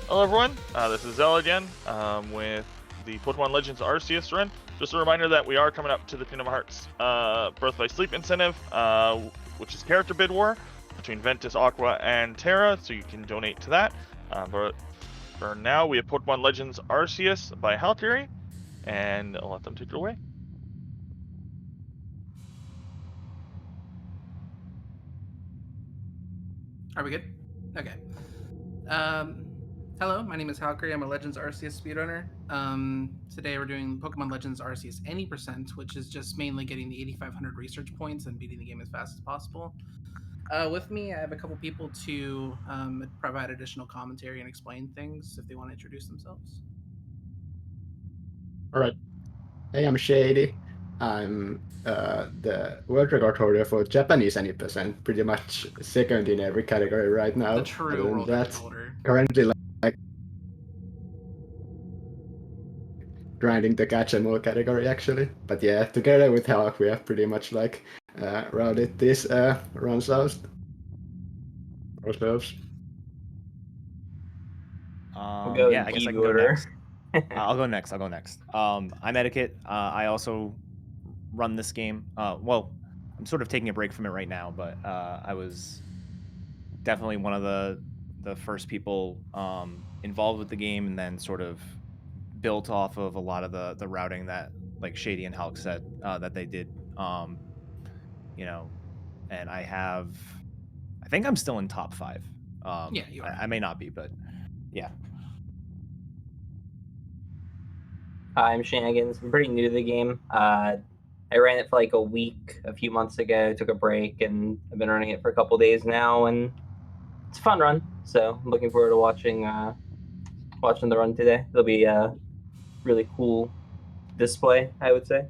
Hello everyone, this is Zell again with the Pokemon Legends Arceus run. Just a reminder that we are coming up to the Kingdom Hearts Birth by Sleep incentive, which is character bid war between Ventus, Aqua, and Terra, so you can donate to that. But for now, we have Pokemon Legends Arceus by Haltiri, and I'll let them take it away. Are we good? Okay. Hello, my name is Halkiri. I'm a Legends Arceus speedrunner. Today we're doing Pokemon Legends Arceus any percent, which is just mainly getting the 8,500 research points and beating the game as fast as possible. With me, I have a couple people to provide additional commentary and explain things if they want to introduce themselves. All right. Hey, I'm Shady. I'm the world record holder for Japanese any percent, pretty much second in every category right now. The true world record holder. Currently like grinding the catch and all category actually. But yeah, together with Halk, we have pretty much like routed this runs out ourselves. Yeah, I guess I can go next. I'll go next. I'm eddaket. I also run this game. Well, I'm sort of taking a break from it right now, but I was definitely one of the first people involved with the game, and then sort of built off of a lot of the routing that, like Shady and Halk said, that they did. And I think I'm still in top 5. Yeah, you are. I may not be, but yeah. I'm Shenanigans. I'm pretty new to the game. I ran it for like a week a few months ago, took a break, and I've been running it for a couple days now, and it's a fun run. So I'm looking forward to watching the run today. It'll be a really cool display, I would say.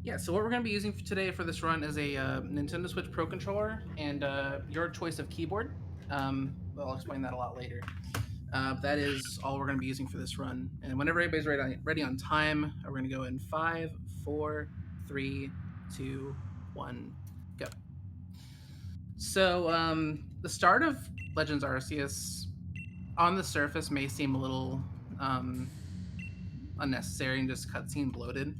Yeah, so what we're going to be using today for this run is a Nintendo Switch Pro Controller and your choice of keyboard. I'll explain that a lot later. That is all we're going to be using for this run. And whenever everybody's ready on time, we're going to go in 5, 4, 3, 2, 1, go. So the start of Legends Arceus on the surface may seem a little unnecessary and just cutscene bloated.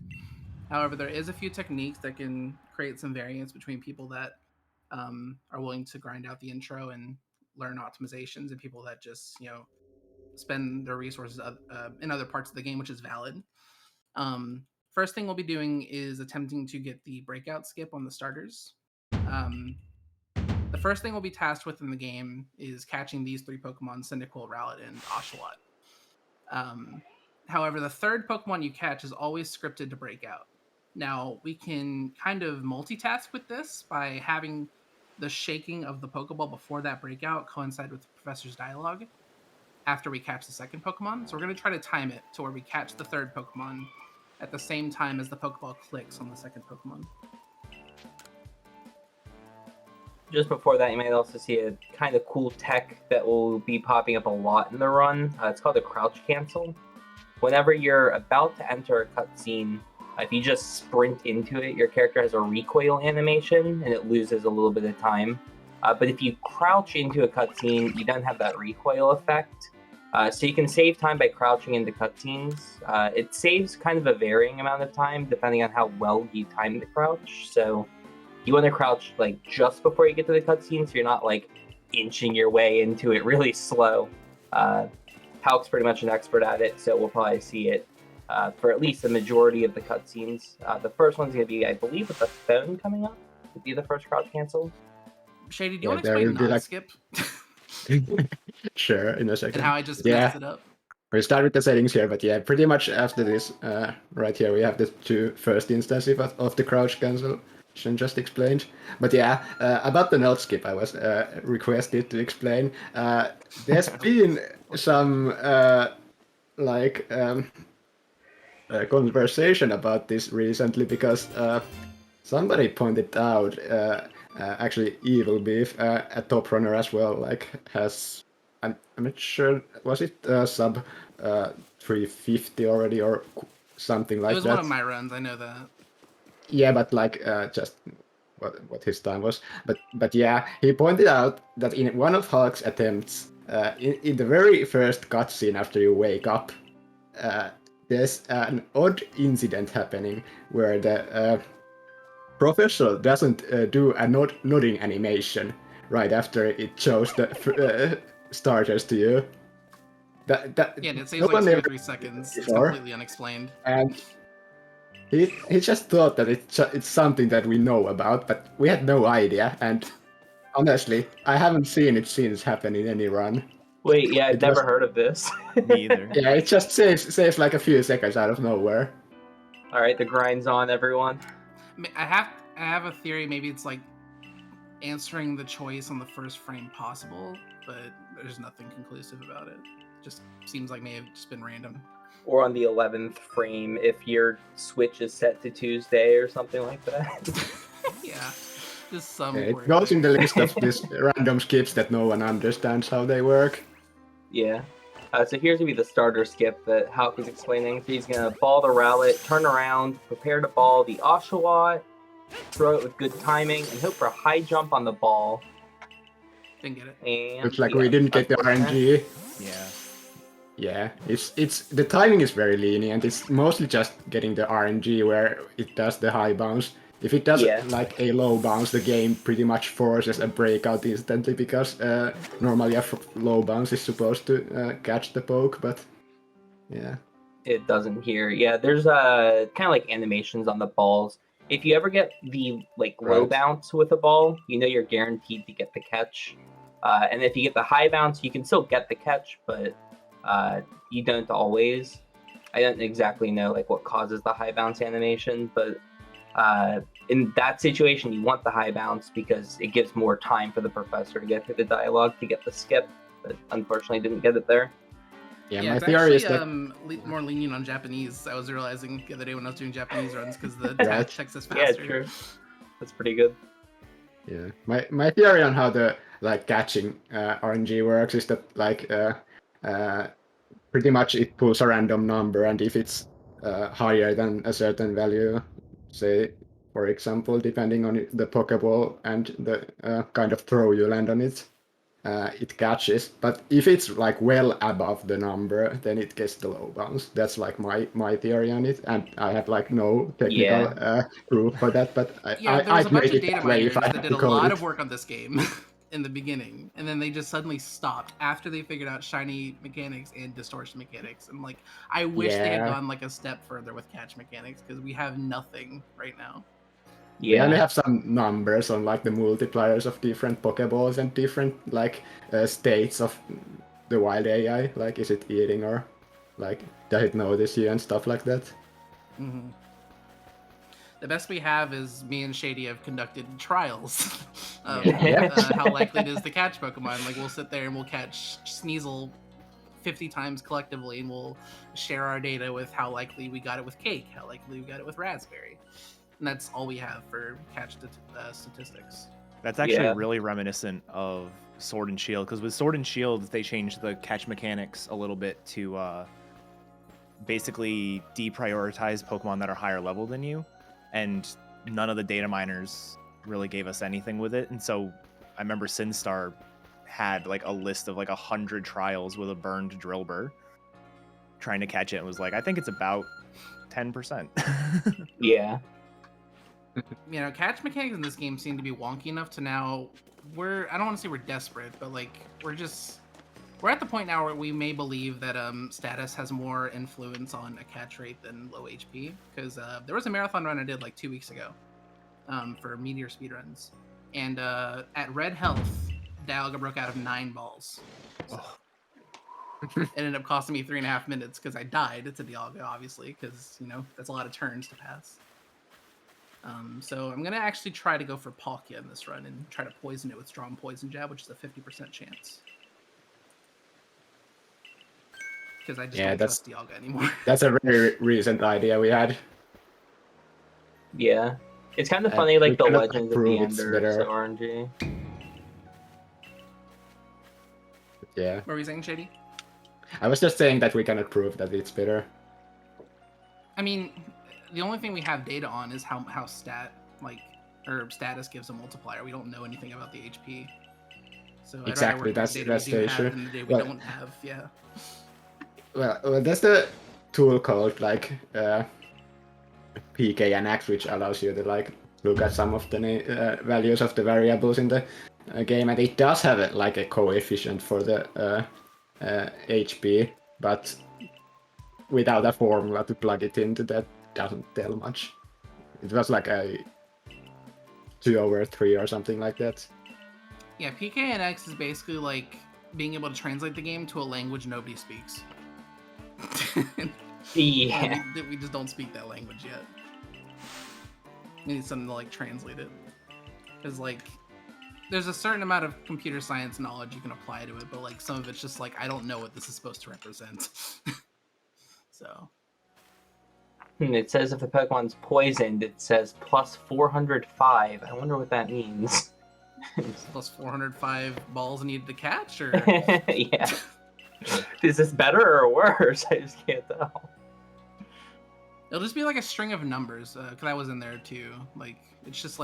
However, there is a few techniques that can create some variance between people that are willing to grind out the intro and learn optimizations and people that just, spend their resources in other parts of the game, which is valid. First thing we'll be doing is attempting to get the breakout skip on the starters. The first thing we'll be tasked with in the game is catching these 3 Pokemon, Cyndaquil, Rowlet, and Oshawott. However, the third Pokemon you catch is always scripted to break out. Now, we can kind of multitask with this by having the shaking of the Pokeball before that breakout coincide with the professor's dialogue after we catch the second Pokemon. So we're going to try to time it to where we catch the third Pokemon at the same time as the Pokeball clicks on the second Pokemon. Just before that, you might also see a kind of cool tech that will be popping up a lot in the run. It's called a crouch cancel. Whenever you're about to enter a cutscene, if you just sprint into it, your character has a recoil animation and it loses a little bit of time. But if you crouch into a cutscene, you don't have that recoil effect. So you can save time by crouching into cutscenes. It saves kind of a varying amount of time depending on how well you time the crouch. So you want to crouch like just before you get to the cutscene, so you're not like inching your way into it really slow. Halk's pretty much an expert at it, so we'll probably see it for at least the majority of the cutscenes. The first one's going to be, I believe, with the phone coming up. Would be the first crouch cancel. Shady, do you want to explain non-skip? Sure, in a second. And how I just messed it up? We'll start with the settings here, but yeah, pretty much after this, right here, we have the 2 first instances of the crouch cancel. Just explained. But yeah, about the note skip, I was requested to explain. There's been some conversation about this recently because somebody pointed out, actually Evil Beef, a top runner as well, like has, I'm not sure, was it sub 350 already or something like that? It was one of my runs, I know that. Yeah, but like just what his time was. But yeah, he pointed out that in one of Hulk's attempts in the very first cutscene after you wake up, there's an odd incident happening where the professor doesn't do a nodding animation right after it shows the starters to you. Yeah, and it saves like 2 or 3 seconds. It's completely unexplained. And he just thought that it's something that we know about, but we had no idea. And honestly, I haven't seen it since happen in any run. Wait, yeah, I've never heard of this. Me either. Yeah, it just saves like a few seconds out of nowhere. All right, the grind's on, everyone. I have a theory. Maybe it's like answering the choice on the first frame possible, but there's nothing conclusive about it. Just seems like may have just been random. Or on the 11th frame if your switch is set to Tuesday or something like that. Yeah, just some. Yeah, it goes in the list of these random skips that no one understands how they work. Yeah. So here's going to be the starter skip that Hauk was explaining. So he's going to ball the Rowlet, turn around, prepare to ball the Oshawott, throw it with good timing, and hope for a high jump on the ball. Didn't get it. And Looks like we didn't get the RNG. Yeah. Yeah, it's the timing is very lenient. It's mostly just getting the RNG where it does the high bounce. If it does like a low bounce, the game pretty much forces a breakout instantly because normally a low bounce is supposed to catch the poke, but yeah. It doesn't here. Yeah, there's kind of like animations on the balls. If you ever get the low bounce with a ball, you know you're guaranteed to get the catch. And if you get the high bounce, you can still get the catch, but you don't always. I don't exactly know what causes the high bounce animation, but in that situation, you want the high bounce because it gives more time for the professor to get through the dialogue to get the skip, but unfortunately didn't get it there. Yeah, my theory is that more lenient on Japanese. I was realizing the other day when I was doing Japanese runs because the tab checks us faster. Yeah, true. That's pretty good. Yeah, my theory on how the catching RNG works is that pretty much it pulls a random number, and if it's higher than a certain value, say for example, depending on the Pokeball and the kind of throw you land on it, it catches. But if it's well above the number, then it gets the low bounce. That's my theory on it, and I have no technical proof for that. But I'd make it that way if I had did a lot of work on this game in the beginning, and then they just suddenly stopped after they figured out shiny mechanics and distortion mechanics. And I wish they had gone a step further with catch mechanics because we have nothing right now. Yeah, we only have some numbers on the multipliers of different Pokeballs and different states of the wild AI. Is it eating or does it notice you and stuff like that? Mm-hmm. The best we have is me and Shady have conducted trials of how likely it is to catch Pokemon. We'll sit there and we'll catch Sneasel 50 times collectively, and we'll share our data with how likely we got it with Cake, how likely we got it with Raspberry. And that's all we have for catch statistics. That's actually really reminiscent of Sword and Shield, because with Sword and Shield, they changed the catch mechanics a little bit to basically deprioritize Pokemon that are higher level than you, and none of the data miners really gave us anything with it. And so I remember SinStar had a list of 100 trials with a burned Drillbur trying to catch it, and was I think it's about 10%. Yeah. Catch mechanics in this game seem to be wonky enough to now I don't want to say we're desperate, but we're at the point now where we may believe that status has more influence on a catch rate than low HP, because there was a marathon run I did 2 weeks ago for Meteor speedruns, and at red health, Dialga broke out of 9 balls. So it ended up costing me 3.5 minutes because I died to Dialga, obviously, because that's a lot of turns to pass. So I'm going to actually try to go for Palkia in this run and try to poison it with Strong Poison Jab, which is a 50% chance. Because I just don't trust Dialga anymore. That's a very recent idea we had. Yeah. It's kind of funny, the Legends of the Ender RNG. Yeah. What were you saying, Shady? I was just saying that we cannot prove that it's better. I mean, the only thing we have data on is how status gives a multiplier. We don't know anything about the HP. So Exactly, I'd rather work that's the day we do the have issue. than the day we Well- don't have. Yeah. Well, there's the tool called like PKNX, which allows you to like look at some of the values of the variables in the game, and it does have like a coefficient for the HP, but without a formula to plug it into, that doesn't tell much. It was like a 2/3 or something like that. Yeah, PKNX is basically like being able to translate the game to a language nobody speaks. Yeah. We just don't speak that language yet. We need something to like translate it. Because like there's a certain amount of computer science knowledge you can apply to it, but like some of it's just like I don't know what this is supposed to represent. So It says if the Pokemon's poisoned, it says plus 405. I wonder what that means. plus 405 balls needed to catch, or Yeah. Is this better or worse? I just can't tell. it'll just be like a string of numbers. Cause I was in there too. Like it's just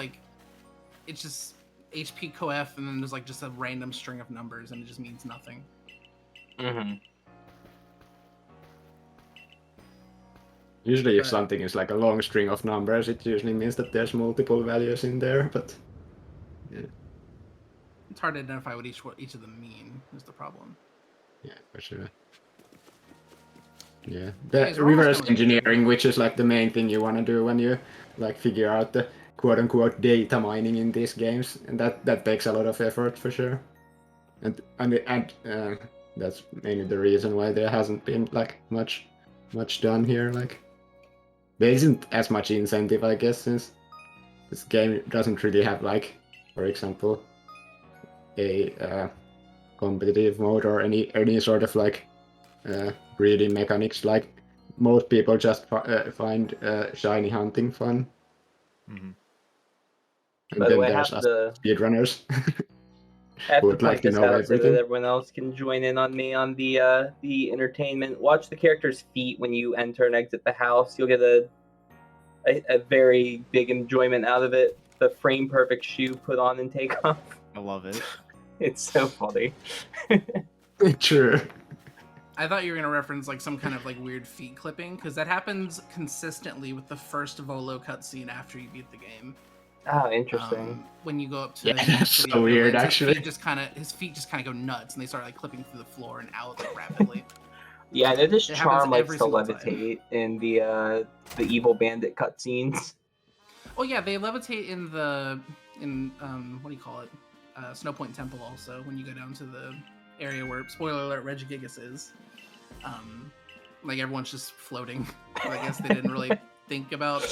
HP coef, and then there's like just a random string of numbers, and it just means nothing. Mm-hmm. Usually, if But- something is like a long string of numbers, it usually means that there's multiple values in there. But It's hard to identify what each of them mean. Is the problem. yeah, for sure. Yeah, the Guys, we're almost reverse done with the engineering, which is like the main thing you want to do when you like figure out the quote-unquote data mining in these games, and that takes a lot of effort for sure. And that's mainly the reason why there hasn't been like much done here. Like there isn't as much incentive, I guess, since this game doesn't really have like, for example, a competitive mode or any sort of like breeding mechanics. Like most people just find shiny hunting fun. Mhm. And By the then way, I there's have us to speedrunners. point like to this know out so that everything. everyone else can join in on me on the entertainment. Watch the character's feet when you enter and exit the house. You'll get a very big enjoyment out of it. The frame perfect shoe put on and take off. I love it. It's so funny. True. I thought you were gonna reference like some kind of like weird feet clipping, because that happens consistently with the first Volo cutscene after you beat the game. Oh, interesting. When you go up to Yeah, that's City so of weird, Villains, actually. his feet just kind of go nuts, and they start like clipping through the floor and out like, rapidly. Yeah, I know this It happens charm likes every to single time. levitate in the evil bandit cutscenes. Oh yeah, they levitate in what do you call it? Snow Point Temple also, when you go down to the area where, spoiler alert, Regigigas is. Like everyone's just floating. So I guess they didn't really think about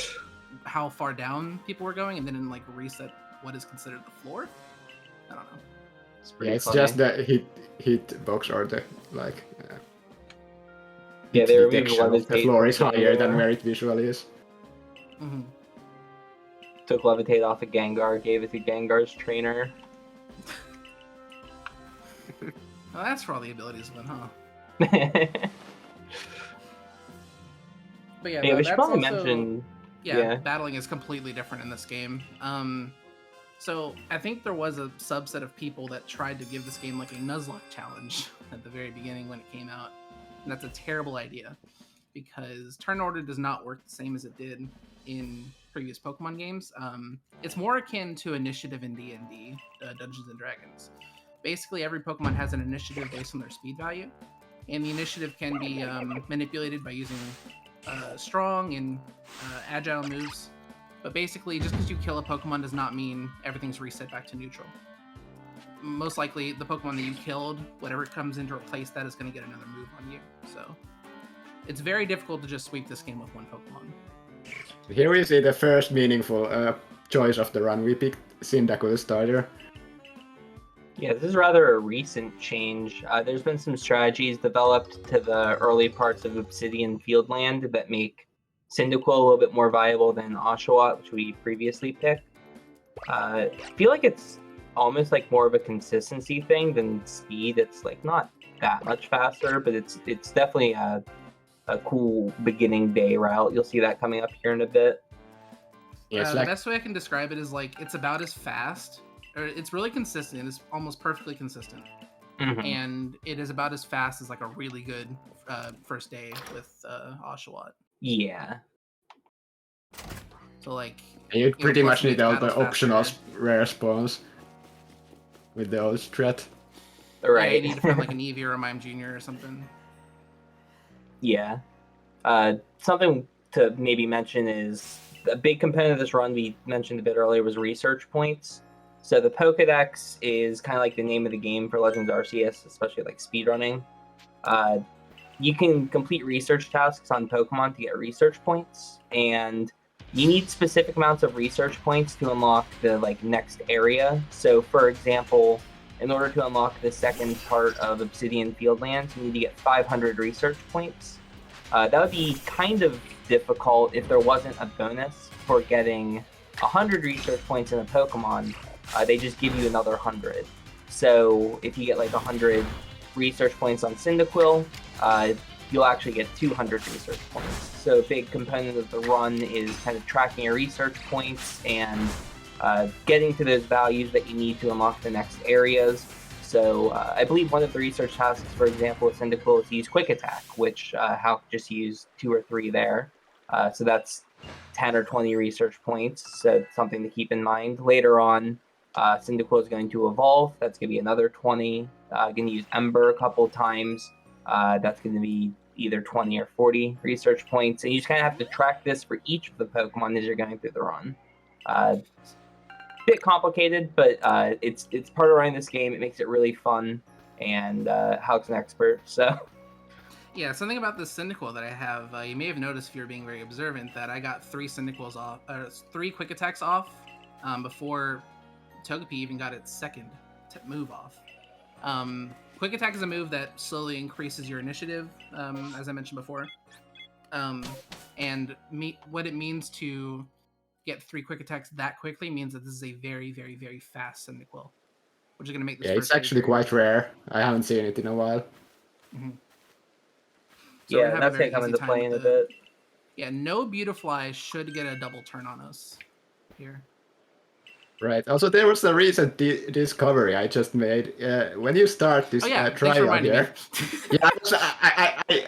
how far down people were going, and then like reset what is considered the floor. I don't know. It's Yeah, pretty it's funny. just the hit box or the like. Yeah, they removed detection of the levitate floor is from higher than Gengar. where it visually is. Mm-hmm. Took levitate off of Gengar, gave it to Gengar's trainer. Well, that's for all the abilities then, huh? But yeah, Yeah, we that's should probably also- mention. yeah, Yeah. battling is completely different in this game. So I think there was a subset of people that tried to give this game like a Nuzlocke challenge at the very beginning when it came out, and that's a terrible idea because turn order does not work the same as it did in previous Pokemon games. It's more akin to initiative in D&D, Dungeons and Dragons. Basically, every Pokemon has an initiative based on their speed value, and the initiative can be manipulated by using strong and agile moves. But basically, just because you kill a Pokemon does not mean everything's reset back to neutral. Most likely, the Pokemon that you killed, whatever comes in to replace that, is going to get another move on you. So it's very difficult to just sweep this game with one Pokemon. Here we see the first meaningful choice of the run. We picked Cyndaquil starter. Yeah, this is rather a recent change. There's been some strategies developed to the early parts of Obsidian Fieldland that make Cyndaquil a little bit more viable than Oshawott, which we previously picked. I feel like it's almost like more of a consistency thing than speed. It's like not that much faster, but it's definitely a cool beginning day route. You'll see that coming up here in a bit. Yeah, it's The like best way I can describe it is like it's about as fast It's really consistent. It's almost perfectly consistent. Mhm. And it is about as fast as like a really good first day with Oshawott. Yeah. So like You pretty plus much it need makes all the battles optional faster. rare spawns with the old strat. Right. Yeah, you need to find like an Eevee or a Mime Jr. or something. Yeah. Something to maybe mention is a big component of this run we mentioned a bit earlier was research points. So the Pokedex is kind of like the name of the game for Legends Arceus, especially like speedrunning. You can complete research tasks on Pokemon to get research points, and you need specific amounts of research points to unlock the like next area. So for example, in order to unlock the second part of Obsidian Fieldlands, you need to get 500 research points. That would be kind of difficult if there wasn't a bonus for getting 100 research points in a Pokemon. They just give you another 100. So if you get like 100 research points on Cyndaquil, you'll actually get 200 research points. So a big component of the run is kind of tracking your research points and getting to those values that you need to unlock the next areas. So I believe one of the research tasks, for example, with Cyndaquil is to use Quick Attack, which Hal just used 2 or 3 there. So that's 10 or 20 research points, so something to keep in mind. Later on, Cyndaquil is going to evolve. That's going to be another 20. Going to use Ember a couple times. That's going to be either 20 or 40 research points. And you just kind of have to track this for each of the Pokemon as you're going through the run. Bit complicated, but it's part of running this game. It makes it really fun, and Hal's an expert, so... Yeah, something about this Cyndaquil that I have, you may have noticed if you're being very observant, that I got 3 Cyndaquils off, 3 Quick Attacks off before Togepi even got its second move off. Quick Attack is a move that slowly increases your initiative, as I mentioned before. And what it means to get 3 Quick Attacks that quickly means that this is a very, very, very fast Cyndaquil, which is going to make this Yeah, it's actually quite rare. I haven't seen it in a while. Mm-hmm. So yeah, that's going to come into play in a bit. Yeah, no Beautifly should get a double turn on us here. Right. Also, there was a recent discovery I just made. When you start this trial here,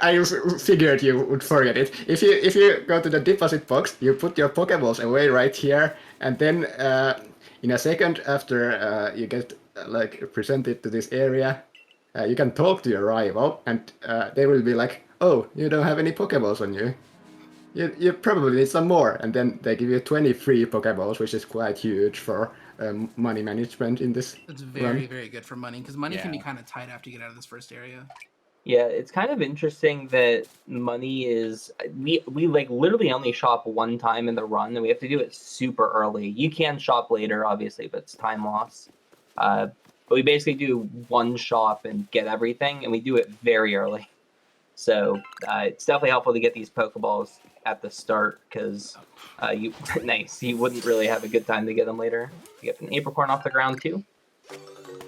I figured you would forget it. If you go to the deposit box, you put your Pokeballs away right here, and then in a second after you get like presented to this area, you can talk to your rival, and they will be like, "Oh, you don't have any Pokeballs on you. You probably need some more," and then they give you 20 free Pokeballs, which is quite huge for money management in this. It's very, very good for money, because money can be kind of tight after you get out of this first area. Yeah, it's kind of interesting that money is... We like literally only shop one time in the run, and we have to do it super early. You can shop later, obviously, but it's time loss. But we basically do one shop and get everything, and we do it very early. So it's definitely helpful to get these Pokeballs at the start, because you wouldn't really have a good time to get them later. You get an Apricorn off the ground too.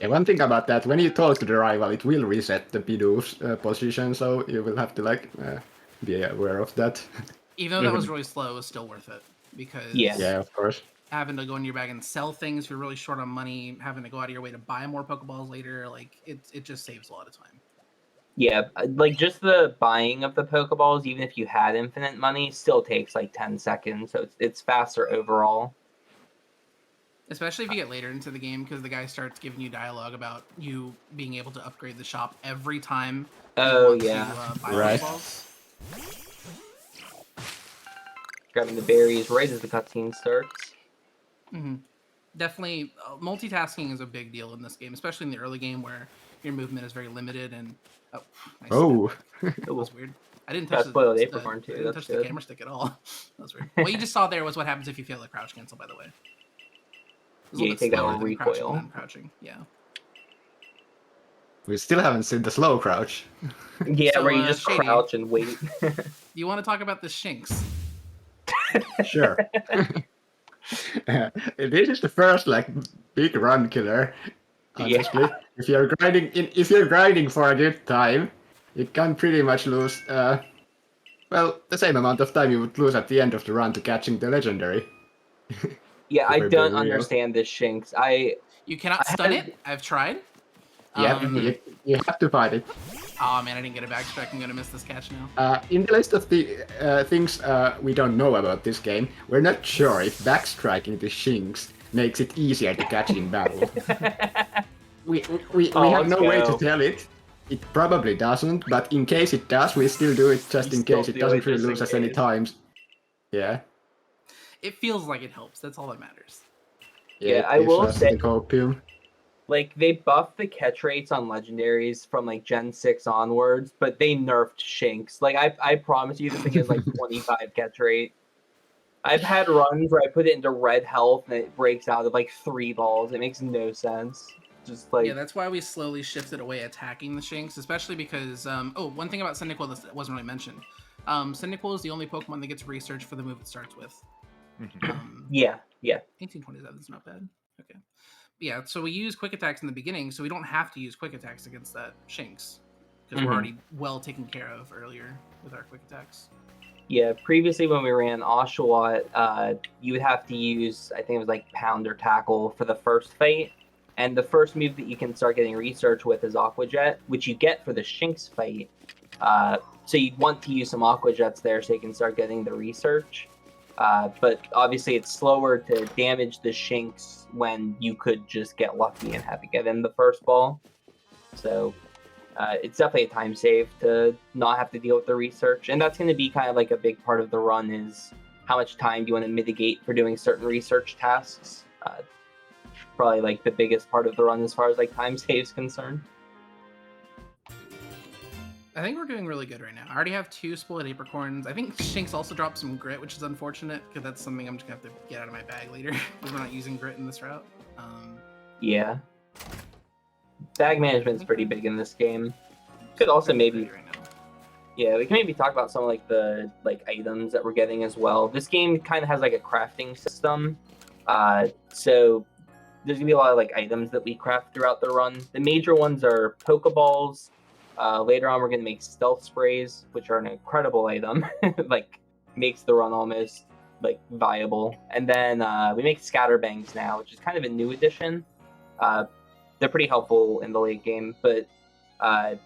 Yeah, one thing about that, when you talk to the rival, it will reset the Bidoof's position, so you will have to like be aware of that. Even though that was really slow, it was still worth it, because yeah, of course. Having to go in your bag and sell things if you're really short on money, having to go out of your way to buy more Pokeballs later, like it just saves a lot of time. Yeah, like just the buying of the Pokeballs, even if you had infinite money, still takes like 10 seconds, so it's faster overall. Especially if you get later into the game, because the guy starts giving you dialogue about you being able to upgrade the shop every time you want to buy Pokeballs. Grabbing the berries right as the cutscene starts. Mm-hmm. Definitely, multitasking is a big deal in this game, especially in the early game where your movement is very limited and... That was weird. I didn't touch the camera stick at all. That was weird. What you just saw there was what happens if you fail a crouch cancel, by the way. Yeah, you take that one recoil. Crouching. Yeah. We still haven't seen the slow crouch. Yeah, so, where you just crouch and wait. You want to talk about the Shinx? Sure. This is the first like big run killer. Honestly, if you're grinding for a good time, you can pretty much lose the same amount of time you would lose at the end of the run to catching the legendary. Yeah, I don't understand this Shinx. You cannot stun it. I've tried. Yeah, you have to fight it. Oh man, I didn't get a backtrack. I'm gonna miss this catch now. In the list of the things we don't know about this game, we're not sure if backstriking the Shinx makes it easier to catch in battle. we have no way to tell it. It probably doesn't, but in case it does, we still do it just in case. It doesn't really lose us any times. Yeah. It feels like it helps. That's all that matters. Yeah, I will say, the copium. Like, they buffed the catch rates on legendaries from, like, Gen 6 onwards, but they nerfed Shinx. Like, I promise you, this thing is, like, 25 catch rate. I've had runs where I put it into red health and it breaks out of, like, 3 balls. It makes no sense. Just, like... Yeah, that's why we slowly shifted away attacking the Shinx, especially because... one thing about Cyndaquil that wasn't really mentioned. Cyndaquil is the only Pokemon that gets research for the move it starts with. Yeah. 1827 is not bad. Okay. Yeah, so we use quick attacks in the beginning, so we don't have to use quick attacks against that Shinx. Because we're already well taken care of earlier with our quick attacks. Yeah, previously when we ran Oshawott, you would have to use, I think it was like Pound or Tackle for the first fight. And the first move that you can start getting research with is Aqua Jet, which you get for the Shinx fight. So you'd want to use some Aqua Jets there so you can start getting the research. But obviously it's slower to damage the Shinx when you could just get lucky and have to get in the first ball. So it's definitely a time save to not have to deal with the research. And that's going to be kind of like a big part of the run is how much time do you want to mitigate for doing certain research tasks. Probably like the biggest part of the run as far as like time saves concerned. I think we're doing really good right now. I already have 2 spoiled apricorns. I think Shinx also dropped some grit, which is unfortunate because that's something I'm just gonna have to get out of my bag later because we're not using grit in this route. Yeah. Bag management's pretty big in this game. Could also maybe right now. Yeah, we can maybe talk about some of like the items that we're getting as well. This game kind of has like a crafting system. So there's gonna be a lot of like items that we craft throughout the run. The major ones are Pokeballs. Later on, we're going to make stealth sprays, which are an incredible item. Like, makes the run almost, like, viable. And then we make scatterbangs now, which is kind of a new addition. They're pretty helpful in the late game, but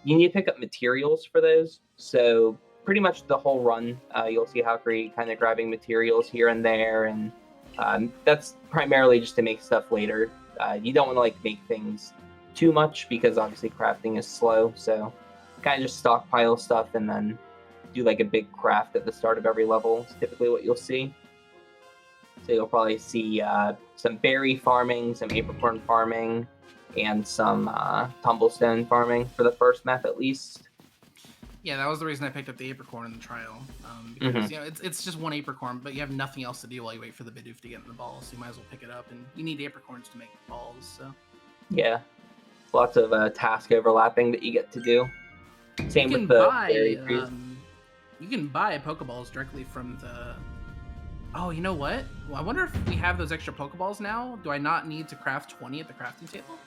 you need to pick up materials for those. So pretty much the whole run, you'll see Hakurei kind of grabbing materials here and there, and that's primarily just to make stuff later. You don't want to, like, make things too much because obviously crafting is slow, so kind of just stockpile stuff and then do like a big craft at the start of every level is typically what you'll see. So you'll probably see some berry farming, some apricorn farming, and some tumblestone farming for the first map at least. Yeah, that was the reason I picked up the apricorn in the trial. Because you know it's just 1 apricorn, but you have nothing else to do while you wait for the Bidoof to get in the ball, so you might as well pick it up, and you need apricorns to make balls, so... Yeah. Lots of task overlapping that you get to do. Same with the berry trees. You can buy Pokeballs directly from the... Oh, you know what? Well, I wonder if we have those extra Pokeballs now. Do I not need to craft 20 at the crafting table?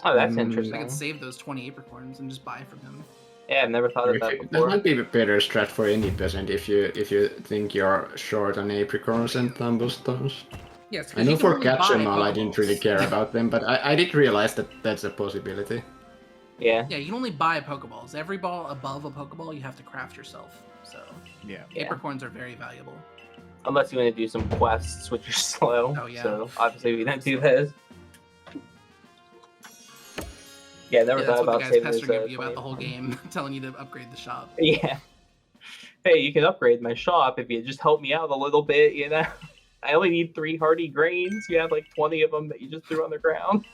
Oh, that's interesting. I can save those 20 apricorns and just buy from them. Yeah, I've never thought of that before. That might be a better strat for any peasant if you think you're short on apricorns and tumblestones. Yes, I know for Gatchamal I didn't really care about them, but I did realize that that's a possibility. Yeah. Yeah, you can only buy Pokeballs. Every ball above a Pokeball you have to craft yourself. So yeah, apricorns are very valuable. Unless you want to do some quests, which are slow. Oh yeah. So obviously we don't do those. Yeah, never thought about saving those. Pestering you about the whole game, telling you to upgrade the shop. Yeah. Hey, you can upgrade my shop if you just help me out a little bit, you know? I only need 3 hardy grains. You have like 20 of them that you just threw on the ground.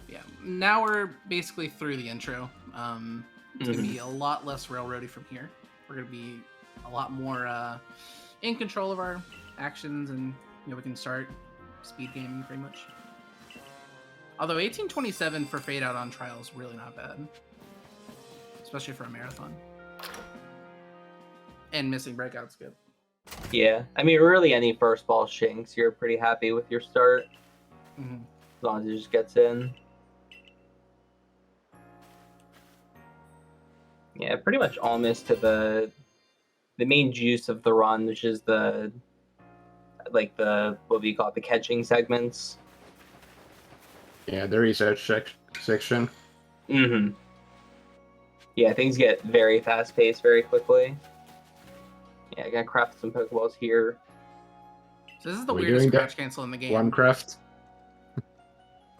Yeah, now we're basically through the intro. It's going to be a lot less railroady from here. We're going to be a lot more in control of our actions, and you know we can start speed gaming pretty much. Although 1827 for Fade Out on Trial is really not bad. Especially for a marathon. And missing breakout skip. Yeah, I mean, really any first ball Shinx, you're pretty happy with your start. As long as it just gets in. Yeah, pretty much almost to the main juice of the run, which is the like the, what do you call it, the catching segments. Yeah, the research section. Mm-hmm. Yeah, things get very fast-paced very quickly. Yeah, I gotta craft some Pokeballs here. So this is the We're weirdest doing crouch that cancel in the game. One craft.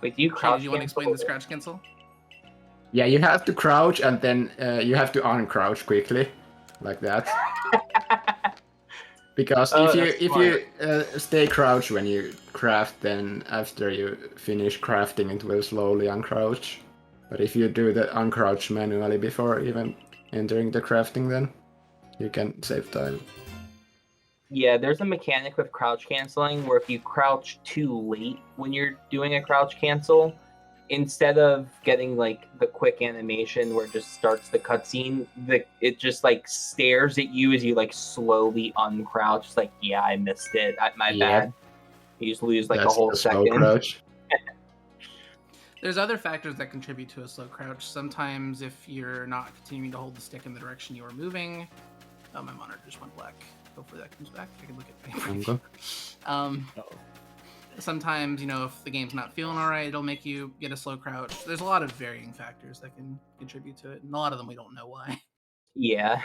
Wait, do you Shady, crouch do you want to explain cancel? this crouch cancel? Yeah, you have to crouch and then you have to uncrouch quickly, like that. Because Oh, if that's you stay crouched when you craft, then after you finish crafting, it will slowly uncrouch. But if you do the uncrouch manually before even entering the crafting, then you can save time. Yeah, there's a mechanic with crouch canceling where if you crouch too late when you're doing a crouch cancel, instead of getting like the quick animation where it just starts the cutscene, it just like stares at you as you like slowly uncrouch. It's like, yeah, I missed it. My bad. You just lose like a whole the slow second. crouch. There's other factors that contribute to a slow crouch. Sometimes if you're not continuing to hold the stick in the direction you are moving... Oh, my monitor just went black. Hopefully that comes back. I can look at my Sometimes, you know, if the game's not feeling all right, it'll make you get a slow crouch. There's a lot of varying factors that can contribute to it, and a lot of them we don't know why. Yeah.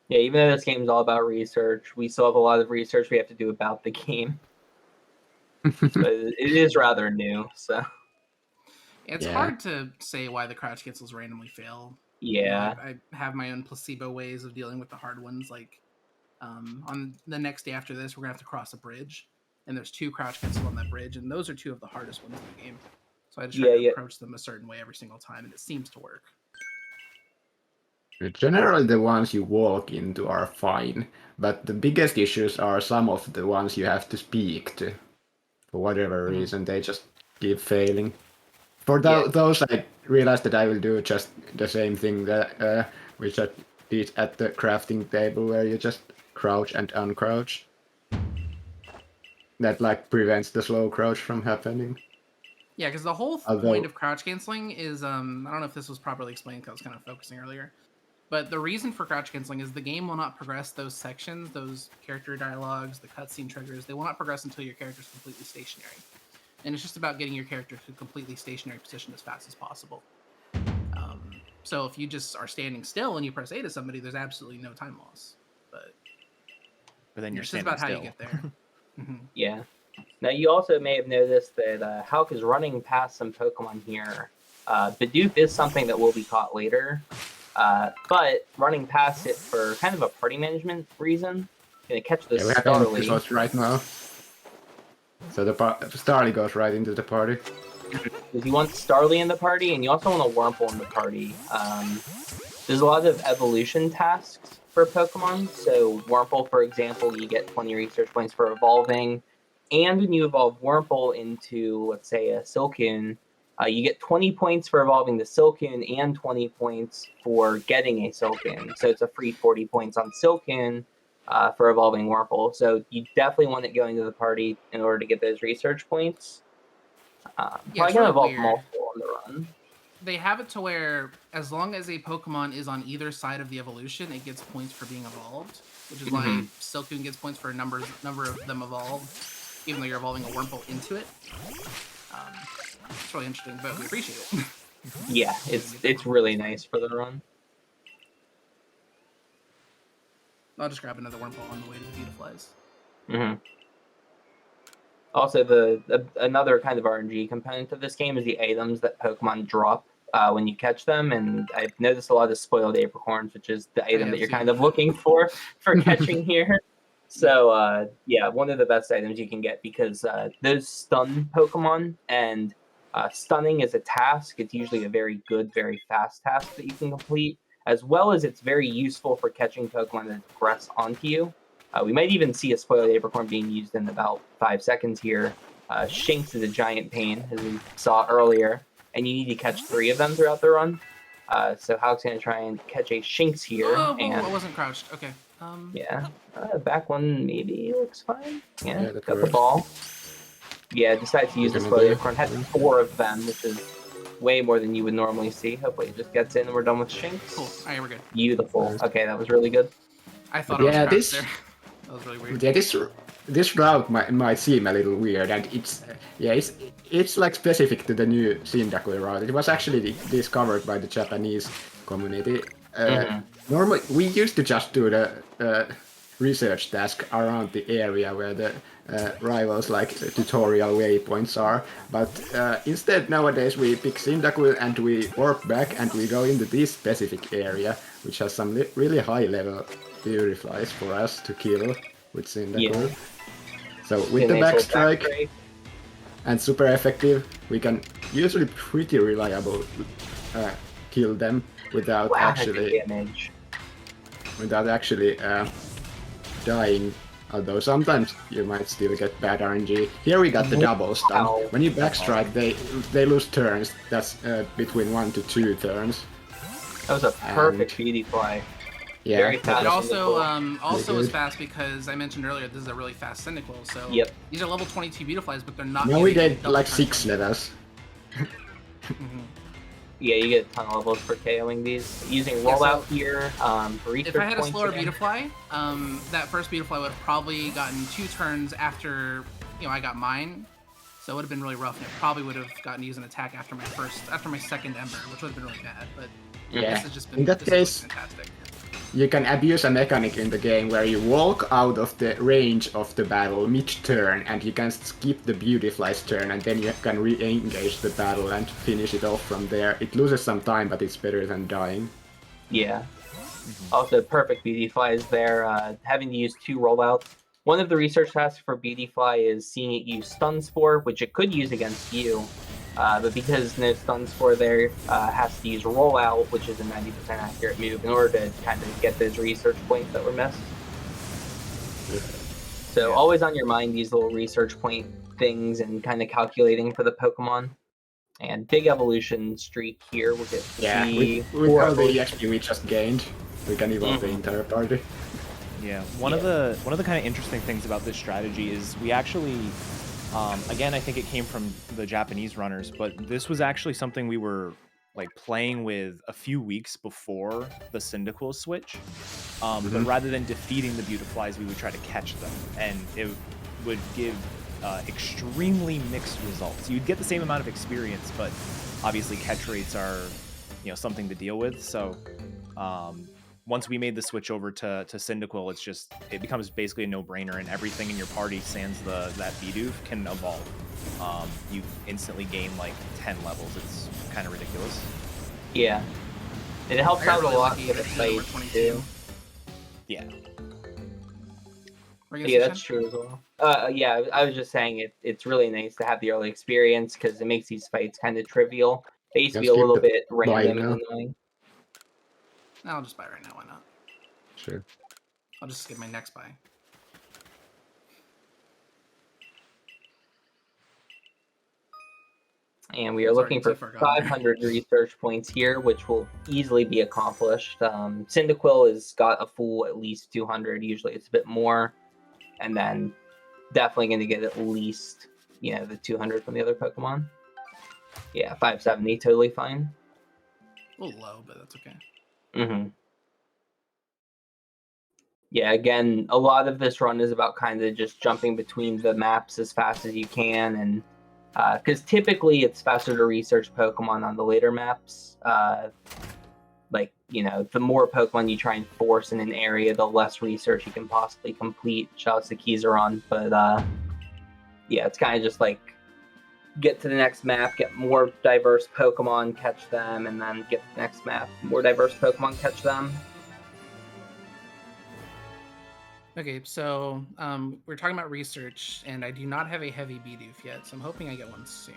Yeah, even though this game's all about research, we still have a lot of research we have to do about the game. But it is rather new, so... It's hard to say why the crouch cancels randomly fail. Yeah. You know, I have my own placebo ways of dealing with the hard ones. Like, on the next day after this, we're going to have to cross a bridge. And there's 2 crouch cancels on that bridge. And those are 2 of the hardest ones in the game. So I just try to approach them a certain way every single time. And it seems to work. Generally, the ones you walk into are fine. But the biggest issues are some of the ones you have to speak to. For whatever reason, they just keep failing. For those, I realized that I will do just the same thing that which I did at the crafting table, where you just crouch and uncrouch. That like prevents the slow crouch from happening. Yeah, because the whole point of crouch canceling is I don't know if this was properly explained because I was kind of focusing earlier, but the reason for crouch canceling is the game will not progress those sections, those character dialogues, the cutscene triggers. They will not progress until your character is completely stationary. And it's just about getting your character to a completely stationary position as fast as possible. So if you just are standing still and you press A to somebody, there's absolutely no time loss. But then you're it's just about how you get there. Yeah. Now you also may have noticed that Hulk is running past some Pokemon here. Bidoof is something that will be caught later. But running past it for kind of a party management reason, gonna catch this Starly. Right now. So the Starly goes right into the party. Because you want Starly in the party, and you also want a Wurmple in the party. There's a lot of evolution tasks for Pokemon. So Wurmple, for example, you get 20 research points for evolving. And when you evolve Wurmple into, let's say, a Silcoon, you get 20 points for evolving the Silcoon and 20 points for getting a Silcoon. So it's a free 40 points on Silcoon for evolving Wurmple. So you definitely want it going to the party in order to get those research points. Yeah, I can evolve multiple on the run. They have it to where as long as a Pokemon is on either side of the evolution, it gets points for being evolved, which is why Silcoon gets points for a number of them evolved, even though you're evolving a Wurmple into it. It's really interesting, but we appreciate it. Yeah, it's really nice for the run. I'll just grab another Wurmple on the way to the Beautiflies. Also, another kind of RNG component of this game is the items that Pokemon drop when you catch them, and I've noticed a lot of spoiled apricorns, which is the item that you're kind of looking for catching here. So, yeah, one of the best items you can get, because those stun Pokemon, and stunning is a task. It's usually a very good, very fast task that you can complete, as well as it's very useful for catching Pokemon that progress onto you. We might even see a spoiled apricorn being used in about 5 seconds here. Shinx is a giant pain, as we saw earlier, and you need to catch 3 of them throughout the run. So Hal's going to try and catch a Shinx here. I wasn't crouched. Okay. Yeah. Back one maybe looks fine. Yeah, got the works. ball. Yeah, decided to use the spoiled apricorn. Had 4 of them, which is way more than you would normally see. Hopefully it just gets in and we're done with Shinx. Cool. Alright, we're good. Beautiful. Okay, that was really good. I thought it was Yeah, crouched there. That was really weird. Yeah, this route might seem a little weird, and it's like specific to the new Cyndaquil route. It was actually discovered by the Japanese community. Normally, we used to just do the research task around the area where the rivals like tutorial waypoints are, but instead nowadays we pick Cyndaquil and we warp back and we go into this specific area, which has some really high level Beautiflies for us to kill with Cyndaquil. Yeah. So with the backstrike and super effective, we can usually pretty reliable kill them without actually dying. Although sometimes you might still get bad RNG. Here we got the double stun. When you backstrike, they lose turns. That's between 1 to 2 turns. That was a perfect Beautifly. Yeah. Very fast. It also is fast because I mentioned earlier this is a really fast Cyndaquil. So these are level 22 Beautiflies, but they're not. No, we get like 6 levels. Yeah, you get a ton of levels for KOing these. Using rollout here, research if I had a points slower again. Beautifly, that first Beautifly would have probably gotten 2 turns after I got mine. So it would have been really rough, and it probably would have gotten to use an attack after my second Ember, which would have been really bad. But this has just been in that case, fantastic. You can abuse a mechanic in the game where you walk out of the range of the battle mid-turn and you can skip the Beautifly's turn and then you can re-engage the battle and finish it off from there. It loses some time, but it's better than dying. Yeah. Also, perfect Beautiflies there. Having to use 2 rollouts. One of the research tasks for Beautifly is seeing it use Stun Spore, which it could use against you. But because no Stun Spore there, has to use Rollout, which is a 90% accurate move, in order to kind of get those research points that were missed. So always on your mind these little research point things and kind of calculating for the Pokemon. And big evolution streak here. We'll get with all the EXP we just gained, we can evolve the entire party. Yeah, one of the kind of interesting things about this strategy is we actually, again, I think it came from the Japanese runners, but this was actually something we were like playing with a few weeks before the Cyndaquil switch. But rather than defeating the Beautiflies, we would try to catch them, and it would give extremely mixed results. You'd get the same amount of experience, but obviously catch rates are, something to deal with. So once we made the switch over to Cyndaquil, it becomes basically a no-brainer, and everything in your party, sans that Bidoof, can evolve. You instantly gain like 10 levels. It's kind of ridiculous. Yeah. And it helps out a lot with the fight too. Yeah. Yeah, that's true as well. Yeah, I was just saying it's really nice to have the early experience because it makes these fights kind of trivial. They used to be a little bit random and annoying. I'll just buy right now, why not? Sure. I'll just skip my next buy. And we are looking for 500 research points here, which will easily be accomplished. Cyndaquil has got a full at least 200. Usually it's a bit more. And then definitely going to get at least, the 200 from the other Pokemon. Yeah, 570, totally fine. A little low, but that's okay. Yeah, again, a lot of this run is about kind of just jumping between the maps as fast as you can, and because typically it's faster to research Pokemon on the later maps. The more Pokemon you try and force in an area, the less research you can possibly complete. Shouts to Keyzeron, but yeah, it's kind of just like get to the next map, get more diverse Pokemon, catch them, and then get to the next map, more diverse Pokemon, catch them. Okay, so we're talking about research, and I do not have a heavy Bidoof yet, so I'm hoping I get one soon.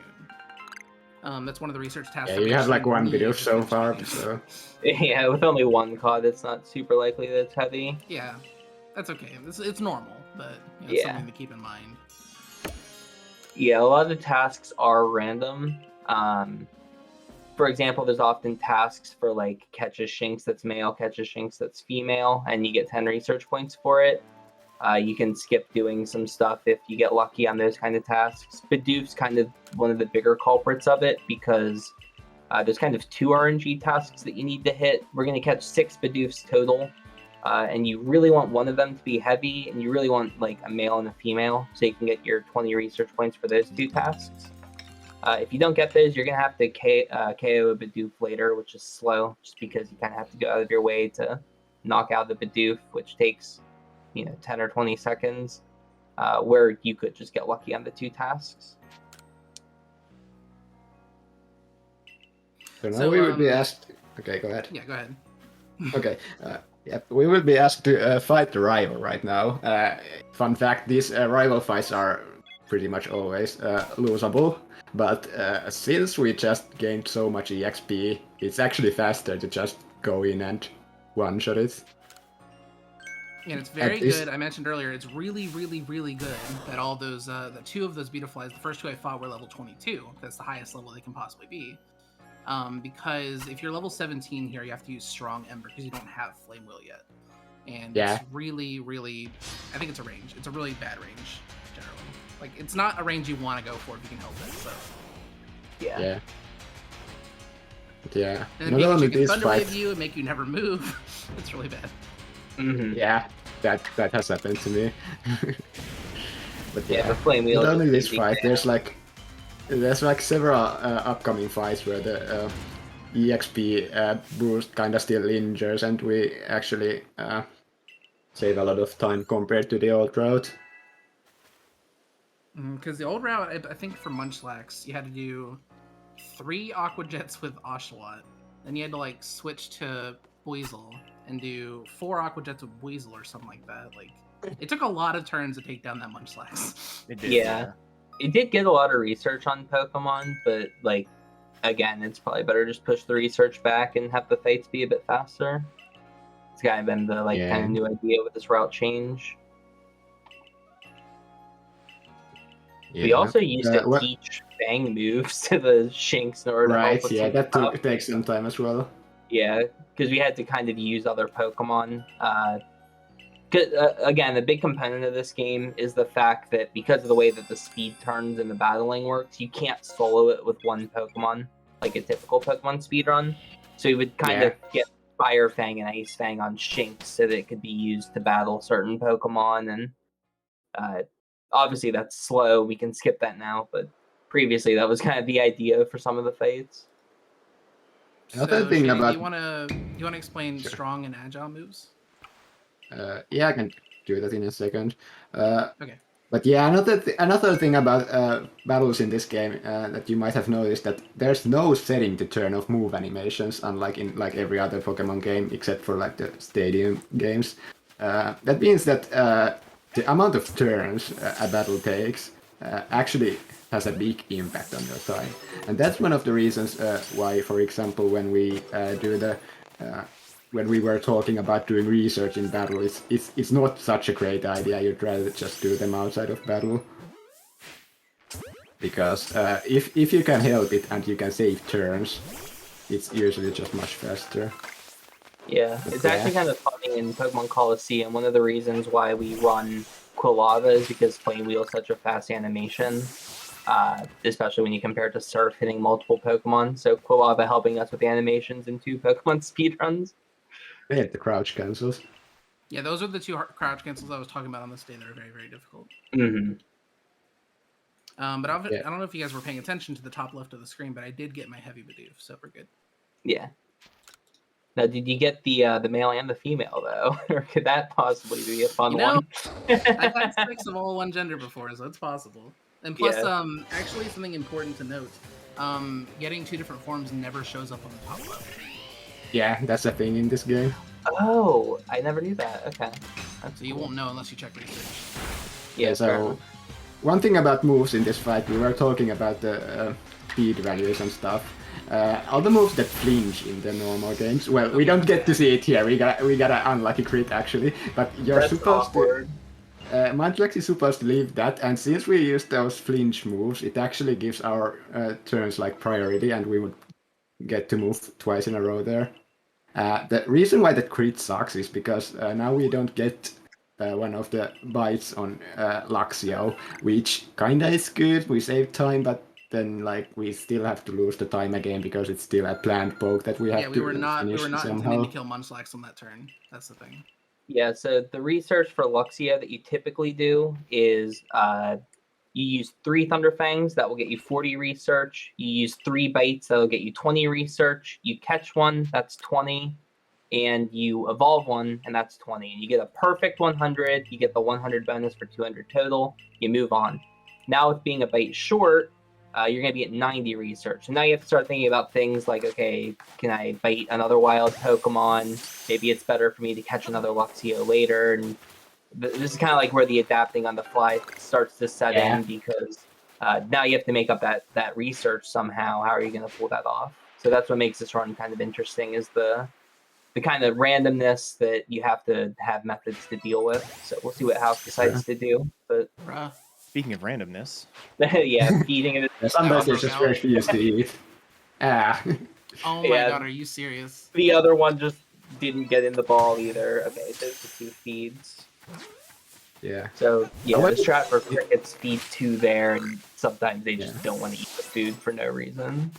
That's one of the research tasks. Yeah, you have like one Bidoof so far, so... Yeah, with only one card, it's not super likely that it's heavy. Yeah, that's okay. It's normal, but it's something to keep in mind. Yeah, a lot of the tasks are random. For example, there's often tasks for like catch a Shinx that's male, catch a Shinx that's female, and you get 10 research points for it. You can skip doing some stuff if you get lucky on those kind of tasks. Bidoof's kind of one of the bigger culprits of it because there's kind of 2 RNG tasks that you need to hit. We're going to catch 6 Bidoofs total. and you really want one of them to be heavy, and you really want like a male and a female, so you can get your 20 research points for those 2 tasks. If you don't get those, you're gonna have to KO a Bidoof later, which is slow, just because you kind of have to go out of your way to knock out the Bidoof, which takes 10 or 20 seconds, where you could just get lucky on the 2 tasks. So now we will be asked. Okay, go ahead. Yeah, go ahead. Okay. Yeah, we will be asked to fight the rival right now. Fun fact: these rival fights are pretty much always losable. But since we just gained so much EXP, it's actually faster to just go in and one-shot it. And it's very good. I mentioned earlier, it's really, really, really good that all those, the 2 of those Beetaflies, the first 2 I fought were level 22. That's the highest level they can possibly be. Because if you're level 17 here, you have to use Strong Ember because you don't have Flame Wheel yet. And it's really, really, I think it's a range. It's a really bad range, generally. Like, it's not a range you want to go for if you can help it, so. Yeah. Yeah. And then Pikachu can Thunder Wave you and make you never move. It's really bad. Mm-hmm. Yeah, that has happened to me. But the Flame Wheel. Not only this fight, there's like several upcoming fights where the EXP boost kind of still lingers, and we actually save a lot of time compared to the old route. Because the old route, I think for Munchlax, you had to do 3 Aqua Jets with Oshawott, then you had to like switch to Weasel and do 4 Aqua Jets with Weasel or something like that. Like, it took a lot of turns to take down that Munchlax. It did. Yeah. It did get a lot of research on Pokemon, but like, again, it's probably better just push the research back and have the fights be a bit faster. It's kind of been the kind of new idea with this route change. Yeah. We also used to teach Fang moves to the Shinx in order to help us. Yeah, that takes some time as well. Yeah, because we had to kind of use other Pokemon. Again, the big component of this game is the fact that because of the way that the speed turns and the battling works, you can't solo it with one Pokemon, like a typical Pokemon speedrun. So you would kind of get Fire Fang and Ice Fang on Shinx so that it could be used to battle certain Pokemon, and obviously that's slow, we can skip that now, but previously that was kind of the idea for some of the fights. Another thing Shady, about... do you want to explain strong and agile moves? Yeah, I can do that in a second. Okay. But yeah, another thing about battles in this game that you might have noticed, that there's no setting to turn off move animations, unlike in like every other Pokemon game except for like the stadium games. That means that the amount of turns a battle takes actually has a big impact on your time, and that's one of the reasons why, for example, when we when we were talking about doing research in battle, it's not such a great idea. You'd rather just do them outside of battle. Because if you can help it and you can save turns, it's usually just much faster. Yeah, it's actually kind of funny in Pokemon Coliseum. One of the reasons why we run Quilava is because Flame Wheel is such a fast animation, especially when you compare it to Surf hitting multiple Pokemon. So Quilava helping us with the animations in 2 Pokemon speedruns. They had the crouch cancels. Yeah, those are the 2 crouch cancels I was talking about on this day that are very, very difficult. Mm-hmm. But I don't know if you guys were paying attention to the top left of the screen, but I did get my heavy Bidoof, so we're good. Yeah. Now, did you get the male and the female, though? Or could that possibly be a fun one? I've had 6 of all one gender before, so it's possible. And plus, actually something important to note, getting 2 different forms never shows up on the top left. Yeah, that's a thing in this game. Oh, I never knew that. Okay. So you won't know unless you check research. Yeah, so one thing about moves in this fight, we were talking about the speed values and stuff. All the moves that flinch in the normal games, well, we don't get to see it here. We got an unlucky crit actually, but you're supposed to. Munchlax is supposed to leave that, and since we use those flinch moves, it actually gives our turns like priority, and we would get to move twice in a row there. The reason why that crit sucks is because now we don't get one of the bites on Luxio, which kinda is good. We save time, but then like we still have to lose the time again because it's still a planned poke that we have to finish somehow. intending to kill Munchlax on that turn. That's the thing. Yeah, so the research for Luxio that you typically do is you use 3 Thunderfangs, that will get you 40 research. You use 3 Bites, that'll get you 20 research. You catch one, that's 20. And you evolve one, and that's 20. And you get a perfect 100, you get the 100 bonus for 200 total, you move on. Now with being a bite short, you're going to be at 90 research. So now you have to start thinking about things like, okay, can I bite another wild Pokemon? Maybe it's better for me to catch another Luxio later. And this is kind of like where the adapting on the fly starts to set in, because now you have to make up that research somehow. How are you going to pull that off? So that's what makes this run kind of interesting, is the kind of randomness that you have to have methods to deal with. So we'll see what House decides to do. But speaking of randomness, yeah, feeding it. Sometimes there's just very few to eat. Oh my god, are you serious? The other one just didn't get in the ball either. Okay, there's the 2 feeds. Yeah. So yeah, the strat for crickets feed 2 there, and sometimes they just don't want to eat the food for no reason.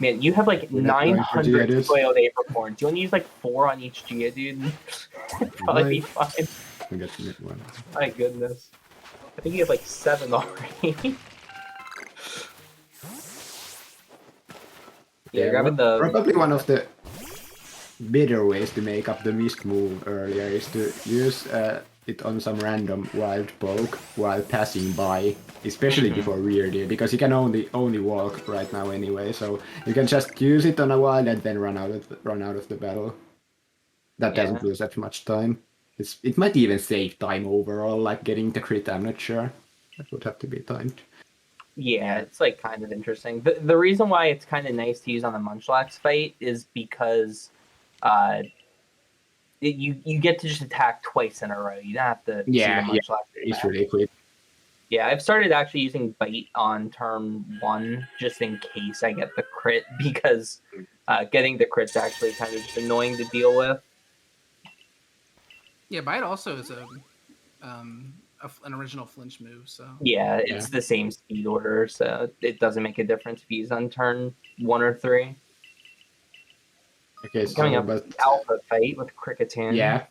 Man, you have like 900 spoiled apricorns. Do you want to use like 4 on each Geodude? Probably be fine. I got to get one. My goodness. I think you have like 7 already. Yeah, grabbing the... Probably one of the better ways to make up the missed move earlier is to use it on some random wild poke while passing by, especially before rear deal, because you can only walk right now anyway, so you can just use it on a wild and then run out of the battle. That doesn't lose that much time. It might even save time overall, like getting the crit, I'm not sure. That would have to be timed. Yeah, it's like kind of interesting. The reason why it's kind of nice to use on the Munchlax fight is because you get to just attack twice in a row. You don't have to see the Munchlax. It's really quick. Yeah, I've started actually using Bite on turn 1 just in case I get the crit, because getting the crit's actually kind of just annoying to deal with. Yeah, Bite also is an original flinch move, so... Yeah, it's the same speed order, so it doesn't make a difference if you use on turn 1 or 3. Okay, coming up with Alpha fight with Cricketune. Yeah.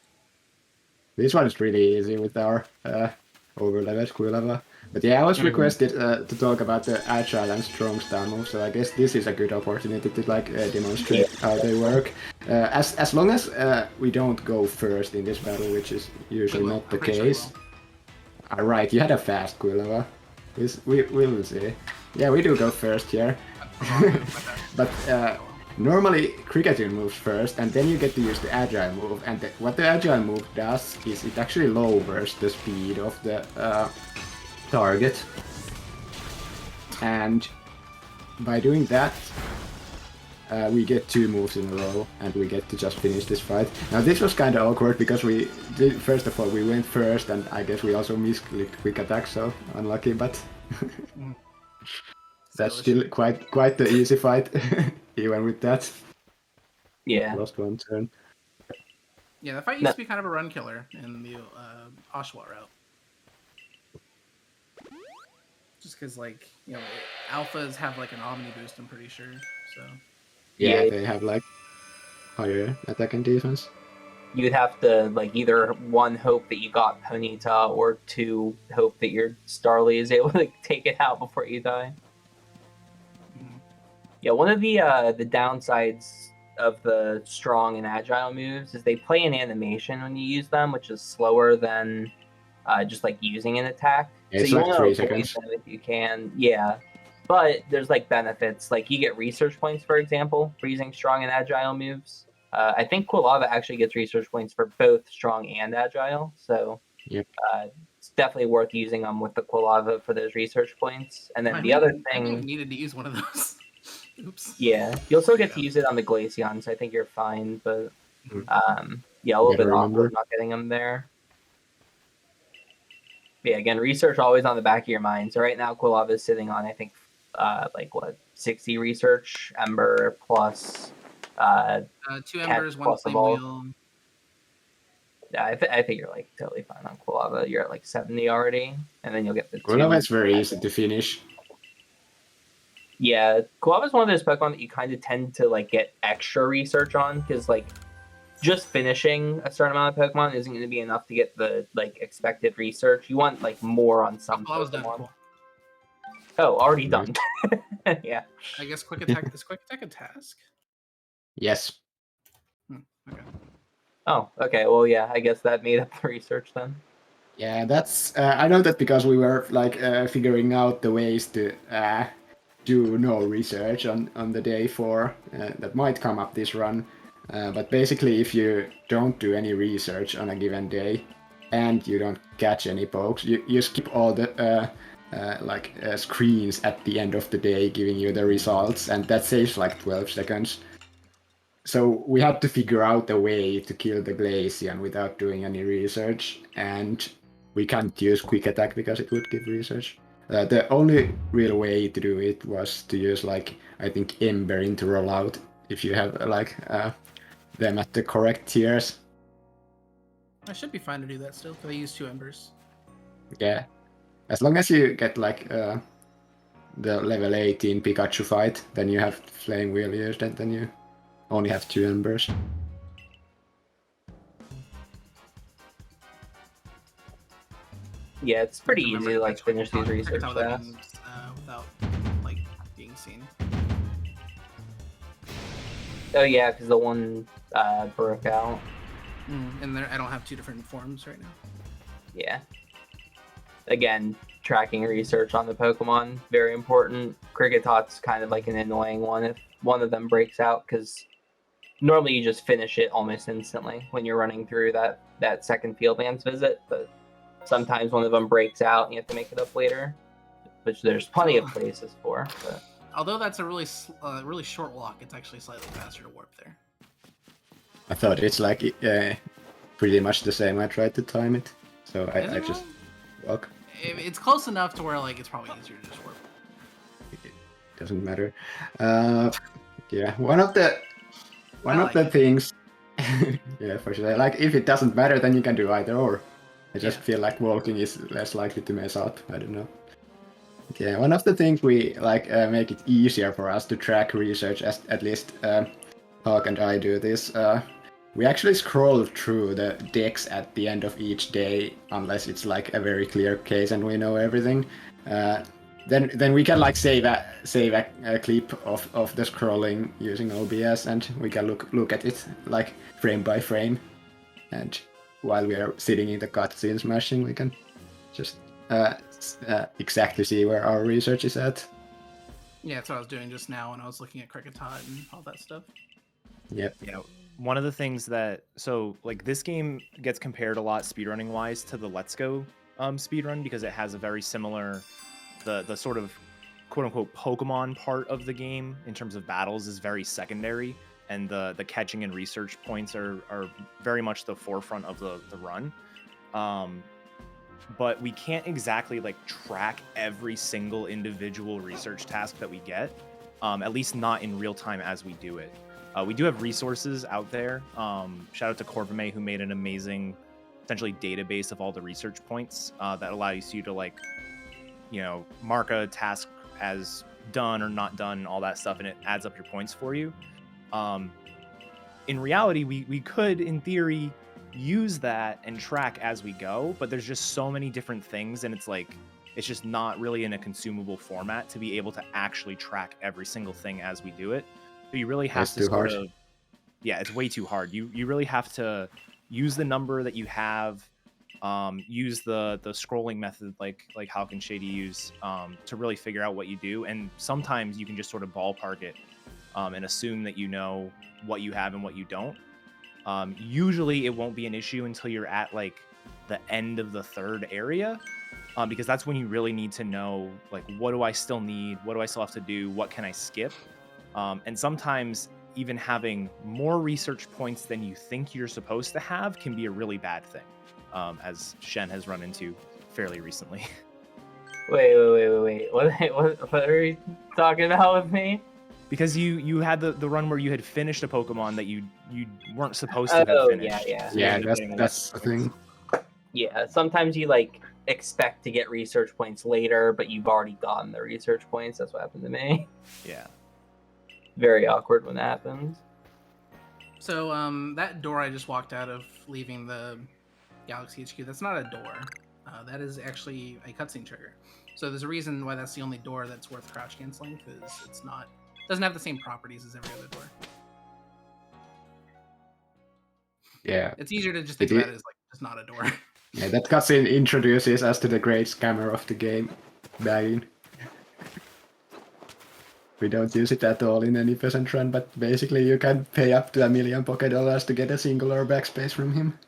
This one is really easy with our over-leveled Quilava. But yeah, I was requested to talk about the agile and strong style moves, so I guess this is a good opportunity to demonstrate how they work. As long as we don't go first in this battle, which is usually not the case. Alright, you had a fast Quilava. We will see. Yeah, we do go first here. But normally Cricketune moves first, and then you get to use the agile move. And what the agile move does is it actually lowers the speed of the target. And by doing that, we get 2 moves in a row, and we get to just finish this fight. Now this was kind of awkward because first of all we went first, and I guess we also misclicked quick attack, so unlucky, but that's still quite the easy fight, even with that. Yeah. Lost 1 turn. Yeah, that fight used to be kind of a run killer in the Oshawott route. Just because, alphas have an Omni boost, I'm pretty sure. So. Yeah, they have higher attack and defense. You'd have to either 1 hope that you got Ponyta, or 2 hope that your Starly is able to take it out before you die. Yeah, one of the downsides of the strong and agile moves is they play an animation when you use them, which is slower than just using an attack. Yeah, so you want to 3 avoid seconds. them if you can. Yeah. But there's benefits. You get research points, for example, for using strong and agile moves. I think Quilava actually gets research points for both strong and agile. So it's definitely worth using them with the Quilava for those research points. And then I needed to use one of those. Oops. Yeah, you'll still get to use it on the Glaceon, so I think you're fine. But a little bit awkward not getting them there. But yeah, again, research always on the back of your mind. So right now, Quilava is sitting on, I think, 60 research, Ember plus 2 Embers, 1 Flame Wheel. Yeah, I think you're totally fine on Quilava. You're at 70 already, and then you'll get the Quilava is very easy to finish. Yeah, Quilava is one of those Pokemon that you kind of tend to get extra research on, because just finishing a certain amount of Pokemon isn't going to be enough to get the expected research. You want more on some Oh, I was done. Pokemon. Cool. Oh, already done. Yeah. I guess quick attack is quick attack a task. Yes. Okay. Oh, okay. Well, yeah. I guess that made up the research then. Yeah, that's. I know that because we were figuring out the ways to do no research on the day 4 that might come up this run. But basically, if you don't do any research on a given day and you don't catch any pokes, you skip all the screens at the end of the day giving you the results, and that saves 12 seconds. So we had to figure out a way to kill the Glaceon without doing any research, and we can't use quick attack because it would give research. The only real way to do it was to use I think Ember into rollout if you have them at the correct tiers. I should be fine to do that still because I use 2 embers. Yeah, as long as you get the level 18 Pikachu fight, then you have Flame Wheel used, and then you only have 2 embers. Yeah, it's pretty easy to finish these research without being seen. Oh yeah, because the one broke out. And I don't have 2 different forms right now. Yeah. Again, tracking research on the Pokemon, very important. Kricketot's kind of an annoying one if one of them breaks out, because normally you just finish it almost instantly when you're running through that second Fieldlands visit, but sometimes one of them breaks out and you have to make it up later, which there's plenty of places for. But... Although that's a really short walk, it's actually slightly faster to warp there. I thought it's pretty much the same. I tried to time it, so I just walk. It's close enough to where it's probably easier to just warp. It doesn't matter. Yeah, one of the things. Yeah, for sure. If it doesn't matter, then you can do either or. I just feel like walking is less likely to mess up. I don't know. Yeah, one of the things we make it easier for us to track research, as at least Hawk and I do this. We actually scroll through the decks at the end of each day, unless it's a very clear case and we know everything. Then we can save a clip of the scrolling using OBS, and we can look at it frame by frame. And while we are sitting in the cutscene smashing, we can just exactly see where our research is at. Yeah, that's what I was doing just now when I was looking at Kricketot and all that stuff. Yep. Yeah, one of the things that this game gets compared a lot speedrunning wise to the Let's Go speedrun, because it has a very similar the sort of quote unquote Pokemon part of the game in terms of battles is very secondary, and the catching and research points are very much the forefront of the run. But we can't exactly track every single individual research task that we get, at least not in real time as we do it. We do have resources out there. Shout out to Corvame, who made an amazing, essentially, database of all the research points that allows you to mark a task as done or not done, all that stuff, and it adds up your points for you. In reality, we could, in theory, use that and track as we go, but there's just so many different things, and it's just not really in a consumable format to be able to actually track every single thing as we do it. So you really have to it's way too hard. You really have to use the number that you have, use the scrolling method like Hawk and Shady use to really figure out what you do. And sometimes you can just sort of ballpark it and assume that you know what you have and what you don't. Usually it won't be an issue until you're at the end of the 3rd area, because that's when you really need to know what do I still need, what do I still have to do, what can I skip. And sometimes even having more research points than you think you're supposed to have can be a really bad thing, as Shen has run into fairly recently. Wait. What are you talking about with me? Because you had the run where you had finished a Pokemon that you weren't supposed to have finished. Yeah, that's the thing. Yeah, sometimes you expect to get research points later, but you've already gotten the research points. That's what happened to me. Yeah. Very awkward when that happens. So that door I just walked out of, leaving the Galaxy HQ, that's not a door. That is actually a cutscene trigger. So there's a reason why that's the only door that's worth crouch canceling, because it's not doesn't have the same properties as every other door. Yeah. It's easier to just think about it as like just not a door. Yeah, that cutscene introduces us to the great scammer of the game, bagging. We don't use it at all in any percent run, but basically you can pay up to $1 million Poké Dollars to get a singular backspace from him.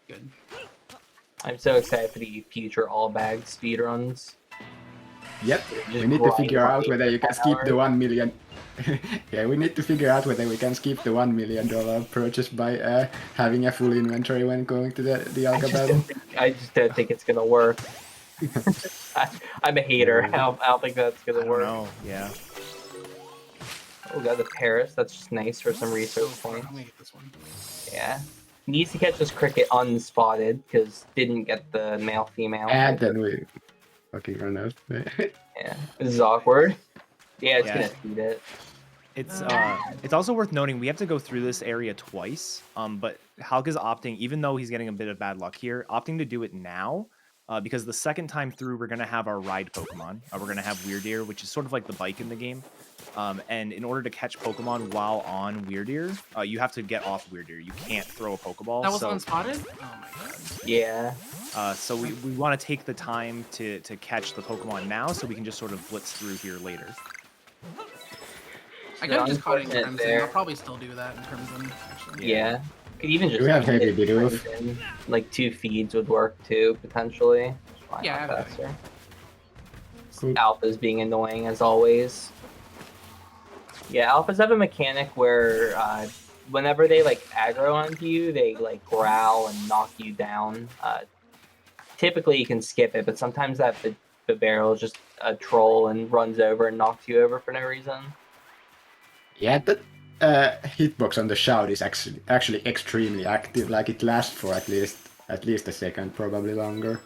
Good. I'm so excited for the future all bag speedruns. Yep, Just we need to grind figure out away whether you can for skip the hours. 1 million. Yeah, we need to figure out whether we can skip the $1 million purchase by having a full inventory when going to the Alka battle. I just don't think it's gonna work. I'm a hater. I don't think that's gonna work. No, yeah. Oh, we got the Paris. That's just nice for some research I'm points. gonna get this one. Yeah. Needs to catch this cricket unspotted because didn't get the male female. And then we fucking run out. Yeah, this is awkward. Yeah, it's Yeah. gonna feed it. It's also worth noting we have to go through this area twice. But Hulk is opting, even though he's getting a bit of bad luck here, opting to do it now. Because the second time through, we're gonna have our ride Pokemon. We're gonna have Weirdeer, which is sort of like the bike in the game. And in order to catch Pokemon while on Weirdeer, you have to get off Weirdeer. You can't throw a Pokeball. That was so, unspotted? Oh my god. Yeah. So we want to take the time to catch the Pokemon now, so we can just sort of blitz through here later. I could have just caught it in unfortunate Crimson. there. I'll probably still do that in Crimson, actually. Yeah. Could even just We have feed heavy it Bidoof. Crimson. Like 2 feeds would work too, potentially. Why Yeah, not I have faster? Cool. Alphas being annoying as always. Yeah, alphas have a mechanic where whenever they like aggro onto you, they like growl and knock you down. Typically you can skip it, but sometimes that barrel is just a troll and runs over and knocks you over for no reason. Yeah, that hitbox on the shout is actually extremely active. Like it lasts for at least a second, probably longer.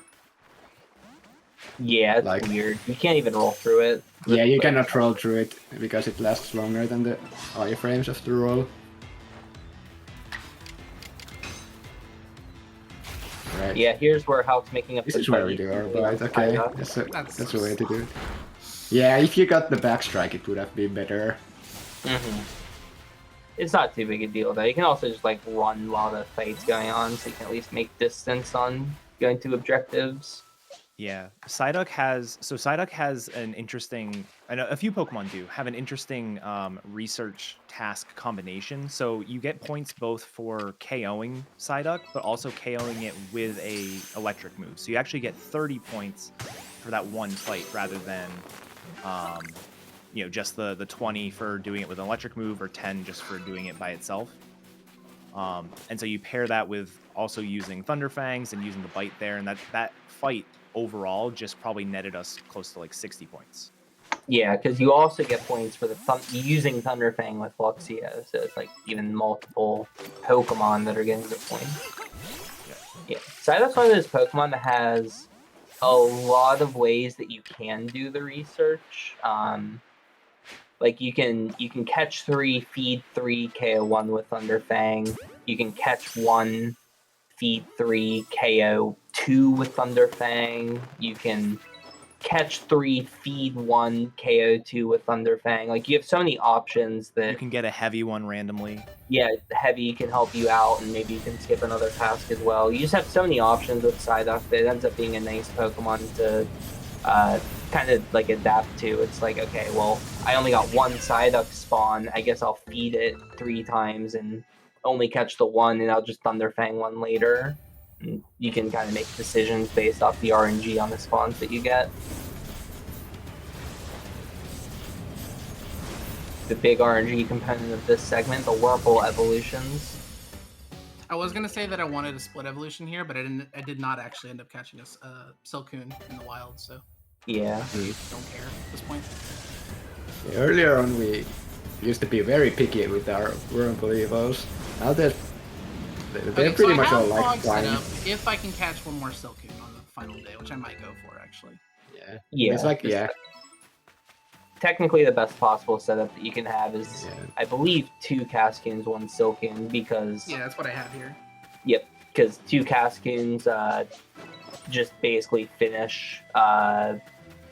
Yeah, it's Like- weird. You can't even roll through it. Yeah, you cannot roll through it because it lasts longer than the iframes of the roll. Right. Yeah, here's where Hulk's making up This the is where we budget do our for bite. the Okay, Psyduck. that's the way to do it. Yeah, if you got the backstrike, it would have been better. It's not too big a deal though. You can also just like run while the fight's going on, so you can at least make distance on going to objectives. Yeah, Psyduck has an interesting, I know a few Pokemon do have an interesting research task combination. So you get points both for KOing Psyduck, but also KOing it with a electric move. So you actually get 30 points for that one fight rather than, just the 20 for doing it with an electric move or 10 just for doing it by itself. And so you pair that with also using Thunderfangs and using the bite there, and that fight overall just probably netted us close to like 60 points. Yeah, because you also get points for the using Thunderfang with Luxio, so it's like even multiple Pokemon that are getting good points. Yeah, Psyduck's one of those Pokemon that has a lot of ways that you can do the research. Like you can catch 3, feed 3, KO 1 with Thunderfang. You can catch 1, feed 3, KO 2 with Thunderfang. You can catch 3, feed 1, KO 2 with Thunderfang. Like you have so many options that You can get a heavy one randomly. yeah, heavy can help you out, and maybe you can skip another task as well. You just have so many options with Psyduck that it ends up being a nice Pokemon to kind of like adapt to. It's like, okay, well, I only got 1 Psyduck spawn. I guess I'll feed it 3 times and only catch the 1, and I'll just Thunderfang 1 later. And you can kind of make decisions based off the RNG on the spawns that you get. The big RNG component of this segment, the Wurmple evolutions. I was gonna say that I wanted a split evolution here, but I did not actually end up catching a Silcoon in the wild, so Yeah. I don't care at this point. Yeah, earlier on, we used to be very picky with our Wurmple evos. Now they're Okay, pretty so much I all have like fog set fine. up if I can catch one more Silcoon on the final day, which I might go for actually. Yeah. Yeah. It's like, yeah. technically the best possible setup that you can have is, Yeah. I believe, 2 Cascoons, 1 Silcoon, because... Yeah, that's what I have here. Yep, because 2 Cascoons just basically finish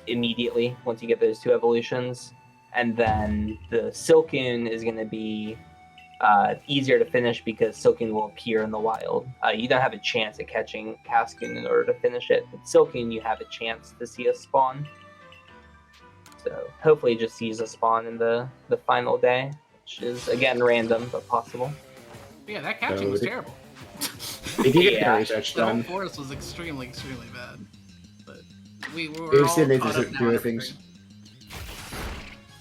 immediately once you get those 2 evolutions. And then the Silcoon is going to be easier to finish because Silcoon will appear in the wild. You don't have a chance at catching Cascoon in order to finish it, but Silcoon you have a chance to see a spawn. So hopefully it just sees a spawn in the final day, which is, again, random, but possible. But yeah, that catching was terrible. Did you get Yeah. the research The whole done? forest was extremely, extremely bad. But we were You all still need caught to up now do and things.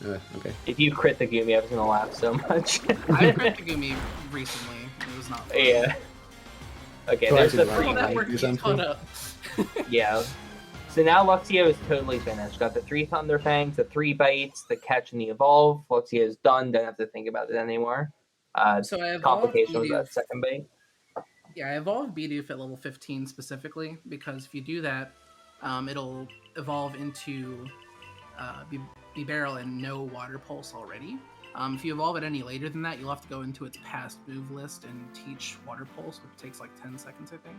everything. Okay. If you crit the Gumi, I was going to laugh so much. I crit the Gumi recently. It was not fun. Yeah. Okay, Twice there's the in free one. That Like, worked do to be something. caught up. Yeah. So now Luxio is totally finished. Got the 3 Thunder Fangs, the 3 Bites, the Catch and the Evolve. Luxio is done. Don't have to think about it anymore. So I evolved Complication was Bidoof. that second bite. Yeah, I evolved Bidoof at level 15 specifically because if you do that, it'll evolve into Bibarel and no Water Pulse already. If you evolve it any later than that, you'll have to go into its past move list and teach Water Pulse, which takes like 10 seconds, I think.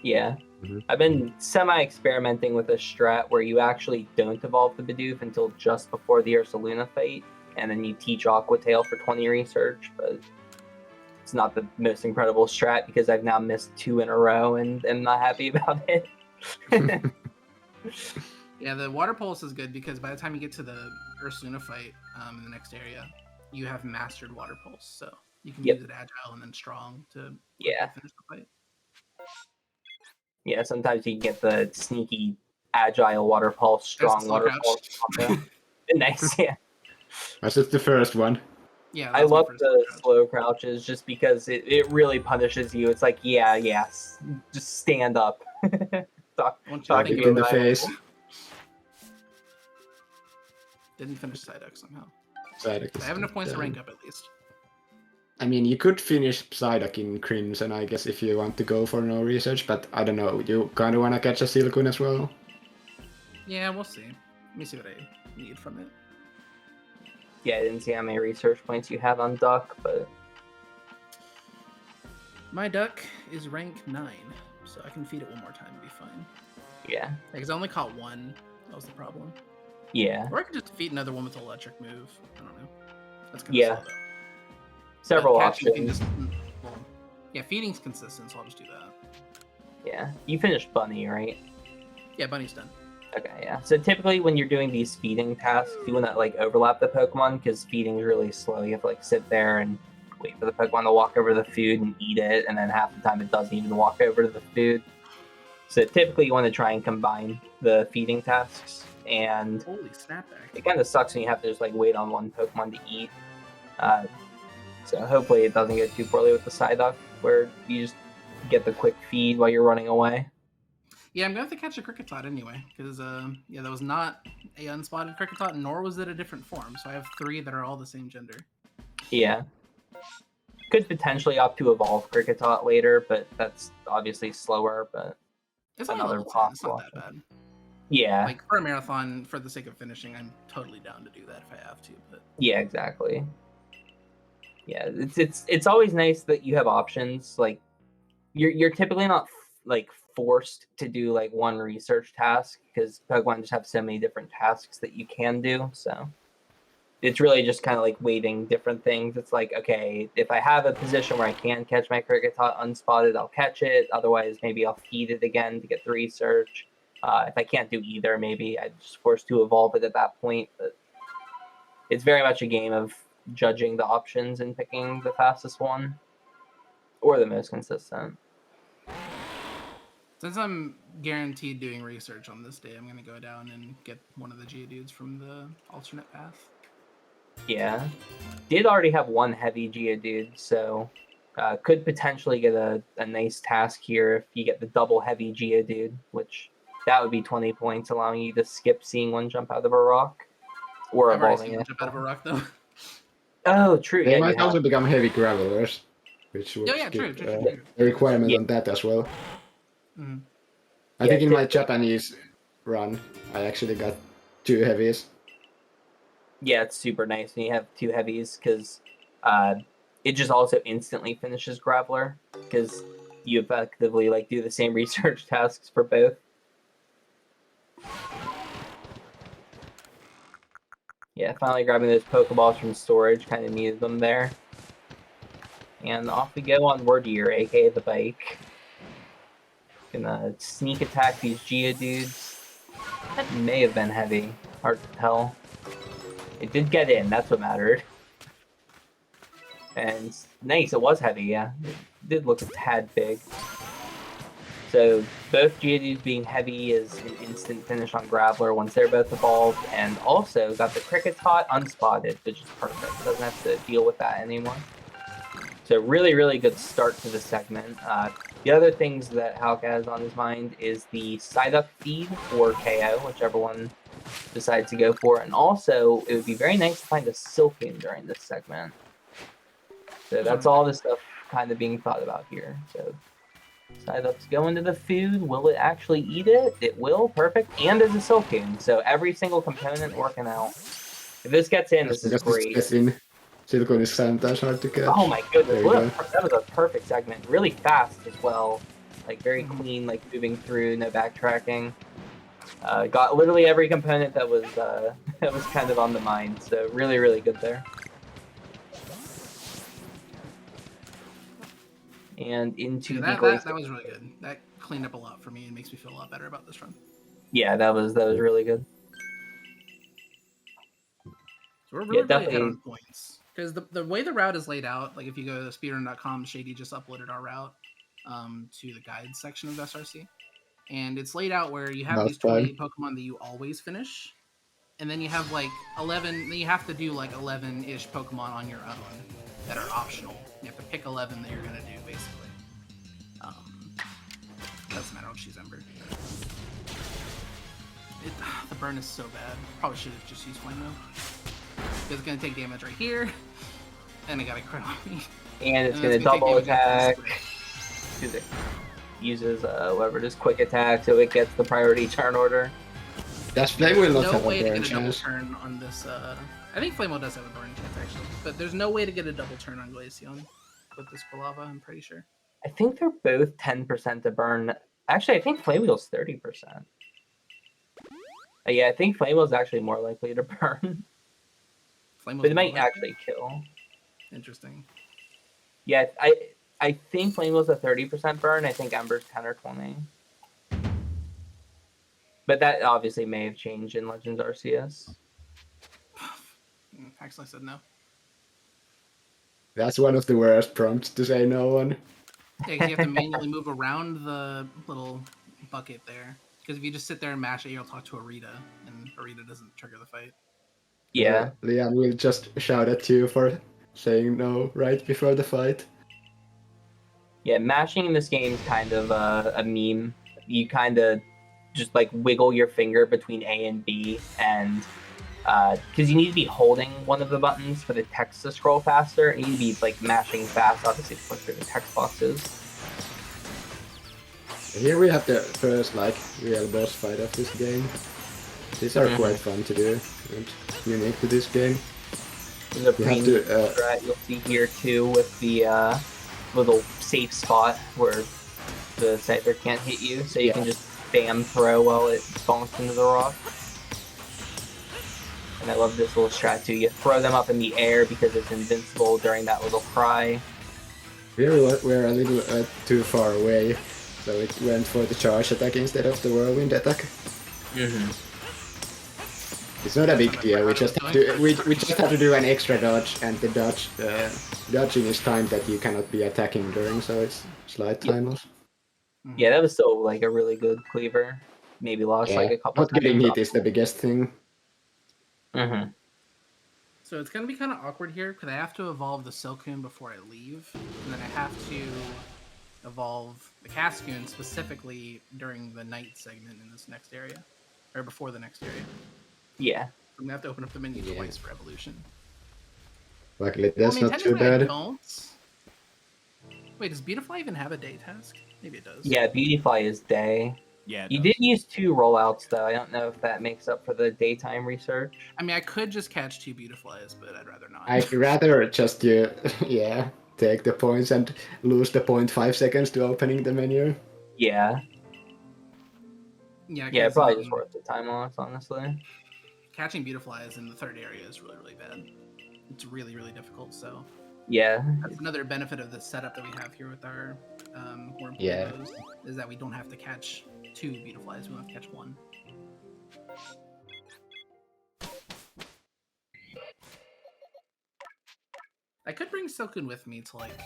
Yeah. Mhm. I've been semi-experimenting with a strat where you actually don't evolve the Bidoof until just before the Ursaluna fight, and then you teach Aquatail for 20 research, but it's not the most incredible strat because I've now missed 2 in a row and am not happy about it. Yeah, the Water Pulse is good because by the time you get to the Ursaluna fight in the next area, you have mastered Water Pulse, so you can Yep. use it Agile and then Strong to Yeah. finish the fight. Yeah, sometimes you can get the sneaky Agile Water Pulse, Strong slow Water crouch. Pulse combo. Nice, yeah. That's just the first one. Yeah, I that's my love first the crouch. slow crouches just because it really punishes you. It's like, yes, just stand up. Talk I want you to talk think It to in me the about it. face. Didn't finish Psyduck somehow. Psyduck is I have enough points to done. rank up at least. I mean, you could finish Psyduck in Crimson, I guess, if you want to go for no research, but I don't know. You kind of want to catch a Silcoon as well? Yeah, we'll see. Let me see what I need from it. Yeah, I didn't see how many research points you have on Duck, but My duck is rank 9, so I can feed it one more time and be fine. yeah. Because I only caught 1. That was the problem. Yeah. Or I could just defeat another one with electric move. I don't know. That's kind of Yeah. slow though. Several But catching can options. well, yeah, feeding's consistent, so I'll just do that. Yeah. You finished Bunny, right? Yeah, Bunny's done. Okay, yeah. So typically when you're doing these feeding tasks, you want to like overlap the Pokemon because feeding is really slow. You have to like sit there and wait for the Pokemon to walk over the food and eat it, and then half the time it doesn't even walk over to the food. So typically you want to try and combine the feeding tasks, and Holy snapback. it kind of sucks when you have to just like wait on one Pokemon to eat. So hopefully it doesn't get too poorly with the Psyduck, where you just get the quick feed while you're running away. Yeah, I'm going to have to catch a Cricketot anyway, because yeah, that was not a unspotted Cricketot, nor was it a different form. So I have 3 that are all the same gender. Yeah. Could potentially opt to evolve Cricketot later, but that's obviously slower, but It's only another level 10. It's not possible that bad. yeah. Like for a marathon, for the sake of finishing, I'm totally down to do that if I have to. But Yeah, exactly. Yeah, it's always nice that you have options. Like you're typically not like forced to do like one research task because Pokemon just have so many different tasks that you can do. So it's really just kind of like weighting different things. It's like, okay, if I have a position where I can catch my Cricketot unspotted, I'll catch it. Otherwise, maybe I'll feed it again to get the research. If I can't do either, maybe I'm just forced to evolve it at that point. But it's very much a game of judging the options and picking the fastest one or the most consistent. since I'm guaranteed doing research on this day, I'm going to go down and get one of the Geodudes from the alternate path. Yeah. Did already have one heavy Geodude, so could potentially get a nice task here if you get the double heavy Geodude, which that would be 20 points, allowing you to skip seeing one jump out of a rock. Or I've already evolving seen one it. jump out of a rock though. Oh, true. They Yeah, might you have. also become heavy gravelers, which would Oh, yeah, true, skip true. a requirement Yeah. on that as well. Mhm. I Yeah, think in my typically- Japanese run, I actually got 2 heavies. Yeah, it's super nice when you have 2 heavies, because it just also instantly finishes Graveler, because you effectively like do the same research tasks for both. Yeah, finally grabbing those Pokeballs from storage, kind of needed them there. And off we go on Wordier, aka the bike. Gonna sneak attack these Geodudes. That may have been heavy, hard to tell. It did get in, that's what mattered. And nice, it was heavy, yeah. It did look a tad big. So both Geodudes being heavy is an instant finish on Graveler once they're both evolved, and also got the Cricket Tot unspotted, which is perfect. Doesn't have to deal with that anymore. So really, really good start to the segment. The other things that Halka has on his mind is the Psyduck feed or KO, whichever one decides to go for. And also, it would be very nice to find a Silcoon during this segment. So that's all the stuff kind of being thought about here. So Psyduck's going to the food. Will it actually eat it? It will. Perfect. And there's a Silcoon. So every single component working out. If this gets in, this is great. Silcoon is sometimes hard to catch. Oh my goodness, that was a perfect segment. Really fast as well. Like very clean, like moving through, no backtracking. Got literally every component that was that was kind of on the mind. So really, really good there. And into that was really good. That cleaned up a lot for me and makes me feel a lot better about this run. Yeah, that was really good. So we're really ahead on points. Because the way the route is laid out, like if you go to speedrun.com, Shady just uploaded our route to the guides section of SRC. And it's laid out where you have these 28 Pokemon that you always finish. And then you have like 11, then you have to do like 11-ish Pokemon on your own that are optional. You have to pick 11 that you're going to do, basically. Doesn't matter, I'll choose Ember. The burn is so bad. Probably should have just used Flame though. Because it's going to take damage right here. And it got a crit on me. And it's going to double attack. Because it uses whatever it is, quick attack, so it gets the priority turn order. That's Flame will not no have way a to burn get a double chance. turn on this. I think Flame does have a burn chance actually, but there's no way to get a double turn on Glaceon with this Quilava. I'm pretty sure. I think they're both 10% to burn. Actually, I think Flame Wheel's 30%. Yeah, I think Flame Wheel's actually more likely to burn. But it might actually kill. Interesting. Yeah, I think Flame Wheel's a 30% burn. I think Ember's 10 or 20. But that obviously may have changed in Legends Arceus. Actually, I said no. That's one of the worst prompts to say no on. Yeah, because you have to manually move around the little bucket there. Because if you just sit there and mash it, you'll talk to Arita, and Arita doesn't trigger the fight. Yeah. Liam will just shout at you for saying no right before the fight. Yeah, mashing in this game is kind of a meme. You kind of just like wiggle your finger between A and B, and because you need to be holding one of the buttons for the text to scroll faster, and you need to be like mashing fast, obviously, to push through the text boxes. Here we have the first like real boss fight of this game. These are quite fun to do and unique to this game. There's a premium strat you'll see here too with the little safe spot where the Scyther can't hit you, so you can just spam throw while it bonks into the rock. And I love this little strat too. You throw them up in the air because it's invincible during that little cry. We're a little too far away, so it went for the charge attack instead of the whirlwind attack. It's not a big deal. We just have to do an extra dodge, and the dodging is time that you cannot be attacking during, so it's slight time loss. Yeah, that was still like a really good cleaver. Maybe lost like a couple. Not getting hit is the biggest thing. So it's going to be kind of awkward here because I have to evolve the Silcoon before I leave, and then I have to evolve the Cascoon specifically during the night segment in this next area, or before the next area. Yeah. I'm going to have to open up the menu twice for evolution. Luckily, that's not too bad. I don't. Wait, does Beautifly even have a day task? Maybe it does. Yeah, Beautifly is day. Yeah. You did use 2 rollouts though. I don't know if that makes up for the daytime research. I mean, I could just catch 2 Beautiflies, but I'd rather not. I'd rather just yeah, take the points and lose the 0.5 seconds to opening the menu. Yeah. Yeah, probably just worth the time loss, honestly. Catching Beautiflies in the third area is really, really bad. It's really, really difficult. So yeah, that's another benefit of the setup that we have here with our Horn Yeah. Bows, is that we don't have to catch 2 Beautiflies. We only have to catch 1. I could bring Silcoon with me to like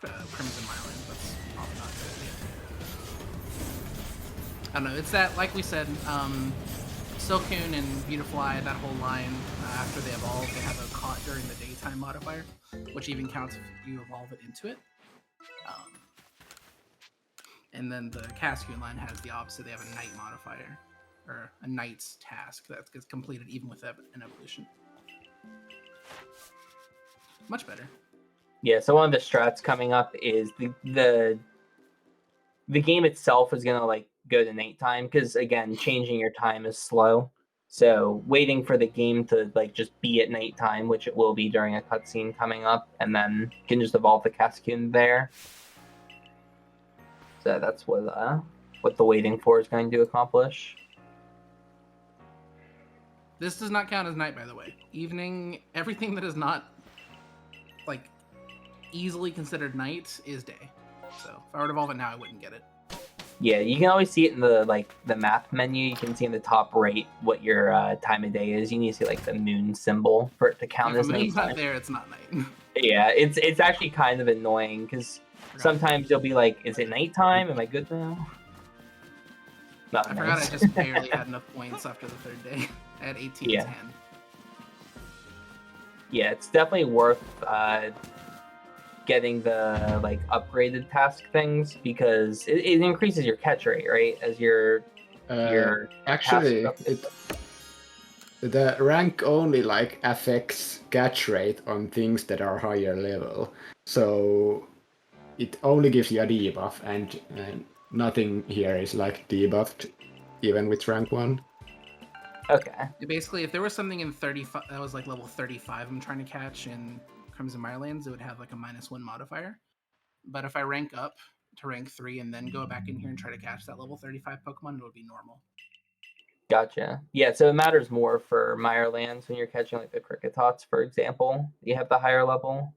Crimson Island. That's probably not a good idea. I don't know. It's that, like we said, Silcoon and Beautifly, that whole line, after they evolve, they have a caught during the daytime modifier, which even counts if you evolve it into it. And then the Cascune line has the opposite. They have a night modifier, or a night's task that gets completed even with an evolution. Much better. Yeah, so one of the strats coming up is the game itself is gonna like go to nighttime, because again, changing your time is slow. So waiting for the game to like just be at nighttime, which it will be during a cutscene coming up, and then you can just evolve the Cascune there. So that's what the waiting for is going to accomplish. This does not count as night, by the way. Evening, everything that is not like easily considered night is day. So if I were to evolve it now, I wouldn't get it. Yeah, you can always see it in the map menu. You can see in the top right what your time of day is. You need to see like the moon symbol for it to count as night. If the moon's not there, it's not night. Yeah, it's actually kind of annoying because sometimes you'll be like, "Is it nighttime? Am I good now?" I forgot I just barely had enough points after the third day. I had 18 Yeah. 10. Yeah, it's definitely worth getting the like upgraded task things, because it increases your catch rate, right? As your Actually, task the rank only like affects catch rate on things that are higher level. So it only gives you a debuff, and nothing here is like debuffed, even with rank 1. Okay. Basically, if there was something in 35 that was like level 35 I'm trying to catch in Crimson Highlands, it would have like a -1 modifier. But if I rank up to rank 3 and then go back in here and try to catch that level 35 Pokemon, it would be normal. Gotcha. Yeah, so it matters more for Mirelands when you're catching like the Cricketots, for example. You have the higher level.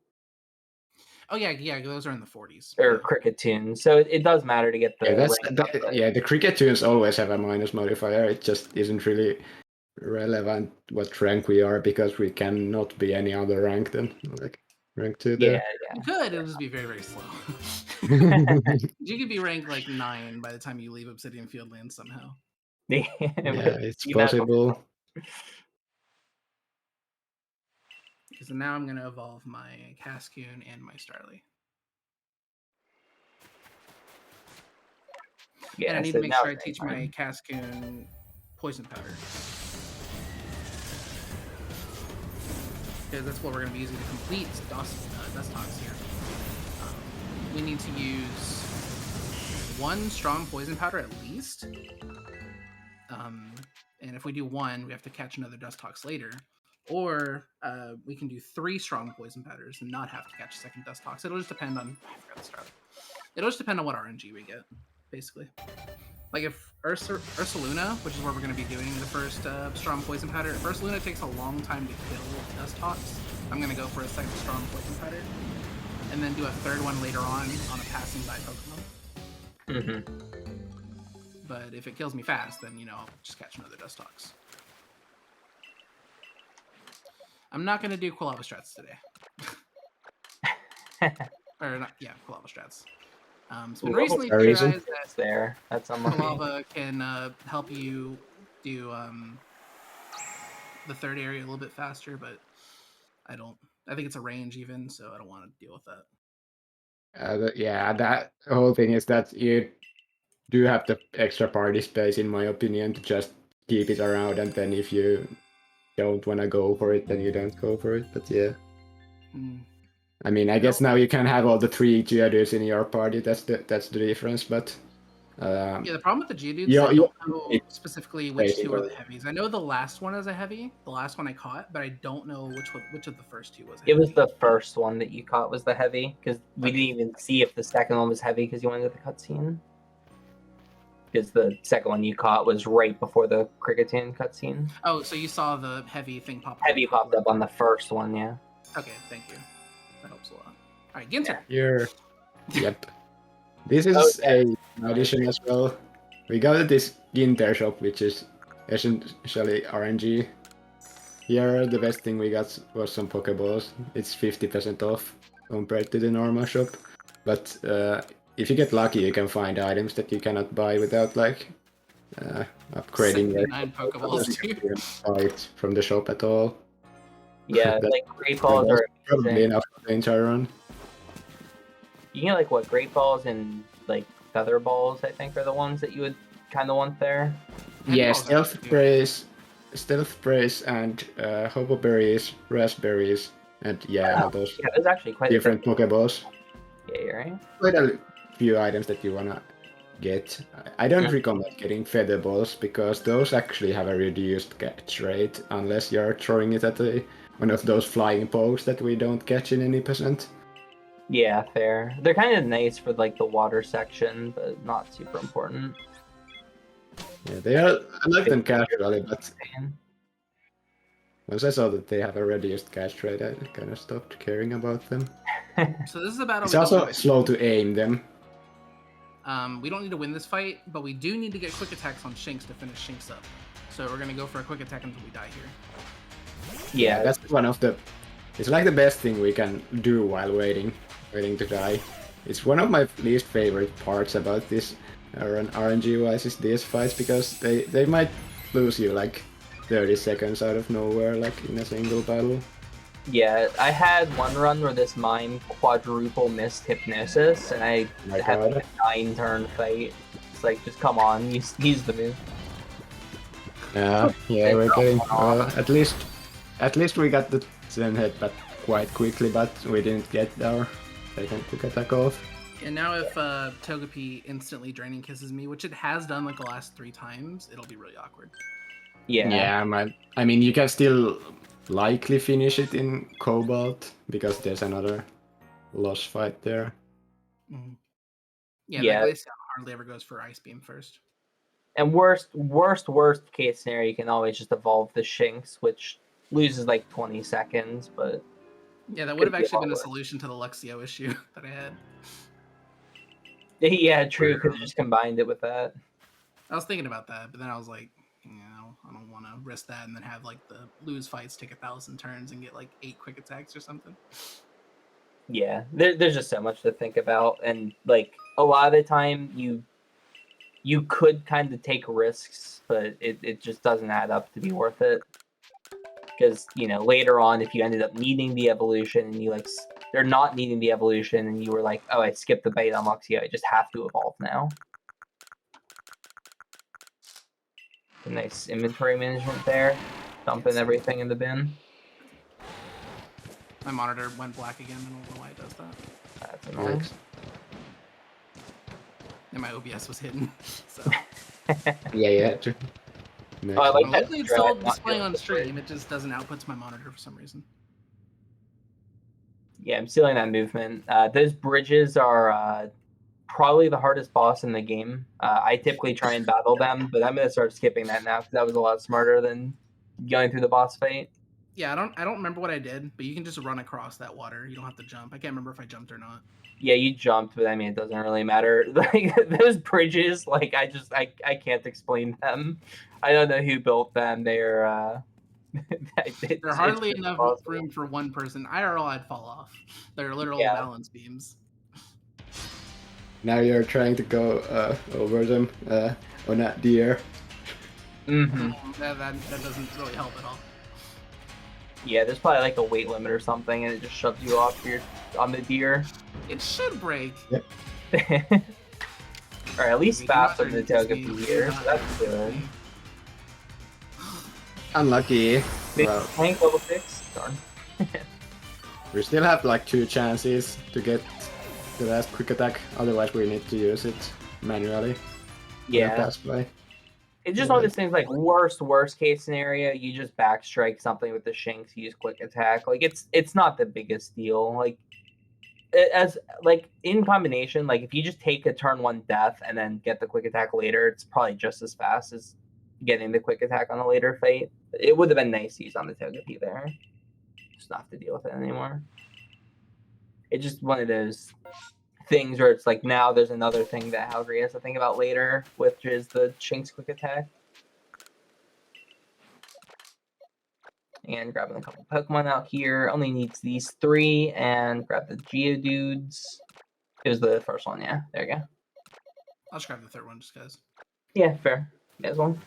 Oh yeah, those are in the 40s. Or Cricketune. So it does matter to get the the Cricketune always have a minus modifier. It just isn't really relevant what rank we are, because we cannot be any other rank than like rank 2 there. Yeah. You could, it'll just be very, very slow. You could be ranked like 9 by the time you leave Obsidian Fieldlands somehow. Yeah, it's possible. Because now I'm going to evolve my Cascune and my Starly. Yeah, and I need to make sure I teach my Cascune Poison Powder. Because that's what we're going to be using to complete Dustox here. We need to use 1 strong Poison Powder at least. And if we do 1, we have to catch another Dustox later. Or we can do 3 strong Poison Powders and not have to catch a second Dustox. It'll just depend on... I forgot to start. It'll just depend on what RNG we get, basically. Like if Ursaluna, which is what we're going to be doing the first strong Poison Powder, if Ursaluna takes a long time to kill Dustox, I'm going to go for a second strong Poison Powder. And then do a third one later on a passing by Pokemon. But if it kills me fast, then, I'll just catch another Dustox. I'm not going to do Quilava strats today. Or not, yeah, Quilava strats. It's been recently theorized that that's unlucky. Quilava can help you do the third area a little bit faster, but I think it's a range even, so I don't want to deal with that. That whole thing is that you do have the extra party space, in my opinion, to just keep it around, and then if you don't want to go for it, then you don't go for it. But yeah. I mean, I guess now you can have all the 3 Geodudes in your party. That's the difference, but Yeah, the problem with the Geodudes, Yeah, I don't know it's specifically which two are the basically- heavies. I know the last one is a heavy, the last one I caught, but I don't know which of the first two was a It was heavy. the first one that you caught was the heavy, because we Okay. didn't even see if the second one was heavy because you went into the cutscene. Because the second one you caught was right before the Cricketune cutscene. Oh, so you saw the heavy thing pop up. Heavy popped up on the first one, yeah. Okay, thank you. That helps a lot. All right, Ginter. Here. Yep. This is a addition as well. We got this Ginter shop, which is essentially RNG. Here, the best thing we got was some Pokeballs. It's 50% off compared to the normal shop. But if you get lucky, you can find items that you cannot buy without like upgrading. 79 Pokeballs, You dude. can't buy it from the shop at all. Yeah, That's like Great Balls are probably amazing. enough for the entire run. You can get like what Great Balls and like Feather Balls, I think, are the ones that you would kind of want there. Yeah, Pokeballs are stealth praise, and hobo berries, raspberries, and all those Yeah, there's actually quite different a bit. Pokeballs. Yeah, you're right. Quite a few items that you wanna get. I don't recommend getting feather balls because those actually have a reduced catch rate unless you're throwing it at one of those flying pokes that we don't catch in any percent. Yeah, fair. They're kind of nice for like the water section, but not super important. Yeah, they are. I like them casually, but once I saw that they have a reduced catch rate, I kind of stopped caring about them. So this is a battle. It's we don't also need to slow win. to aim them. We don't need to win this fight, but we do need to get quick attacks on Shinx to finish Shinx up. So we're gonna go for a quick attack until we die here. Yeah, That's one of the. It's like the best thing we can do while waiting to die. It's one of my least favorite parts about this RNG wise is these fights because they might lose you like 30 seconds out of nowhere, like in a single battle. yeah. I had one run where this mime quadruple missed Hypnosis, and I My had God. like a 9-turn fight. It's like, just come on, use the move. Yeah, we're getting. At least we got the Zen headbutt quite quickly, but we didn't get our second quick attack off. And now if Togepi instantly Draining Kisses me, which it has done like the last 3 times, it'll be really awkward. Yeah. I mean, you can still likely finish it in Cobalt because there's another loss fight there. Mhm. Yeah, Yeah. Glaceon hardly ever goes for Ice Beam first. And worst case scenario, you can always just evolve the Shinx, which loses like 20 seconds, but Yeah, that would have Could be a actually lot been a worse. solution to the Luxio issue that I had. yeah, true. Could have just combined it with that. I was thinking about that, but then I was like, I don't want to risk that and then have like the lose fights take 1,000 turns and get like 8 quick attacks or something. Yeah, there's just so much to think about, and like a lot of the time you could kind of take risks, but it just doesn't add up to be worth it. Because later on, if you ended up needing the evolution and you they're not needing the evolution, and you were like, oh, I skipped the bait on Luxio, I just have to evolve now. A nice inventory management there, dumping everything in the bin. My monitor went black again. I don't know why it does that. That's annoying. And my OBS was hidden. So Yeah. Oh, I like that. hopefully it's still Not displaying doing on this stream. It just doesn't output to my monitor for some reason. Yeah, I'm stealing that movement. Those bridges are probably the hardest boss in the game. I typically try and battle them, but I'm gonna start skipping that now because that was a lot smarter than going through the boss fight. Yeah, I don't remember what I did, but you can just run across that water. You don't have to jump. I can't remember if I jumped or not. Yeah, you jumped, but I mean, it doesn't really matter. Like those bridges, like I can't explain them. I don't know who built them. They're There's hardly enough room for one person. IRL, I'd fall off. They're literal balance beams. Now you're trying to go over them on a deer. Mm-hmm. That doesn't really help at all. Yeah, there's probably like a weight limit or something, and it just shoves you off on the deer. It should break. Yep. Or at least We do faster not than the turn into Togepi speed. here, We so do not that's turn into good. speed. Unlucky. Big Well, tank level 6? Darn. we still have like 2 chances to get the last quick attack. Otherwise, we need to use it manually. Yeah. pass by. It's just one of those things like worst case scenario, you just backstrike something with the Shinx, use quick attack. Like it's not the biggest deal. Like as like in combination, like if you just take a turn 1 death and then get the quick attack later, it's probably just as fast as getting the quick attack on a later fight. It would have been nice to use on the Togepi there. Just not have to deal with it anymore. It's just one of those things where it's like now there's another thing that Halgree has to think about later, which is the Shinx quick attack. And grabbing a couple Pokemon out here. Only needs these 3 and grab the Geodudes. It was the first one, yeah. There you go. I'll just grab the third one just because. Yeah, fair. There's one.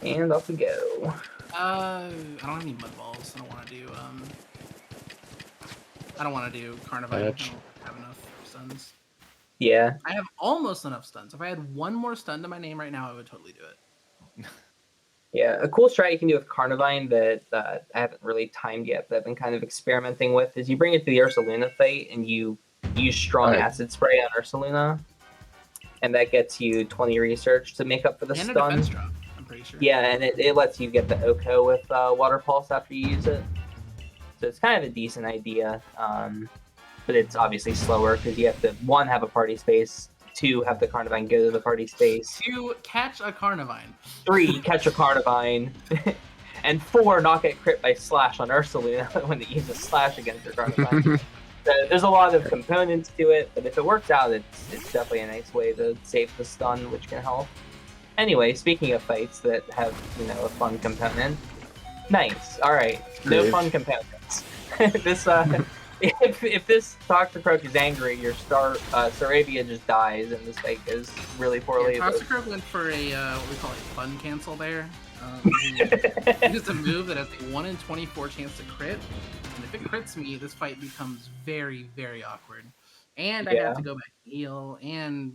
And off we go. I don't have any mud balls. I don't want to do Carnivine. I don't have enough stuns. Yeah. I have almost enough stuns. If I had one more stun to my name right now, I would totally do it. Yeah, a cool strat you can do with Carnivine that I haven't really timed yet, but I've been kind of experimenting with, is you bring it to the Ursaluna fight and you use Strong Acid Spray on Ursaluna, and that gets you 20 research to make up for the and stun. A defense drop, I'm pretty sure. Yeah, and it lets you get the Oko with Water Pulse after you use it. So it's kind of a decent idea, but it's obviously slower because you have to, 1, have a party space, 2, have the Carnivine go to the party space, 2, catch a Carnivine, 3, catch a Carnivine, and 4, not get crit by Slash on Ursaluna when it uses Slash against your Carnivine. So there's a lot of components to it, but if it works out, it's definitely a nice way to save the stun, which can help. Anyway, speaking of fights that have, a fun component, nice. All right, no fun components. This if this Toxicroak is angry, your Saravia just dies, and this fight goes really poorly. Yeah, Toxicroak went for a what we call a fun cancel there. It's a move that has a 1 in 24 chance to crit, and if it crits me, this fight becomes very, very awkward. And I have to go back and heal, and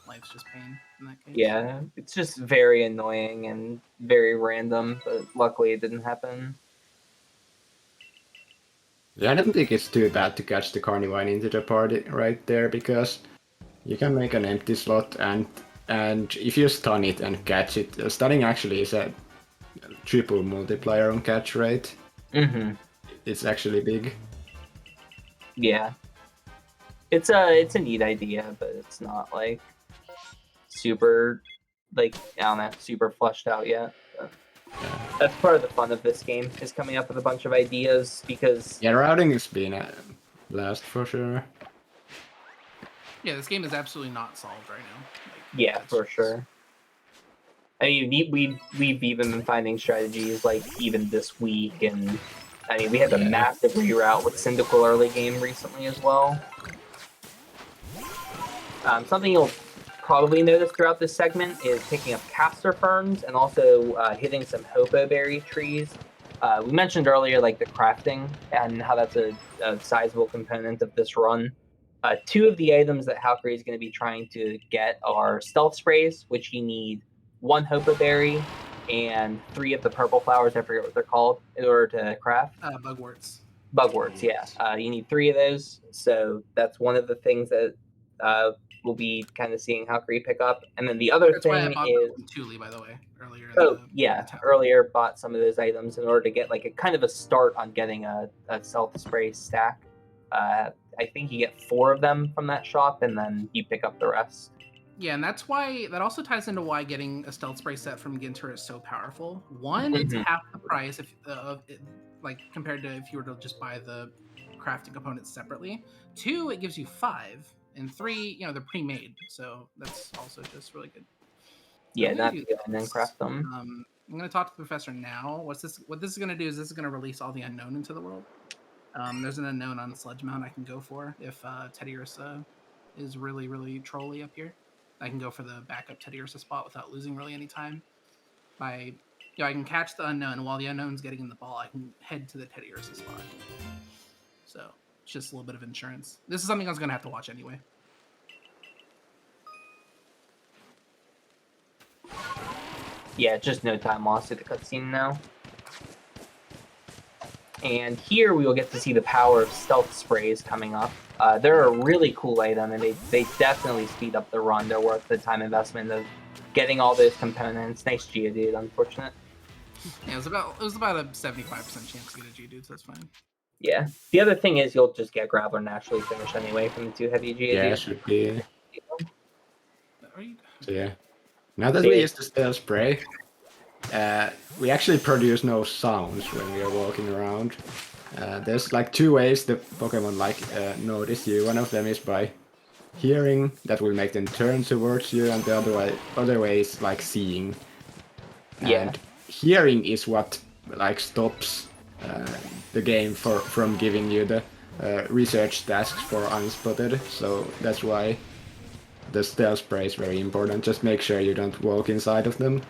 life's just pain in that case. Yeah, it's just very annoying and very random, but luckily it didn't happen. Yeah, I don't think it's too bad to catch the Carnivine into the party right there, because you can make an empty slot, and if you stun it and catch it, stunning actually is a triple multiplier on catch rate. Mm-hmm. It's actually big. Yeah. It's a neat idea, but it's not like super, super fleshed out yet. But that's part of the fun of this game, is coming up with a bunch of ideas, because routing has been a blast for sure. Yeah, this game is absolutely not solved right now. Yeah, for sure. I mean, we've even been finding strategies even this week, and I mean, we had a massive reroute with Cyndaquil early game recently as well. Something you'll probably notice throughout this segment is picking up Castor Ferns and also hitting some Hopo Berry trees. We mentioned earlier the crafting and how that's a sizable component of this run. 2 of the items that Halgree is going to be trying to get are Stealth Sprays, which you need 1 Hopo Berry and 3 of the purple flowers, I forget what they're called, in order to craft. Bugworts. Bugworts, yeah. You need 3 of those, so that's one of the things that we'll be kind of seeing Halgree pick up. And then the other thing why I bought is Thule, by the way, earlier. Earlier bought some of those items in order to get a kind of a start on getting a Stealth Spray stack. I think you get 4 of them from that shop, and then you pick up the rest. Yeah, and that also ties into why getting a Stealth Spray set from Ginter is so powerful. 1, it's half the price compared to if you were to just buy the crafting components separately. 2, it gives you 5, and 3, they're pre-made, so that's also just really good. Yeah, not to go and then craft them. I'm going to talk to the professor now. What this is going to do is this is going to release all the unknown into the world. There's an unknown on Sledge Mount I can go for if Teddiursa is really, really trolly up here. I can go for the backup Teddiursa spot without losing really any time. I can catch the unknown, and while the unknown's getting in the ball, I can head to the Teddiursa spot. So it's just a little bit of insurance. This is something I was going to have to watch anyway. Yeah, just no time lost at the cutscene now. And here we will get to see the power of Stealth Sprays coming up. They're a really cool item, and they definitely speed up the run. They're worth the time investment of getting all those components. Nice Geodude, unfortunate. Yeah, it was about a 75% chance to get a Geodude, so that's fine. Yeah. The other thing is you'll just get Graveler naturally finished anyway from the 2 heavy Geodude. Yeah, should be. So yeah. Now that See, we use the Steel Spray, we actually produce no sounds when we are walking around. There's like 2 ways the Pokemon notice you. One of them is by hearing, that will make them turn towards you, and the other way is like seeing. Yeah. And hearing is what like stops the game from giving you the research tasks for unspotted. So that's why the Stealth Spray is very important. Just make sure you don't walk inside of them.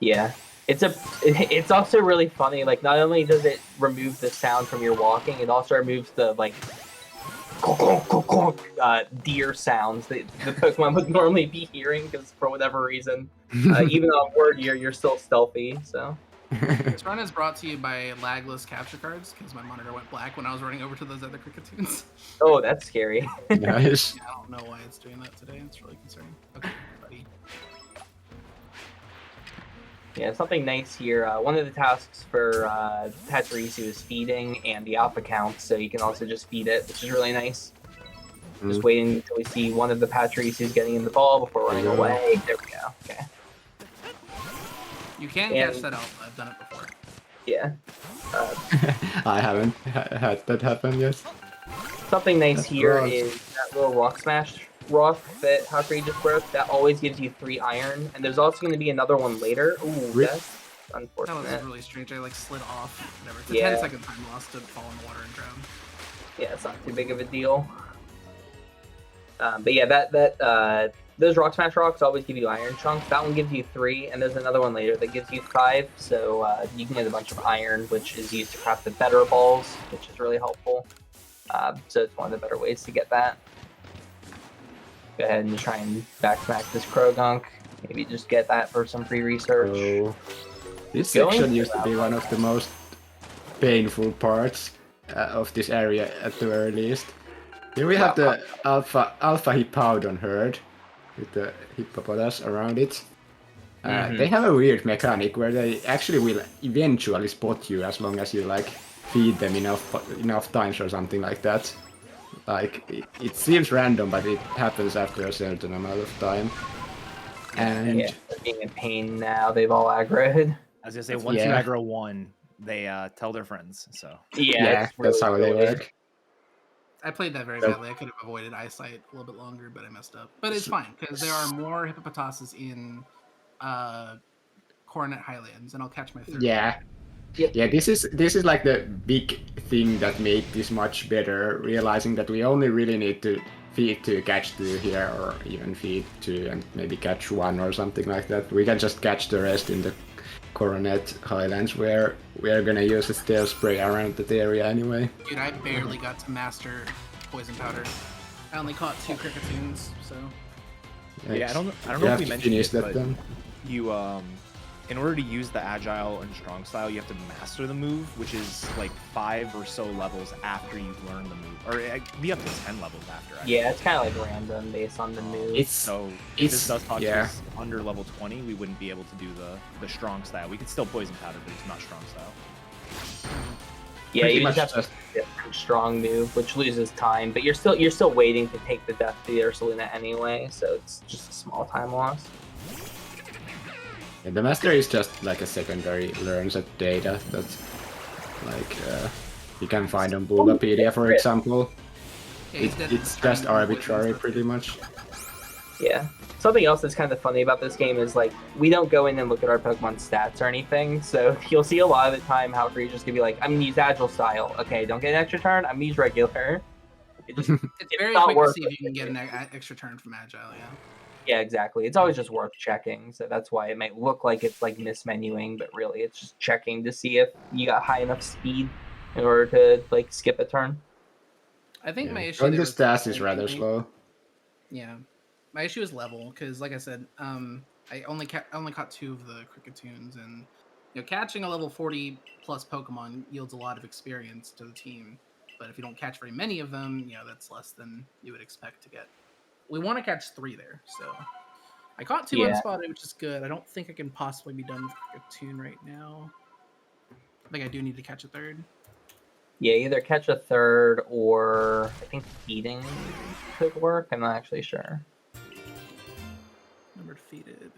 Yeah. It's also really funny, like not only does it remove the sound from your walking, it also removes the like deer sounds that the Pokemon would normally be hearing, because for whatever reason, even on word you're still stealthy, so. This run is brought to you by lagless capture cards, because my monitor went black when I was running over to those other Crickettoons. Oh, that's scary. Nice. Yeah, I don't know why it's doing that today. It's really concerning. Okay, buddy. Yeah, something nice here. One of the tasks for Pachirisu is feeding and the alpha count, so you can also just feed it, which is really nice. Just waiting until we see one of the Pachirisus getting in the ball before running away. There we go. Okay. You can catch that alpha. I've done it before. Yeah. I haven't had that happen yet. Something nice That's here gross. is that little rock smash rock that Hakurei just broke. That always gives you 3 iron, and there's also going to be another one later. Ooh, that's That unfortunate. was really strange. I like slid off. Whatever. It's a Yeah. 10-second time loss to fall in the water and drown. Yeah, it's not too big of a deal. But yeah, those rock smash rocks always give you iron chunks. That one gives you 3, and there's another one later that gives you 5. So you can get a bunch of iron, which is used to craft the better balls, which is really helpful. So it's one of the better ways to get that. Go ahead and try and backsmack this Krogunk. Maybe just get that for some free research. So, this Going section to used to be one of the most painful parts of this area at the very least. Here we have the Alpha Hippowdon herd with the hippopotamus around it. They have a weird mechanic where they actually will eventually spot you as long as you like feed them enough times or something like that. Like it seems random, but it happens after a certain amount of time. And Yeah, they're being a pain now. They've all aggroed. I was gonna say, once you aggro one, they tell their friends. So Yeah, that's how they work. I played that very badly. I could have avoided eyesight a little bit longer, but I messed up. But it's fine, because there are more hippopotamuses in Coronet Highlands, and I'll catch my third. Yeah, this is like the big thing that made this much better, realizing that we only really need to feed 2, catch 2 here, or even feed 2 and maybe catch 1 or something like that. We can just catch the rest in the Coronet Highlands, where we are gonna use a Steel Spray around that area anyway. Dude, I barely got to master Poison Powder. I only caught 2 Crickettoons, so. yeah, I don't know if we mentioned it, that but then. you in order to use the agile and strong style, you have to master the move, which is like 5 or so levels after you've learned the move, or it could be up to 10 levels after. Yeah, it's kind of like random based on the move. If this Dusclops was under level 20, we wouldn't be able to do the strong style. We could still poison powder, but it's not strong style. Yeah, you just have a different strong move, which loses time, but you're still waiting to take the Death to the Ursaluna anyway, so it's just a small time loss. Yeah, the master is just like a secondary, learns at data that's like you can find on Bulbapedia, for example. It's just arbitrary, pretty much. Yeah. Something else that's kind of funny about this game is, like, we don't go in and look at our Pokemon stats or anything, so you'll see a lot of the time how you're just gonna be like, I'm gonna use Agile Style. Okay, don't get an extra turn, I'm gonna use Regular. It's very quick to see if you can get an extra turn from Agile, yeah. Yeah, exactly. It's always just worth checking, so that's why it might look like it's like mismenuing, but really it's just checking to see if you got high enough speed in order to like skip a turn. I think my issue the stats is rather slow. Yeah, my issue is level, because like I said, I only caught 2 of the Crickettoons, and catching a level 40 plus Pokemon yields a lot of experience to the team. But if you don't catch very many of them, you know, that's less than you would expect to get. We want to catch 3 there, so I caught 2 unspotted, which is good. I don't think I can possibly be done with Kricketune right now. I think I do need to catch a 3rd. Yeah, either catch a 3rd or I think feeding could work. I'm not actually sure. Number defeated.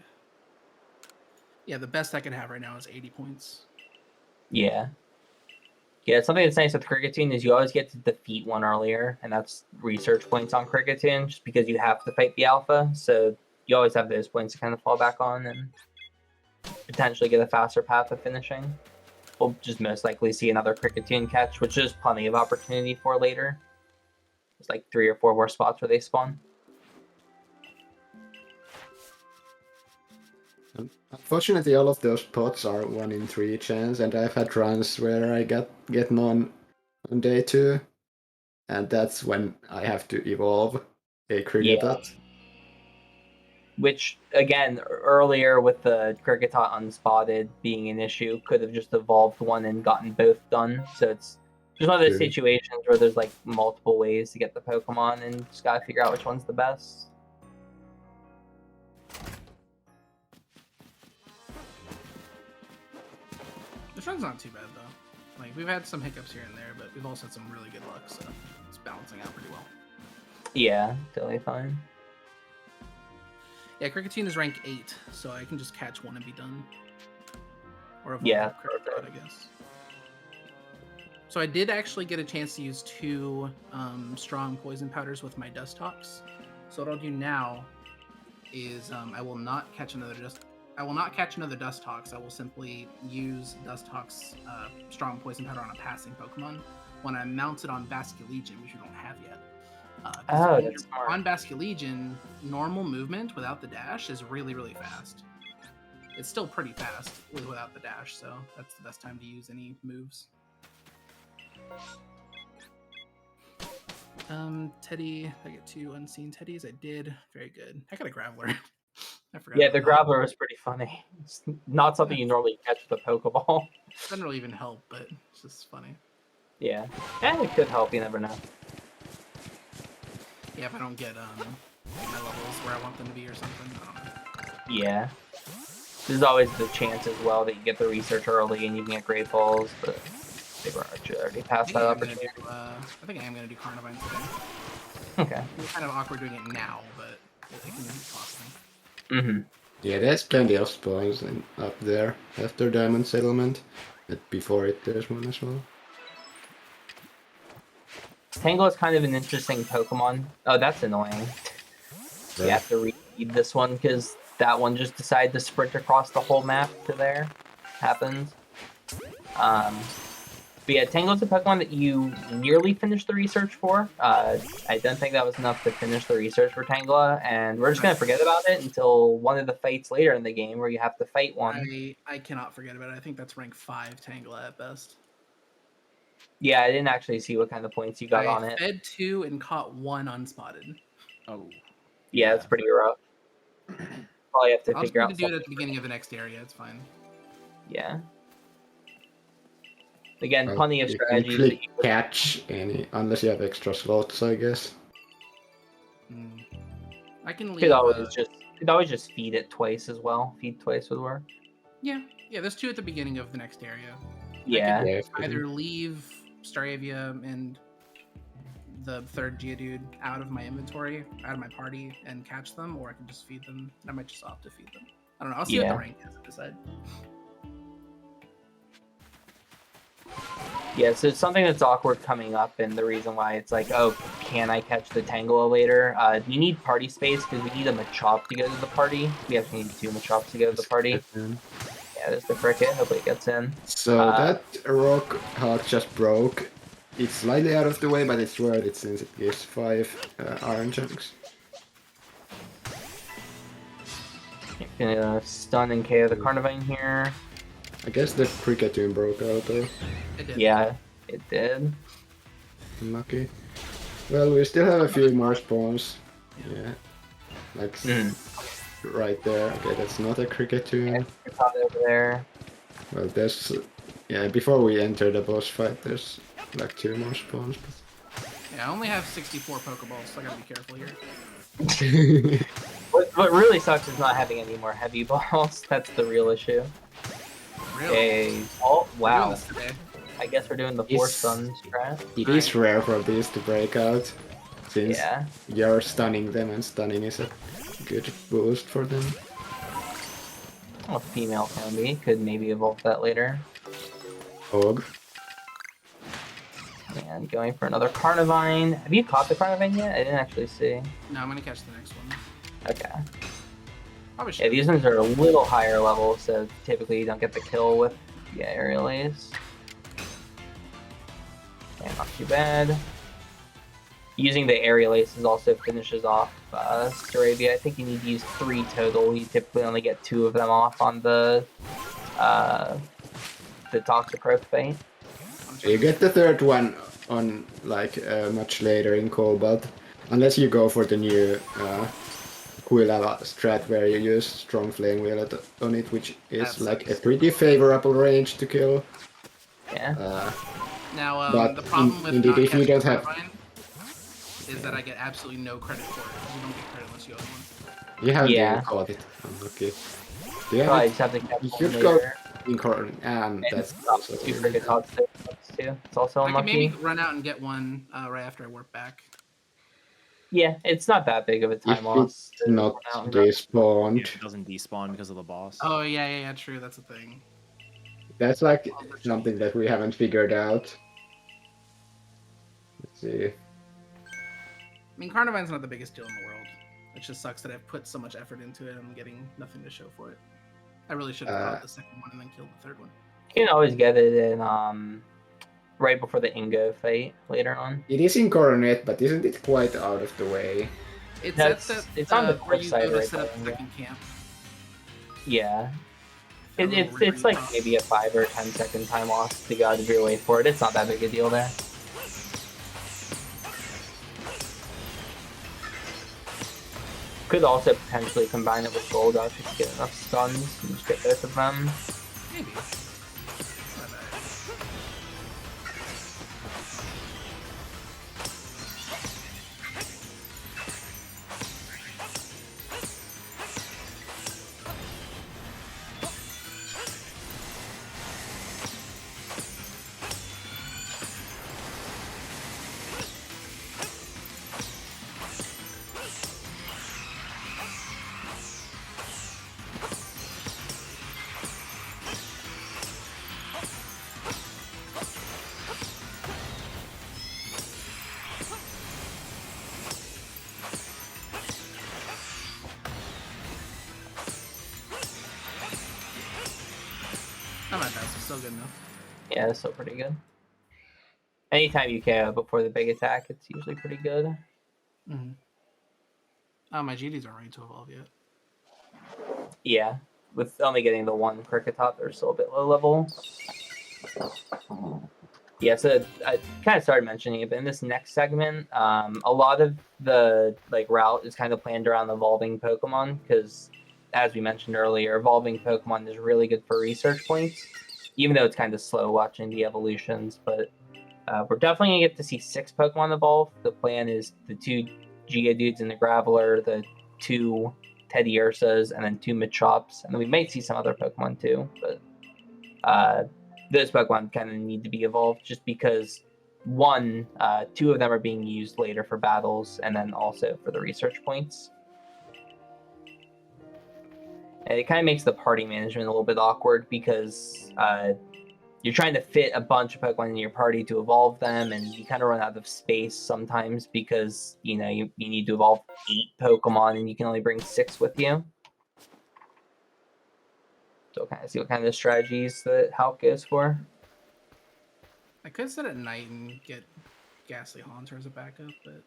Yeah, the best I can have right now is 80 points. Yeah. Yeah, something that's nice with Kricketune is you always get to defeat one earlier, and that's research points on Kricketune, just because you have to fight the alpha, so you always have those points to kind of fall back on and potentially get a faster path of finishing. We'll just most likely see another Kricketune catch, which there's plenty of opportunity for later. There's like 3 or 4 more spots where they spawn. Unfortunately, all of those pots are 1 in 3 chance, and I've had runs where I get none on day 2, and that's when I have to evolve a Kricketot. Which, again, earlier with the Kricketot unspotted being an issue, could have just evolved one and gotten both done. So it's just one of those situations where there's like multiple ways to get the Pokemon, and just gotta figure out which one's the best. This run's not too bad though. Like, we've had some hiccups here and there, but we've also had some really good luck, so it's balancing out pretty well. Yeah, totally fine. Yeah, Kricketune is rank 8, so I can just catch 1 and be done. Or evolve Kricketot, I guess. So I did actually get a chance to use 2 strong poison powders with my Dustox. So what I'll do now is I will not catch another Dustox. I will simply use Dustox strong poison powder on a passing Pokemon when I'm mounted on Basculegion, which we don't have yet. That's smart. On Basculegion, normal movement without the dash is really, really fast. It's still pretty fast without the dash, so that's the best time to use any moves. Teddy, I get 2 unseen Teddies. I did. Very good. I got a Graveler. I forgot. Yeah, the Graveler was pretty funny. It's not something you normally catch with a Pokeball. Doesn't really even help, but it's just funny. Yeah. And it could help, you never know. Yeah, if I don't get my levels where I want them to be or something, I don't know. Yeah. There's always the chance as well that you get the research early and you can get Great Balls, but they were already past that opportunity. I think I am going to do Carnivine today. Okay. It's kind of awkward doing it now, but it can be possible. Mm-hmm. Yeah, there's plenty of spawns up there after Diamond Settlement, but before it there's one as well. Tangle is kind of an interesting Pokemon. Oh, that's annoying. Right. You have to read this one because that one just decided to sprint across the whole map to there. Happens. But yeah, Tangle's a Pokemon that you nearly finished the research for. I don't think that was enough to finish the research for Tangela, and we're just going to forget about it until one of the fights later in the game where you have to fight one. I cannot forget about it. I think that's rank 5 Tangela at best. Yeah, I didn't actually see what kind of points you got on it. I fed 2 and caught 1 unspotted. Oh. Yeah, it's pretty rough. Probably have to figure out. I'll just do it at the beginning of the next area. It's fine. Yeah. Again, plenty of strategies. You can't catch any unless you have extra slots, I guess. I can leave. Could always just feed it twice as well. Feed twice would work. Yeah. There's 2 at the beginning of the next area. Yeah. I can either leave Staravia and the 3rd Geodude out of my inventory, out of my party, and catch them, or I can just feed them. I might just opt to feed them. I don't know. I'll see what the rank is and decide. Yeah, so it's something that's awkward coming up, and the reason why it's like, oh, can I catch the Tangela later? You need party space because we need a Machop to go to the party. We actually need 2 Machops to go to the party. Yeah, there's the Cricket. Hopefully it gets in. So that Rock Hawk just broke. It's slightly out of the way, but it's worth it since it gives 5 iron chunks. Gonna stun and KO the Carnivine here. I guess the Kricketune broke out though. It did. Yeah, it did. Lucky. Well, we still have a few more spawns. Yeah. Like right there. Okay, that's not a Kricketune. It's over there. Well, there's... Yeah, before we enter the boss fight, there's like 2 more spawns. But... Yeah, I only have 64 Pokeballs, so I gotta be careful here. What really sucks is not having any more heavy balls. That's the real issue. Really? Okay. Oh, We're doing wow. this today. I guess we're doing the Force Sun strat. It is rare for these to break out, since Yeah. you're stunning them, and stunning is a good boost for them. Oh, female can be. Could maybe evolve that later. Og. And going for another Carnivine. Have you caught the Carnivine yet? I didn't actually see. No, I'm gonna catch the next one. Okay. Probably Yeah, should. these ones are a little higher level, so typically you don't get the kill with the aerial ace. Okay, not too bad. Using the aerial aces also finishes off Staravia. I think you need to use 3 total. You typically only get 2 of them off on the Toxicroak fight. You get the 3rd one on like much later in Cobalt, unless you go for the new Quillava strat where you use Strong Flame Wheel on it, which is like a pretty favorable range to kill. Yeah. Now, but the problem with indeed, not if you don't catching have, Carnivine is that I get absolutely no credit for it. You don't get credit unless you own one. you haven't Yeah. even caught it. Okay. Do you Probably have just have to it? catch You one should go later. in Coronet, and that's also Two frickin' Toxicroaks too. It's also I can unlucky. maybe run out and get one right after I warp back. Yeah, it's not that big of a if time loss. it's to not run out and grab. despawned. It doesn't despawn because of the boss. Oh yeah, true. That's a thing. That's like something that we haven't figured out. Let's see. I mean, Carnivine's not the biggest deal in the world. It just sucks that I've put so much effort into it and I'm getting nothing to show for it. I really should have caught the second one and then killed the 3rd one. You can always get it in right before the Ingo fight later on. It is in Coronet, but isn't it quite out of the way? It's It's on the where cliff you side go to right set up there, the second camp. Yeah. That little It's river like you cross. maybe a 5 or 10 second time loss to go out of your way for it. It's not that big a deal there. Could also potentially combine it with Golduck if you get enough stuns and just get both of them. Maybe. Not bad. Not my best, but still good enough. Yeah, it's still pretty good. Anytime you KO before the big attack, it's usually pretty good. Mm-hmm. Oh, my GDs aren't ready to evolve yet. Yeah, with only getting the 1 Kricketot, they're still a bit low level. Yeah, so I kind of started mentioning it, but in this next segment, a lot of the route is kind of planned around evolving Pokemon, because as we mentioned earlier, evolving Pokemon is really good for research points, even though it's kind of slow watching the evolutions. But we're definitely going to get to see 6 Pokemon evolve. The plan is the 2 Geodudes and the Graveler, the 2 Teddy Ursas, and then 2 Machops. And then we might see some other Pokemon too, but those Pokemon kind of need to be evolved just because, 1, 2 of them are being used later for battles, and then also for the research points. And it kind of makes the party management a little bit awkward because you're trying to fit a bunch of Pokemon in your party to evolve them, and you kind of run out of space sometimes because, you need to evolve 8 Pokemon and you can only bring 6 with you. So kind of see what kind of strategies that Halk goes for. I could sit at night and get Ghastly Haunter as a backup, but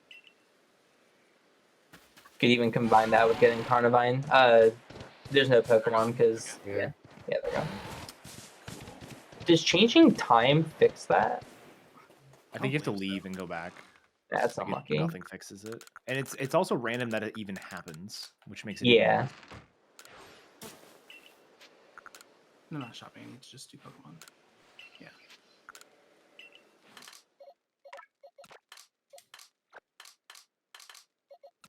Could even combine that with getting Carnivine. There's no Pokemon because yeah, there we go. Does changing time fix that? I think you have to leave and go back. That's Like, unlucky. nothing fixes it, and it's also random that it even happens, which makes it Yeah. no, not shopping. It's just 2 Pokemon. Yeah.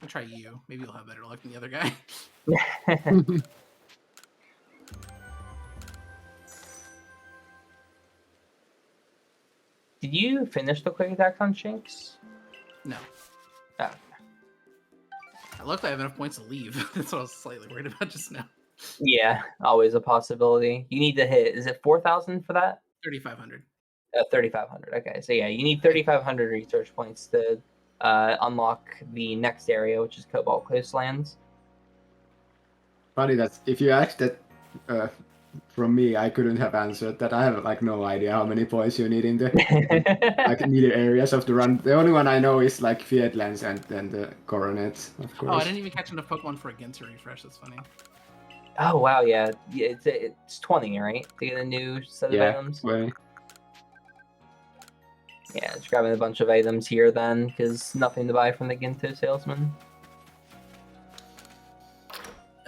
I'll try you. Maybe you'll have better luck than the other guy. Did you finish the quick attack on Shinx? No. Oh. Luckily, I have enough points to leave. That's what I was slightly worried about just now. Yeah, always a possibility. You need to hit, is it 4,000 for that? 3,500. 3,500. Okay, so yeah, you need 3,500 research points to unlock the next area, which is Cobalt Coastlands. Funny that if you asked that from me, I couldn't have answered that. I have like no idea how many points you need in the like needed areas of the run. The only one I know is like Fiatlands and then the Coronet, of course. Oh, I didn't even catch enough Pokemon for a Ginter refresh. That's funny. Oh wow, yeah, it's 20, right? To get a new set of items. Well, yeah, just grabbing a bunch of items here then, because nothing to buy from the Ginto salesman.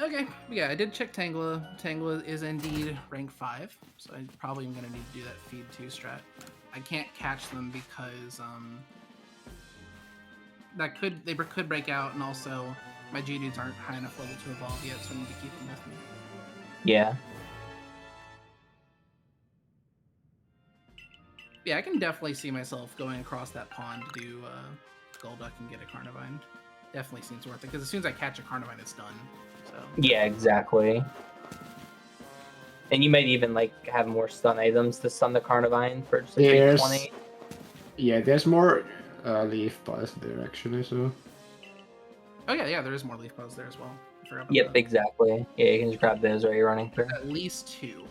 Okay, yeah, I did check Tangela. Tangela is indeed rank 5, so I probably am going to need to do that feed 2 strat. I can't catch them because they could break out, and also my Geodudes aren't high enough level to evolve yet, so I need to keep them with me. Yeah. Yeah, I can definitely see myself going across that pond to do Golduck and get a Carnivine. Definitely seems worth it, because as soon as I catch a Carnivine, it's done. So. Yeah, exactly. And you might even like have more stun items to stun the Carnivine for just like 20. Yeah, there's more leaf piles there actually, so. Oh yeah, there is more leaf piles there as well. I forgot about Yep, that. exactly. Yeah, you can just grab those while you're running through. At least 2.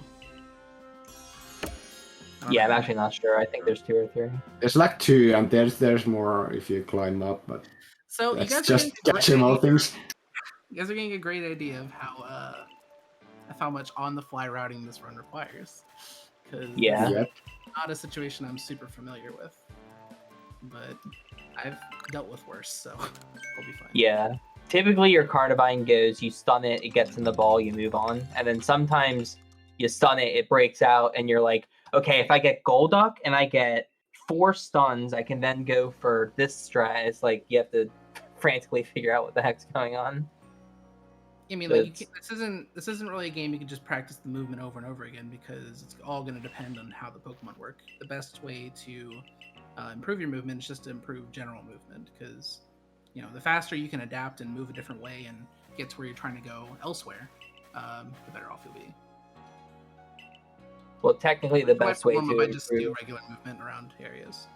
Yeah, I'm actually not sure. I think there's 2 or 3. There's like 2, and there's more if you climb up, but so that's you guys just catching all things. You guys are getting a great idea of how much on-the-fly routing this run requires. Because it's not a situation I'm super familiar with, but I've dealt with worse, so we'll be fine. Yeah. Typically, your Carnivine goes, you stun it, it gets in the ball, you move on. And then sometimes you stun it, it breaks out, and you're like, okay, if I get Golduck and I get 4 stuns, I can then go for this strat. It's like you have to frantically figure out what the heck's going on. I mean, like this isn't really a game you can just practice the movement over and over again, because it's all going to depend on how the Pokemon work. The best way to improve your movement is just to improve general movement, because the faster you can adapt and move a different way and get to where you're trying to go elsewhere, the better off you'll be. Well, technically, the best way to just do regular movement around areas.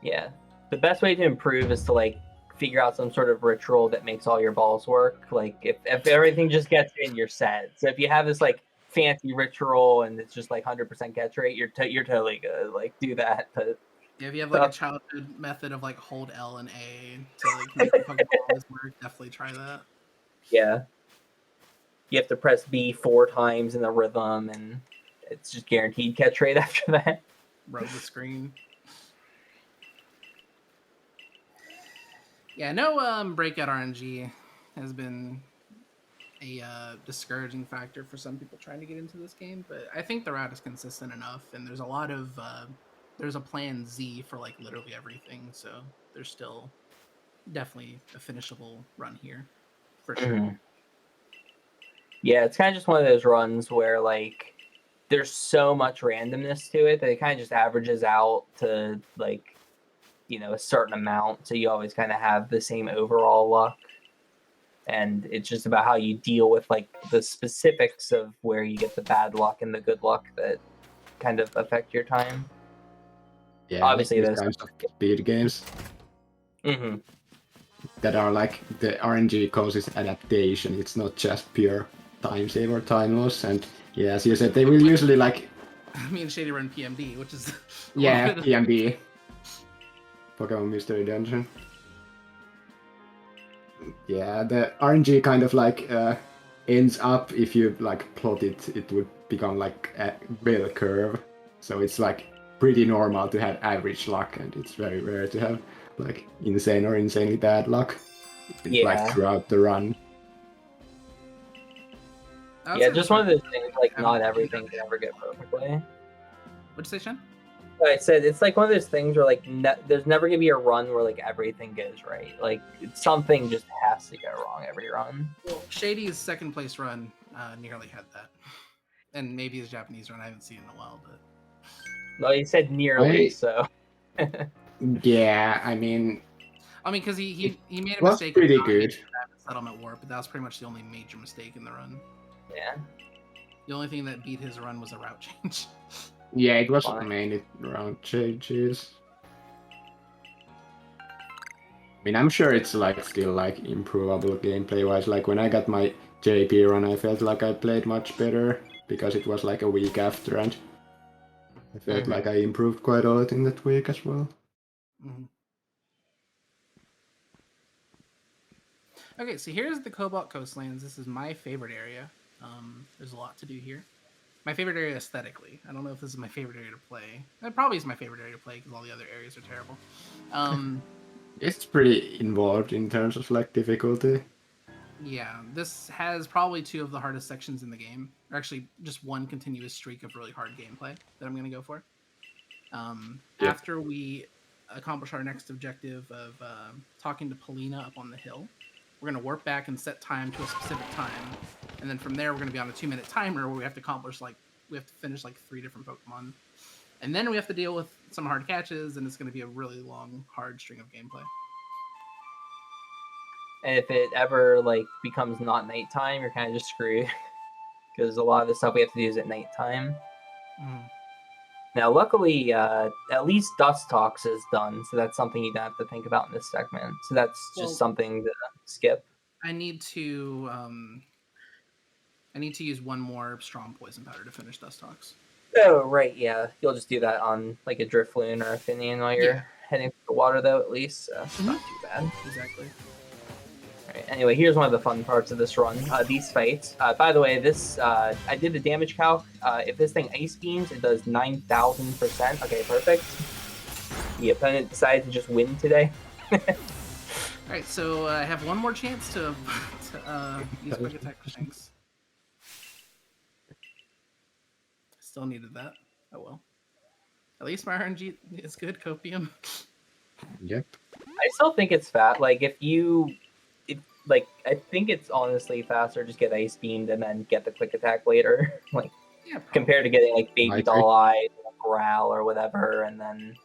Yeah, the best way to improve is to like figure out some sort of ritual that makes all your balls work. Like if everything just gets in, you're set. So if you have this like fancy ritual and it's just like 100% catch rate, you're totally good. Like do that. But yeah, if you have like a childhood method of like hold L and A to like make the Pokemon work, definitely try that. Yeah, you have to press B 4 times in the rhythm, and it's just guaranteed catch rate after that. Rub the screen. Yeah, no breakout RNG has been a discouraging factor for some people trying to get into this game, but I think the route is consistent enough, and there's a lot of there's a plan Z for like literally everything, so there's still definitely a finishable run here for sure. Mm-hmm. Yeah, it's kind of just one of those runs where like there's so much randomness to it that it kind of just averages out to like a certain amount, so you always kind of have the same overall luck, and it's just about how you deal with like the specifics of where you get the bad luck and the good luck that kind of affect your time. Yeah, obviously those kinds of speed games that are like the RNG causes adaptation. It's not just pure time save or time loss, and yeah, as you said, they will usually like. Me and Shady run PMD, which is PMD. Pokemon Mystery Dungeon. Yeah, the RNG kind of like ends up, if you like plot it, it would become like a bell curve. So it's like pretty normal to have average luck, and it's very rare to have like insane or insanely bad luck. Like throughout the run. Yeah, just one of those things, like not everything can ever get perfectly. What'd you say, Shen? I said it's like one of those things where like there's never gonna be a run where like everything goes right. Like something just has to go wrong every run. Well, Shady's second place run nearly had that, and maybe his Japanese run I haven't seen in a while, but. No, you said nearly, so. Yeah, I mean, because he made a was mistake. pretty good. Settlement warp, but that was pretty much the only major mistake in the run. Yeah. The only thing that beat his run was a route change. Yeah, it was Fine. mainly round changes. I mean, I'm sure it's like still like improvable gameplay wise. Like when I got my JP run, I felt like I played much better because it was like a week after, and I felt like I improved quite a lot in that week as well. Mm-hmm. Okay, so here's the Cobalt Coastlands. This is my favorite area. There's a lot to do here. My favorite area aesthetically. I don't know if this is my favorite area to play. It probably is my favorite area to play because all the other areas are terrible. It's pretty involved in terms of like difficulty. Yeah, this has probably 2 of the hardest sections in the game. Or actually, just one continuous streak of really hard gameplay that I'm going to go for. After we accomplish our next objective of talking to Polina up on the hill, we're going to warp back and set time to a specific time. And then from there, we're going to be on a 2-minute timer where we have to accomplish we have to finish 3 different Pokemon. And then we have to deal with some hard catches, and it's going to be a really long, hard string of gameplay. And if it ever becomes not nighttime, you're kind of just screwed because a lot of the stuff we have to do is at nighttime. Now, luckily, at least Dust Talks is done, so that's something you don't have to think about in this segment. So that's just something to skip. I need to use one more strong poison powder to finish Dust Talks. Oh, right, yeah. You'll just do that on a Drifloon or a Finian while you're heading to the water, though, at least. So it's not too bad. Exactly. Right, anyway, here's one of the fun parts of this run. These fights. By the way, this I did the damage calc. If this thing ice beams, it does 9,000%. Okay, perfect. The opponent decided to just win today. Alright, so I have one more chance to use quick attack for Shinx. Still needed that. Oh well. At least my RNG is good, Copium. Yep. I still think it's fat. I think it's honestly faster just get ice beamed and then get the quick attack later. Compared to getting baby doll eyes, growl or whatever, and then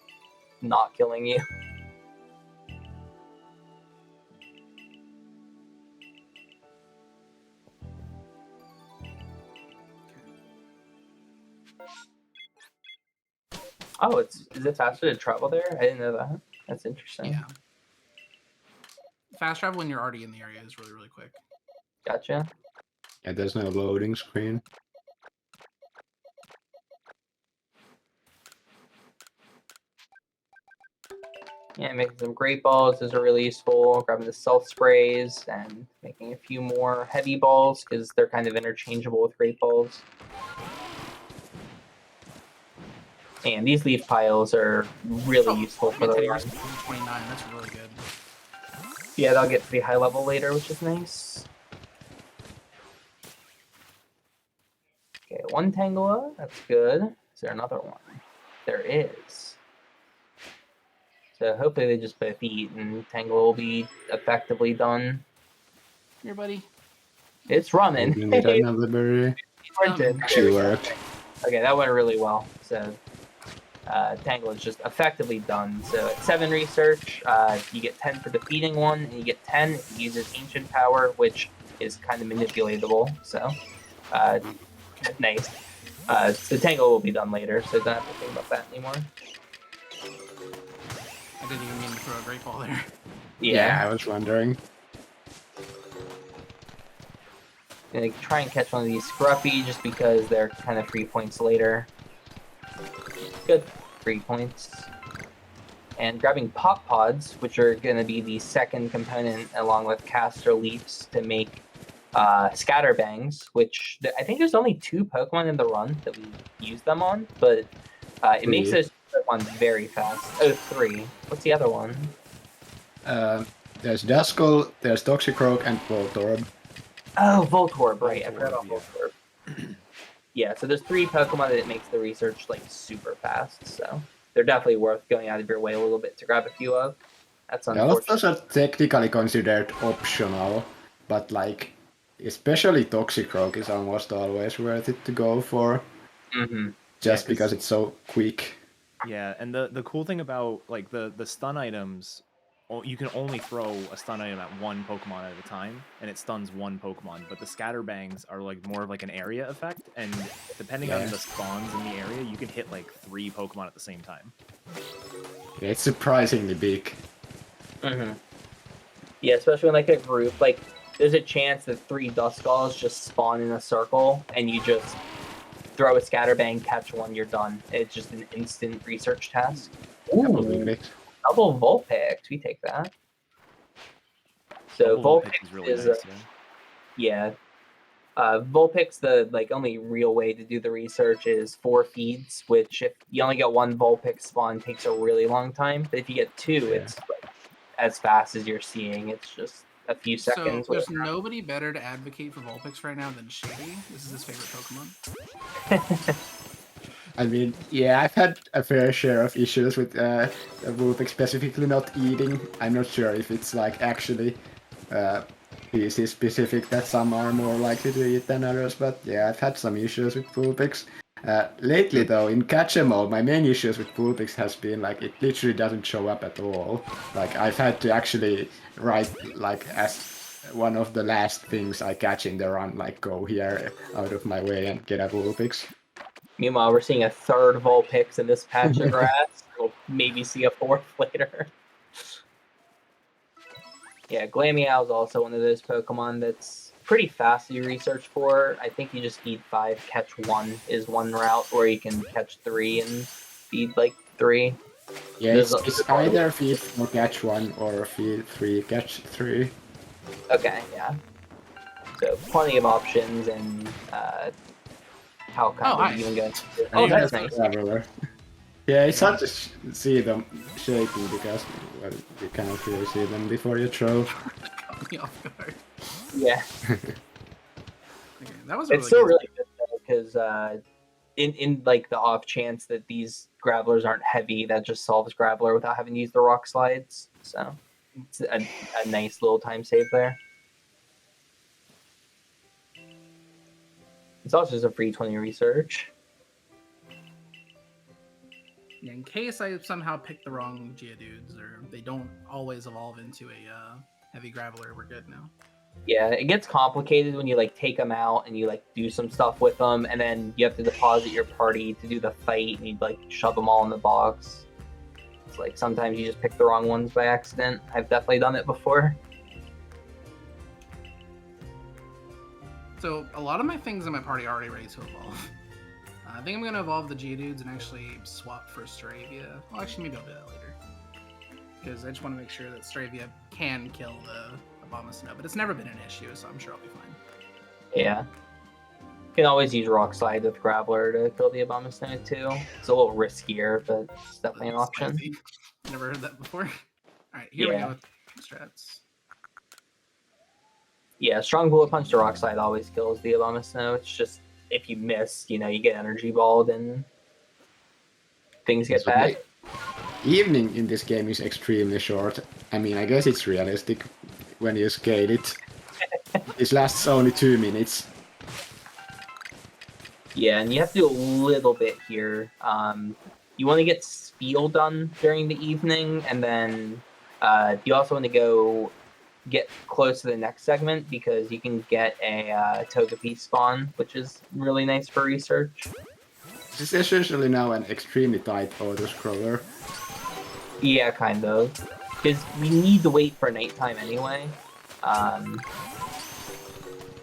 not killing you. Oh, is it faster to travel there? I didn't know that. That's interesting. Yeah. Fast travel when you're already in the area is really, really quick. Gotcha. Yeah, there's no loading screen. Yeah, making some great balls is really useful. Grabbing the self sprays and making a few more heavy balls because they're kind of interchangeable with great balls. And these leaf piles are really useful for the run. 29, that's really good. Yeah, they'll get pretty high level later, which is nice. Okay, one Tangela, that's good. Is there another one? There is. So hopefully they just both eat and Tangela will be effectively done. Here, buddy. It's running. You need another berry. Actually worked. Okay, that went really well. So Tangle is just effectively done. So at 7 research, you get 10 for defeating one, and you get 10 if he uses Ancient Power, which is kind of manipulatable. So nice. So Tangle will be done later, so don't have to think about that anymore. I didn't even mean to throw a great ball there. Yeah, I was wondering. Gonna try and catch one of these Scruffy just because they're kind of 3 points later. Good. 3 points. And grabbing Pop Pods, which are going to be the second component along with Caster Leaps to make Scatterbangs, which I think there's only 2 Pokemon in the run that we use them on, but it makes those Pokemon very fast. Oh, 3. What's the other one? There's Duskull, there's Toxicroak, and Voltorb. Oh, Voltorb, right. I forgot about Voltorb. Yeah, so there's 3 Pokemon that it makes the research super fast, so they're definitely worth going out of your way a little bit to grab a few of. That's A lot of unfortunate. those are technically considered optional, but like, especially Toxicroak is almost always worth it to go for, just because it's so quick. Yeah, and the cool thing about like the stun items, you can only throw a stun item at one Pokemon at a time, and it stuns one Pokemon. But the scatterbangs are like more of like an area effect, and depending on the spawns in the area, you can hit like 3 Pokemon at the same time. Yeah, it's surprisingly big. Yeah, especially when like a group, like there's a chance that 3 Duskulls just spawn in a circle, and you just throw a scatterbang, catch one, you're done. It's just an instant research task. Ooh. Double Vulpix, we take that. So Vulpix is really nice, Vulpix, the like only real way to do the research is 4 feeds, which if you only get 1 Vulpix spawn takes a really long time. But if you get 2, it's like, as fast as you're seeing. It's just a few seconds. So there's nobody better to advocate for Vulpix right now than Shady. This is his favorite Pokemon. I mean, yeah, I've had a fair share of issues with Vulpix specifically not eating. I'm not sure if it's like actually PC specific that some are more likely to eat than others, but yeah, I've had some issues with Vulpix. Lately though, in Catch-em-all, my main issues with Vulpix has been like it literally doesn't show up at all. Like I've had to actually write like as one of the last things I catch in the run, like go here out of my way and get a Vulpix. Meanwhile, we're seeing a 3rd Vulpix in this patch of grass. We'll maybe see a 4th later. Yeah, Glameow is also one of those Pokemon that's pretty fast to research for. I think you just feed 5, catch 1 is one route, or you can catch 3 and feed like 3. Yeah, it's either feed 4, catch 1, or feed 3, catch 3. Okay, yeah. So plenty of options, and how kind of you can go. Oh, that's nice. Yeah, it's hard to see them shaking because you cannot really see them before you throw. Yeah. Okay, that was it's still really good though, because in like the off chance that these Gravelers aren't heavy, that just solves Graveler without having to use the rock slides. So it's a nice little time save there. It's also just a free 20 research. Yeah, in case I somehow pick the wrong Geodudes, or they don't always evolve into a heavy Graveler, we're good now. Yeah, it gets complicated when you like take them out and you like do some stuff with them, and then you have to deposit your party to do the fight, and you like shove them all in the box. It's like sometimes you just pick the wrong ones by accident. I've definitely done it before. So a lot of my things in my party are already ready to evolve. I think I'm going to evolve the Geodudes and actually swap for Staravia. Well, actually, maybe I'll do that later. Because I just want to make sure that Staravia can kill the Abomasnow, but it's never been an issue, so I'm sure I'll be fine. Yeah. You can always use Rock Slide with Graveler to kill the Abomasnow too. It's a little riskier, but it's definitely an option. Never heard that before. Alright, here we go with strats. Yeah, strong bullet punch to Rock Slide always kills the Abomasnow. It's just if you miss, you know, you get energy balled and things get bad. Evening in this game is extremely short. I mean, I guess it's realistic when you scale it. This lasts only 2 minutes. Yeah, and you have to do a little bit here. You want to get Spiel done during the evening, and then you also want to go get close to the next segment because you can get a Togepi spawn, which is really nice for research. This is essentially now an extremely tight auto-scroller. Yeah, kind of. Because we need to wait for nighttime anyway.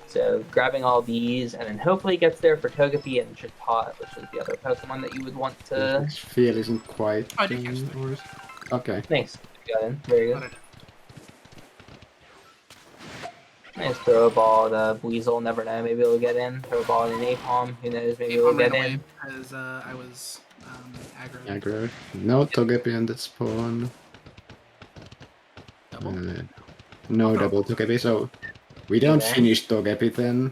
So grabbing all these, and then hopefully it gets there for Togepi and Chatot, which is the other Pokemon that you would want to... This field isn't quite... I did catch that. Okay. Nice. Got in. Very good. Nice throw a ball. The Weasel, never know. Maybe it'll get in. Throw a ball in Napalm. Who knows? Maybe it'll get in. Because I was aggro. Aggro. No Togepi on that spawn. Double? No double Togepi, so we don't finish Togepi then.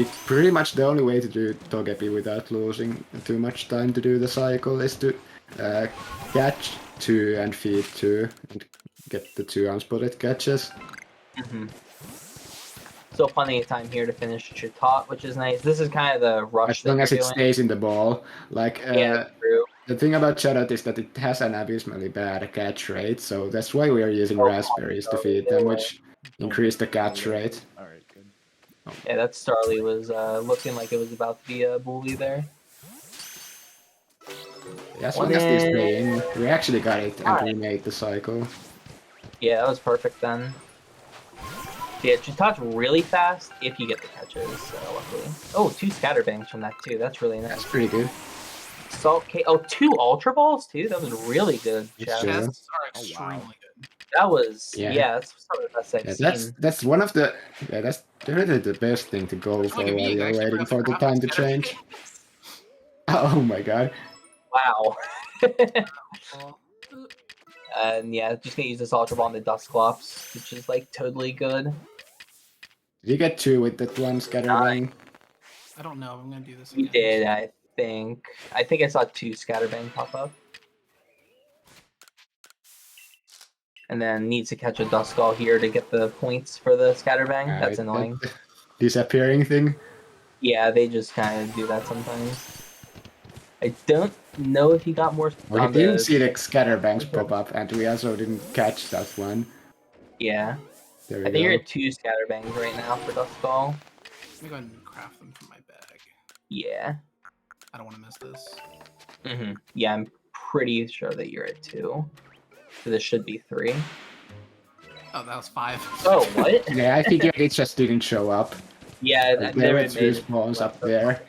pretty much the only way to do Togepi without losing too much time to do the cycle is to catch 2 and feed 2 and get the 2 unspotted catches. Still plenty of time here to finish Chitot, which is nice. This is kind of the rush. As long as it stays in the ball. Like, yeah, true. The thing about Chatot is that it has an abysmally bad catch rate, so that's why we are using raspberries to feed them, which increase the catch rate. Alright, good. Yeah, that Starly was looking like it was about to be a bully there. Yeah, as long as they stay in, we actually got it and we made the cycle. Yeah, that was perfect then. Yeah, Chitot's really fast if you get the catches, luckily. Oh, 2 scatterbangs from that too. That's really nice. That's pretty good. Salt cake. Oh, 2 Ultra Balls too. That was really good. Chests are extremely good. That was that's some of the best I've seen. That's one of the that's definitely the best thing to go for while you're waiting for the time to change. Oh my god! Wow. And yeah, just gonna use this Ultra Ball on the Dusclops, which is like totally good. Did you get 2 with that one Scatterbang? I don't know. I'm gonna do this again. You did, I think. I think I saw 2 Scatterbang pop up. And then needs to catch a Duskull here to get the points for the Scatterbang. That's annoying. Disappearing thing? Yeah, they just kind of do that sometimes. I don't know if he got more. We didn't see the Scatterbangs pop up, and we also didn't catch that one. Yeah. I think you're at 2 Scatterbangs right now for Duskull. Let me go ahead and craft them from my bag. Yeah. I don't want to miss this. Yeah, I'm pretty sure that you're at 2. So this should be 3. Oh, that was 5. Oh, what? Yeah, I think it just didn't show up. Yeah, there were 2 spawns up there.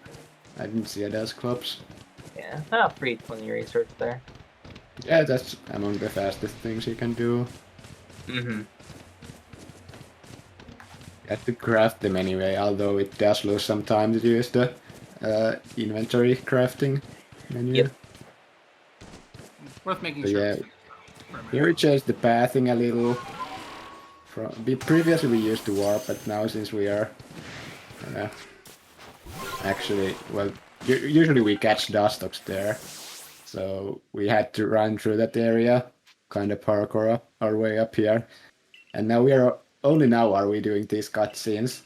I didn't see a Dusclops. Yeah, pretty funny research there. Yeah, that's among the fastest things you can do. You have to craft them anyway, although it does lose some time to use the inventory crafting menu. Yep. Worth making sure. Yeah, here we changed the pathing a little. Previously we used the warp, but now since we are actually, well, usually we catch Dustox there, so we had to run through that area, kind of parkour our way up here, and now we are only now are we doing these cutscenes.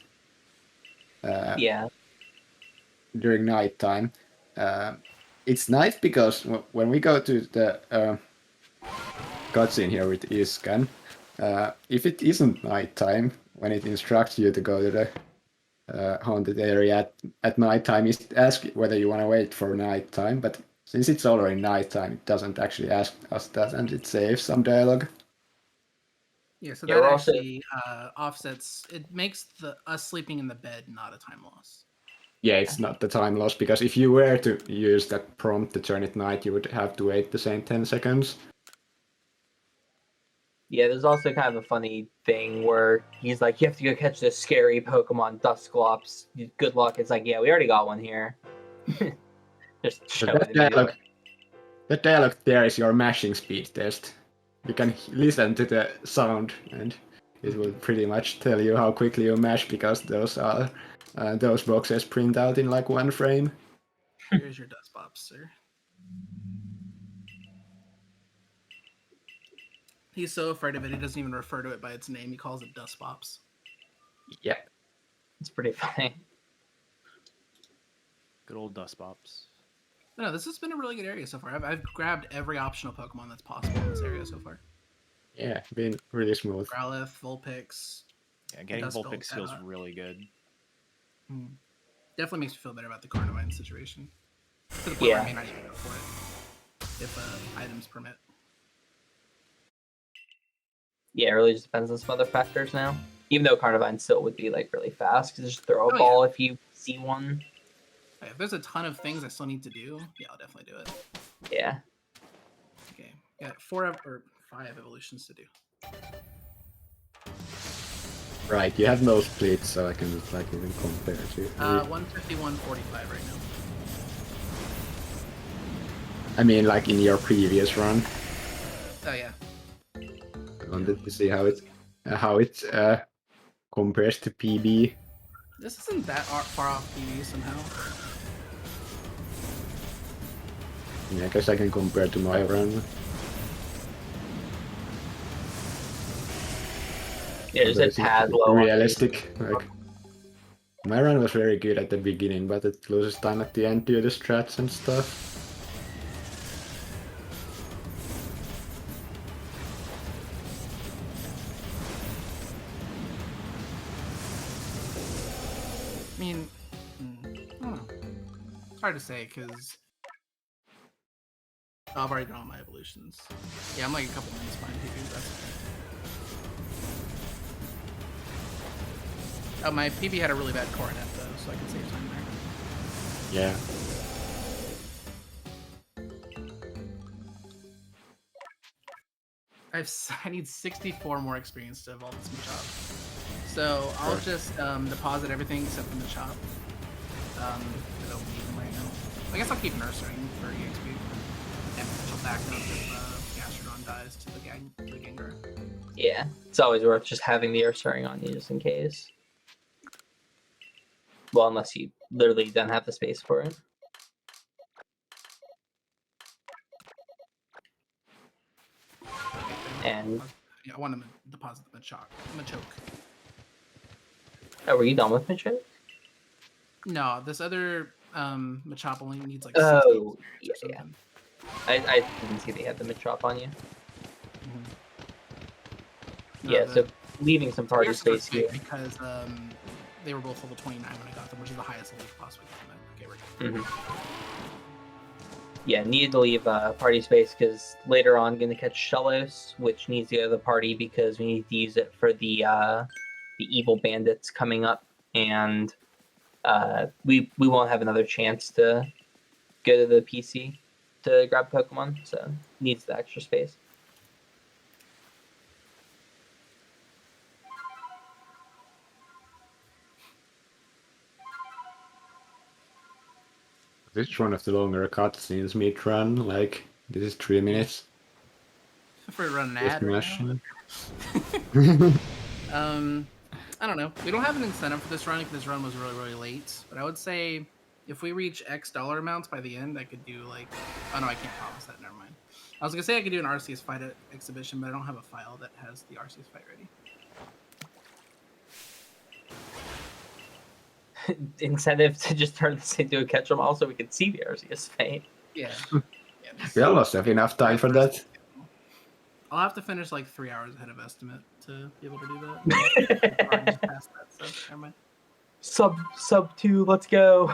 During nighttime. It's nice because when we go to the cutscene here with Iscan, if it isn't nighttime, when it instructs you to go to the haunted area at nighttime, it asks whether you want to wait for nighttime, but since it's already nighttime, it doesn't actually ask us that, and it saves some dialogue. Yeah, so that actually offsets. It makes us sleeping in the bed not a time loss. Yeah, it's not the time loss, because if you were to use that prompt to turn it night, you would have to wait the same 10 seconds. Yeah, there's also kind of a funny thing where he's like, you have to go catch this scary Pokemon, Dusclops. Good luck. It's like, yeah, we already got one here. Just show that dialogue there is your mashing speed test. You can listen to the sound, and it will pretty much tell you how quickly you mash, because those boxes print out in like 1 frame. Here's your Dusclops, sir. He's so afraid of it, he doesn't even refer to it by its name. He calls it Dusclops. Yeah. It's pretty funny. Good old Dusclops. No, this has been a really good area so far. I've grabbed every optional Pokemon that's possible in this area so far. Yeah, been really smooth. Growlithe, Vulpix. Yeah, getting Vulpix feels really good. Definitely makes me feel better about the Carnivine situation. To the point where I may not even go for it, if items permit. Yeah, it really just depends on some other factors now. Even though Carnivine still would be like really fast, because just throw a ball if you see one. If there's a ton of things I still need to do, yeah, I'll definitely do it. Yeah. Okay, got 5 evolutions to do. Right, you have no splits, so I can just like even compare to. 151.45 right now. I mean, like in your previous run. Oh yeah. I wanted to see how it compares to PB. This isn't that far off PB somehow. Yeah, I guess I can compare to my run. Yeah, just a tad low. Realistic. Like, my run was very good at the beginning, but it loses time at the end due to strats and stuff. I mean, I don't know. It's hard to say because I've already done all my evolutions. Yeah, I'm like a couple minutes behind PB. That's okay. Oh, my PB had a really bad coronet though, so I can save time there. Yeah. I need 64 more experience to evolve this Machop. So I'll just deposit everything except for the Machop. I don't need them right now. I guess I'll keep nurturing for EXP and potential backup if Gastrodon dies to the Gengar. Yeah, it's always worth just having the Ursaring on you just in case. Well, unless you literally don't have the space for it. And yeah, I want to deposit the Machoke. Oh, were you done with Machoke? No, this other Machop only needs like 60 oh, or something. I didn't see they had the Machop on you. No, Yeah, so leaving some party space here. Because they were both level 29 when I got them, which is the highest level possibly get them. Yeah, needed to leave party space because later on going to catch Shellos, which needs to go to the party because we need to use it for the evil bandits coming up, and we won't have another chance to go to the PC to grab Pokemon, so needs the extra space. This is one of the longer cutscenes mid-run, like, this is 3 minutes. For running an ad right now. I don't know. We don't have an incentive for this run because this run was really, really late. But I would say if we reach X dollar amounts by the end, I could do like... Oh no, I can't promise that. Never mind. I was going to say I could do an Arceus fight exhibition, but I don't have a file that has the Arceus fight ready. Incentive to just turn this into a catch 'em all so we can see the Arceus fight. Yeah. We almost have enough time for that. I'll have to finish like 3 hours ahead of estimate to be able to do that. Past that, so never mind. Sub 2, let's go.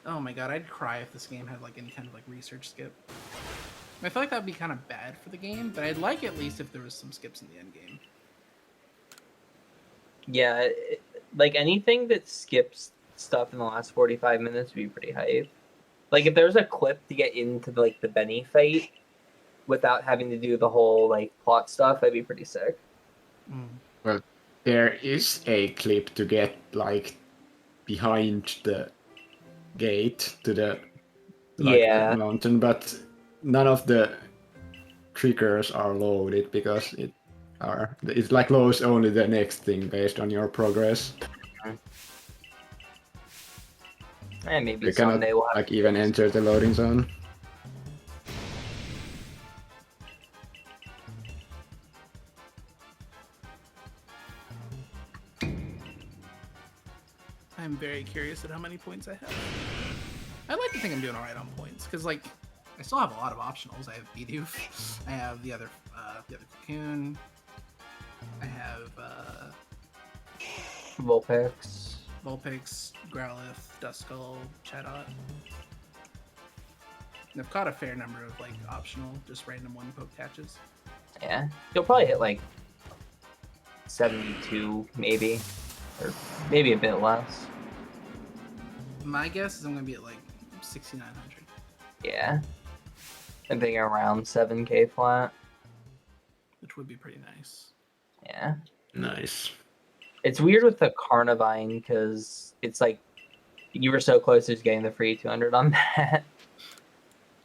Oh my god, I'd cry if this game had like any kind of like research skip. I feel like that'd be kind of bad for the game, but I'd like at least if there was some skips in the end game. Yeah, like anything that skips stuff in the last 45 minutes would be pretty hype. Like if there's a clip to get into like the Benny fight without having to do the whole like plot stuff, that'd be pretty sick. Well, there is a clip to get like behind the gate to the mountain, but none of the triggers are loaded because it like loads only the next thing based on your progress. And maybe we someday cannot we'll have like even enter the loading zone. I'm very curious at how many points I have. I'd like to think I'm doing alright on points, because like I still have a lot of optionals. I have Bidoof, I have the other Cocoon, I have Vulpix, Growlithe, Duskull, Chatot. And I've caught a fair number of like optional, just random one poke catches. Yeah, you'll probably hit like 72 maybe, or maybe a bit less. My guess is I'm gonna be at like 6,900. Yeah, I'm thinking around 7k flat. Which would be pretty nice. Yeah. Nice. It's weird with the Carnivine because it's like you were so close to getting the free 200 on that.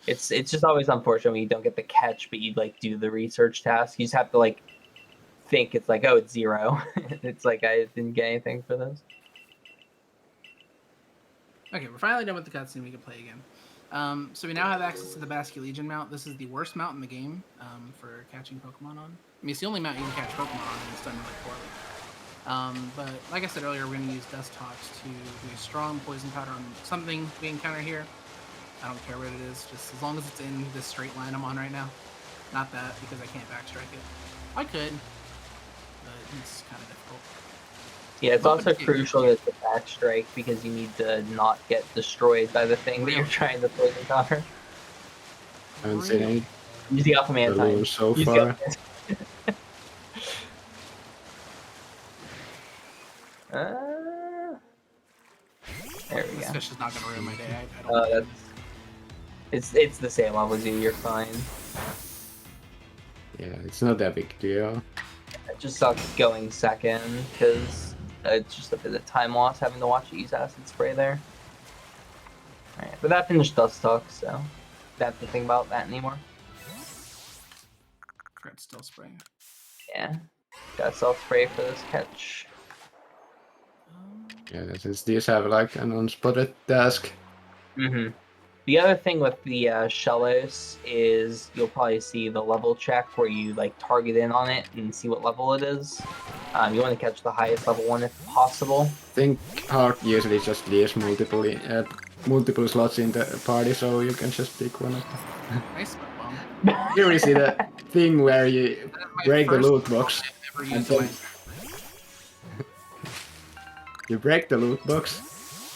It's just always unfortunate when you don't get the catch, but you like do the research task. You just have to like think it's like, oh, it's 0. It's like I didn't get anything for this. Okay, we're finally done with the cutscene. We can play again. So we now have access to the Basket Legion mount. This is the worst mount in the game for catching Pokemon on. I mean, it's the only mount you can catch Pokemon on, and it's done really poorly. But like I said earlier, we're going to use Dust Tox to do a strong poison powder on something we encounter here. I don't care what it is, just as long as it's in this straight line I'm on right now. Not that, because I can't backstrike it. I could, but it's kind of difficult. Yeah, it's also crucial to backstrike because you need to not get destroyed by the thing that you're trying to poison powder. I haven't seen any Use the Alpha Man time. so far. There we go. This fish is not going to ruin my day. I don't it's the same level as you. You're fine. Yeah, it's not that big deal. It just sucks going second because it's just a bit of time loss having to watch it use acid spray there. Alright, but that finished Dust Talk, so don't have to think about that anymore. Fred's still spraying. Yeah, got self spray for this catch. Yeah, since these have like an unspotted task. Mm-hmm. The other thing with the Shellos is you'll probably see the level check where you like target in on it and see what level it is. You want to catch the highest level one if possible. I think Heart usually just leaves multiple slots in the party, so you can just pick one of them. Nice bomb. Here we see the thing where you break the loot box. And then you break the loot box,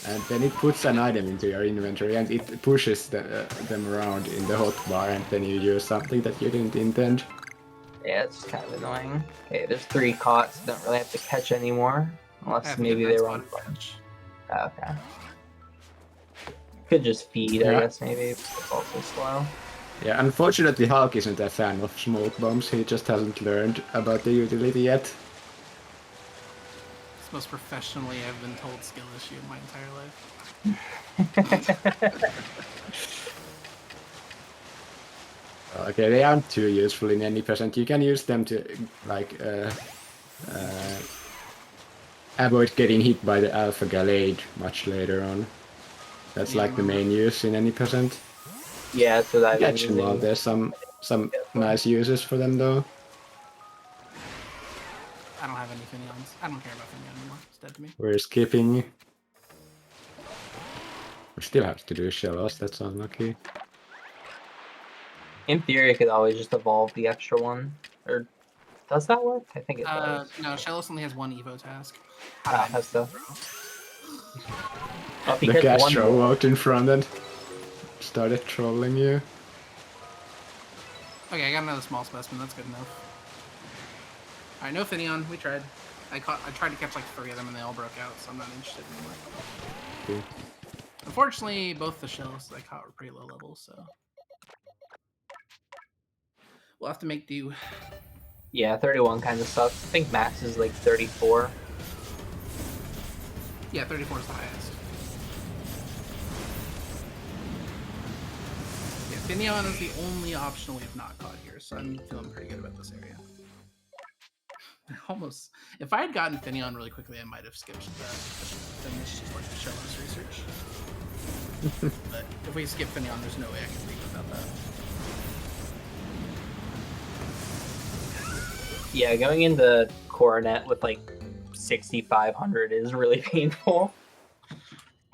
and then it puts an item into your inventory, and it pushes them around in the hotbar, and then you use something that you didn't intend. Yeah, it's kind of annoying. Okay, there's 3 caught, so don't really have to catch anymore. Unless maybe they run bunch. Okay. Could just feed, I guess, maybe. It's also slow. Yeah, unfortunately Hulk isn't a fan of smoke bombs, he just hasn't learned about the utility yet. It's the most professionally I've been told skill issue in my entire life. Okay, they aren't too useful in any percent. You can use them to, like, avoid getting hit by the Alpha Gallade much later on. That's like the main use in any percent. Yeah, so that well, there's some nice uses for them though. I don't have any Finneons. I don't care about Finneon anymore. It's dead to me. We're skipping. We still have to do Shellos, that's unlucky. In theory, it could always just evolve the extra one. Or does that work? I think it does. No, Shellos only has 1 Evo task. That's stuff. The Castro walked in front and started trolling you. Okay, I got another small specimen. That's good enough. Alright, no Finneon. We tried. I tried to catch like 3 of them and they all broke out, so I'm not interested anymore. Cool. Unfortunately, both the shells I caught were pretty low level, so we'll have to make do. Yeah, 31 kind of sucks. I think max is like 34. Yeah, 34 is the highest. Yeah, Finneon is the only optional we have not caught here, so I'm feeling pretty good about this area. Almost. If I had gotten Finneon really quickly, I might have skipped the finish, just like the Shellos research. But if we skip Finneon, there's no way I can leave without that. Yeah, going into Coronet with like 6,500 is really painful.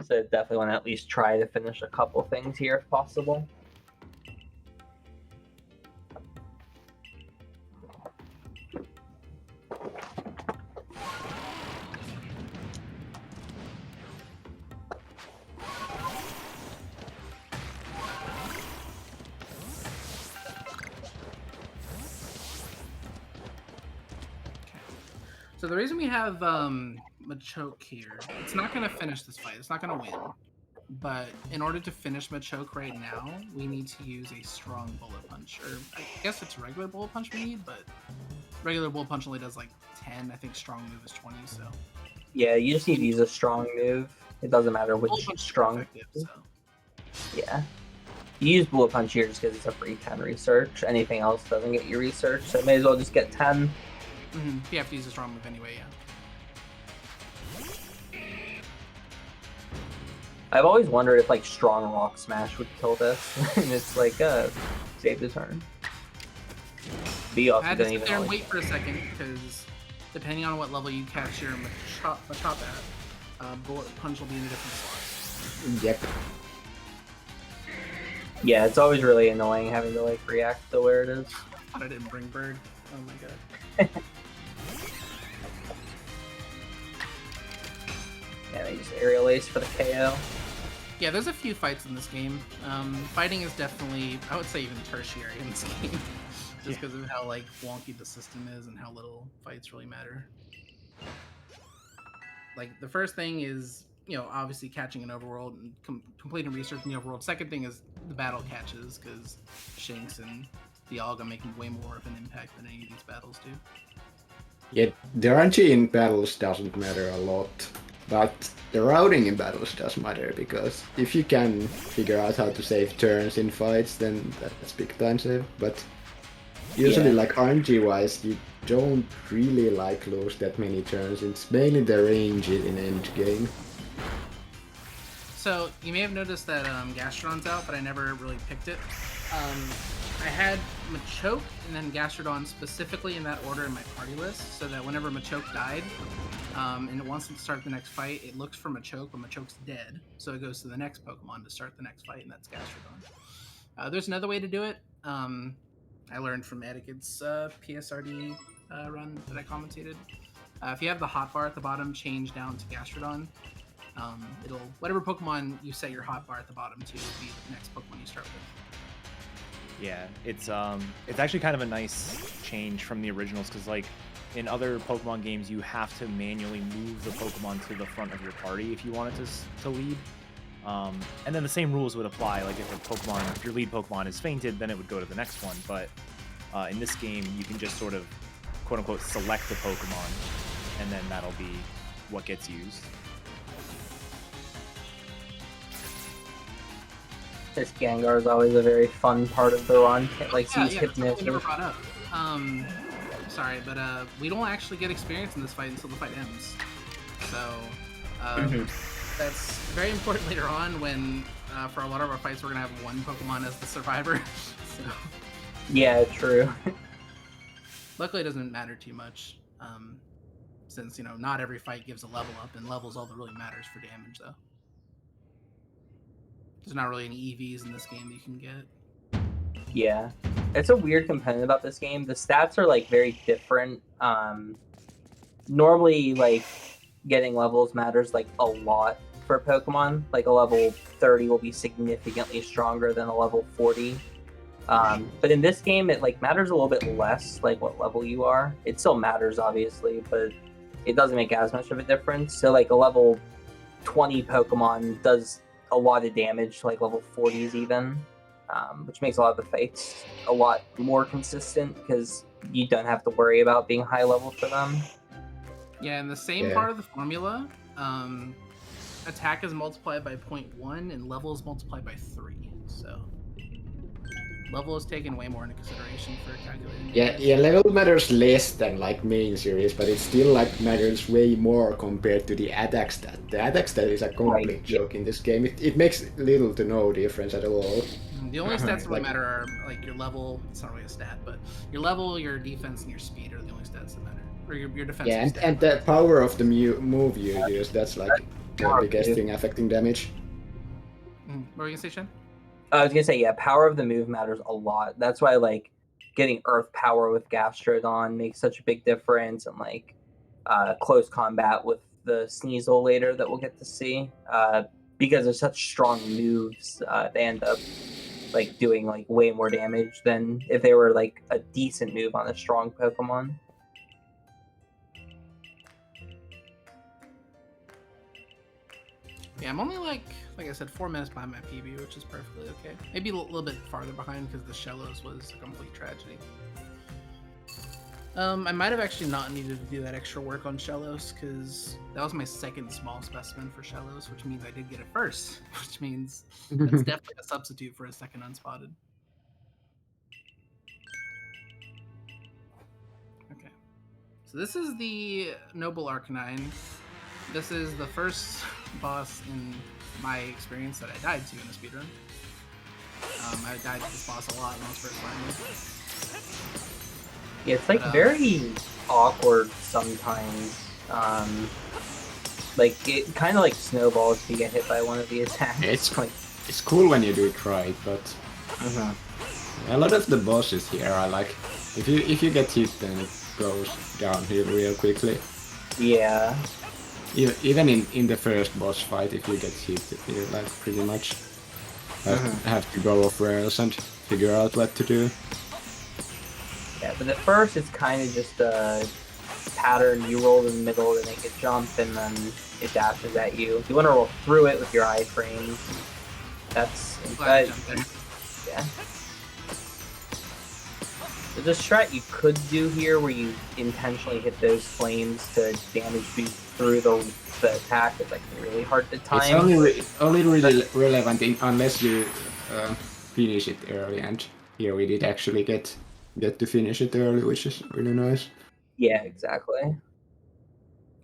So definitely want to at least try to finish a couple things here if possible. So the reason we have Machoke here, it's not going to finish this fight. It's not going to win. But in order to finish Machoke right now, we need to use a strong Bullet Punch. Or I guess it's regular Bullet Punch we need, but regular Bullet Punch only does like 10. I think strong move is 20, so. Yeah, you just need to use a strong move. It doesn't matter which strong. So. Yeah. You use Bullet Punch here just because it's a free 10 research. Anything else doesn't get you research, so may as well just get 10. You have to use a strong move anyway, yeah. I've always wondered if like strong rock smash would kill this, and it's like save the turn. B also I had to doesn't sit even there and like... wait for a second because depending on what level you catch your Machop at, Bullet Punch will be in a different slot. Yep. Yeah, it's always really annoying having to like react to where it is. I thought I didn't bring Bird. Oh my god. Yeah, they just aerial ace for the KO. Yeah, there's a few fights in this game. Fighting is definitely, I would say, even tertiary in this game, just because of how like wonky the system is and how little fights really matter. Like the first thing is, you know, obviously catching an overworld and completing research in the overworld. Second thing is the battle catches, because Shinx and Dialga make way more of an impact than any of these battles do. Yeah, the RNG in battles doesn't matter a lot, but the routing in battles does matter, because if you can figure out how to save turns in fights, then that's big time save. But usually, like RNG wise, you don't really like lose that many turns. It's mainly the range in Endgame. So you may have noticed that Gastrodon's out, but I never really picked it. I had Machoke and then Gastrodon specifically in that order in my party list, so that whenever Machoke died, and it wants to start the next fight, it looks for Machoke, but Machoke's dead, so it goes to the next Pokemon to start the next fight, and that's Gastrodon. There's another way to do it. I learned from Eddaket's PSRD run that I commentated. If you have the hotbar at the bottom, change down to Gastrodon. It'll whatever Pokemon you set your hotbar at the bottom to will be the next Pokemon you start with. Yeah, it's actually kind of a nice change from the originals, because like in other Pokemon games you have to manually move the Pokemon to the front of your party if you want it to lead. And then the same rules would apply, like if your lead Pokemon is fainted, then it would go to the next one. But in this game you can just sort of quote unquote select a Pokemon, and then that'll be what gets used. This Gengar is always a very fun part of the run. Like, he's hypnotic. Never brought up. Sorry, but we don't actually get experience in this fight until the fight ends. So that's very important later on when, for a lot of our fights, we're gonna have one Pokemon as the survivor. So. Yeah, true. Luckily, it doesn't matter too much, since not every fight gives a level up, and level's all that really matters for damage, though. There's not really any EVs in this game you can get. Yeah. It's a weird component about this game. The stats are, like, very different. Normally, like, getting levels matters, like, a lot for Pokemon. Like, a level 30 will be significantly stronger than a level 40. But in this game, it, like, matters a little bit less, like, what level you are. It still matters, obviously, but it doesn't make as much of a difference. So, like, a level 20 Pokemon does a lot of damage, like level 40s even, which makes a lot of the fights a lot more consistent because you don't have to worry about being high level for them. Yeah, in the same part of the formula, attack is multiplied by 0.1 and level is multiplied by 3. So level is taken way more into consideration for calculating. Yeah, level matters less than like main series, but it still like matters way more compared to the attack stat. The attack stat is a complete joke in this game. It makes little to no difference at all. The only stats that matter are like your level. It's not really a stat, but your level, your defense, and your speed are the only stats that matter. Or your defense. Yeah, and the power of the move you use, that's like the biggest thing affecting damage. What were you gonna say, Shen? I was gonna say, yeah, power of the move matters a lot. That's why, like, getting Earth Power with Gastrodon makes such a big difference, and like close combat with the Sneasel later that we'll get to see, because they're such strong moves. They end up like doing like way more damage than if they were like a decent move on a strong Pokemon. Yeah, I'm only like I said, 4 minutes behind my PB, which is perfectly okay. Maybe a little bit farther behind because the Shellos was a complete tragedy. I might have actually not needed to do that extra work on Shellos because that was my second small specimen for Shellos, which means I did get it first, which means that's definitely a substitute for a second unspotted. So So this is the Noble Arcanine. This is the first boss in my experience that I died to in a speedrun. I died to this boss a lot when I was first learning. Yeah, it's like very awkward sometimes. Like it kind of like snowballs if you get hit by one of the attacks. It's cool when you do it right, but a lot of the bosses here are like, if you get hit, then it goes downhill real quickly. Yeah. Even in the first boss fight, if you get hit, you like pretty much have to go off rails and figure out what to do. Yeah, but at first it's kind of just a pattern. You roll in the middle to make it jump, and then it dashes at you. You want to roll through it with your iframes. That's yeah. There's a strat you could do here where you intentionally hit those flames to damage you through the attack. It's like really hard to time. It's only really relevant unless you finish it early, and here we did actually get to finish it early, which is really nice. Yeah, exactly.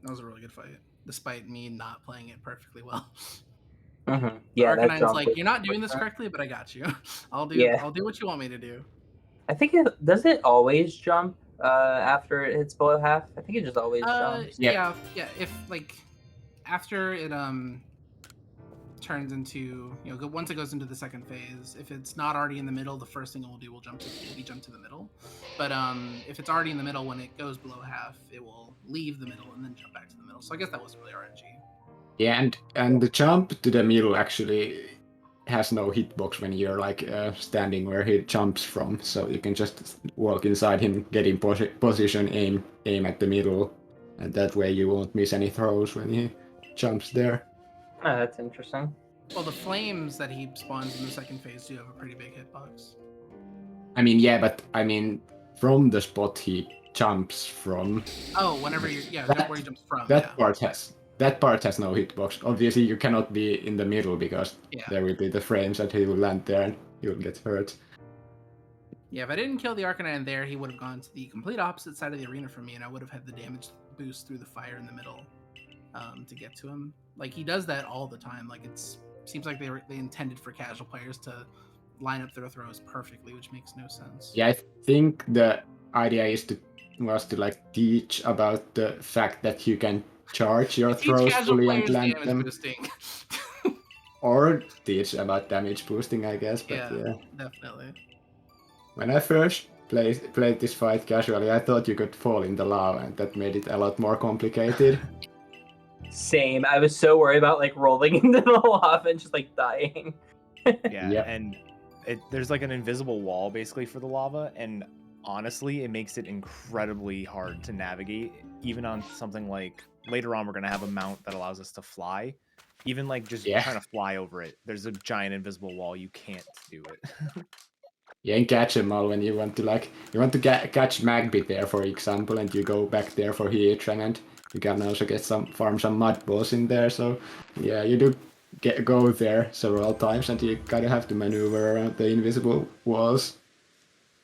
That was a really good fight, despite me not playing it perfectly well. Yeah, Arcanine's like, you're not doing this correctly, but I got you. I'll do what you want me to do. I think does it always jump after it hits below half? I think it just always jumps. Yeah. If like after it turns into, you know, once it goes into the second phase, if it's not already in the middle, the first thing it will do will jump to the middle. But if it's already in the middle, when it goes below half, it will leave the middle and then jump back to the middle. So I guess that wasn't really RNG. Yeah, and the jump to the middle actually has no hitbox when you're like standing where he jumps from, so you can just walk inside him, get in position, aim at the middle, and that way you won't miss any throws when he jumps there. Oh, that's interesting. Well, the flames that he spawns in the second phase do have a pretty big hitbox. I mean, yeah, but I mean, from the spot he jumps from. Oh, whenever you're where he jumps from. That part has no hitbox. Obviously, you cannot be in the middle because there will be the frames and he will land there and you'll get hurt. Yeah, if I didn't kill the Arcanine there, he would have gone to the complete opposite side of the arena from me, and I would have had the damage boost through the fire in the middle to get to him. Like, he does that all the time. Like, seems like they intended for casual players to line up their throws perfectly, which makes no sense. Yeah, I think the idea was to like teach about the fact that you can charge your throws fully and land them. Or teach about damage boosting, I guess. But yeah, definitely. When I first played this fight casually, I thought you could fall in the lava, and that made it a lot more complicated. Same. I was so worried about like rolling into the lava and just like dying. And there's like an invisible wall basically for the lava, and honestly, it makes it incredibly hard to navigate, even on something like later on we're going to have a mount that allows us to fly. Even like just trying to fly over it, there's a giant invisible wall. You can't do it. Yeah, in Catch 'em All, when you want to catch Magby there, for example, and you go back there for Heatran, and you can also get farm some mud balls in there. So yeah, you do go there several times, and you kind of have to maneuver around the invisible walls.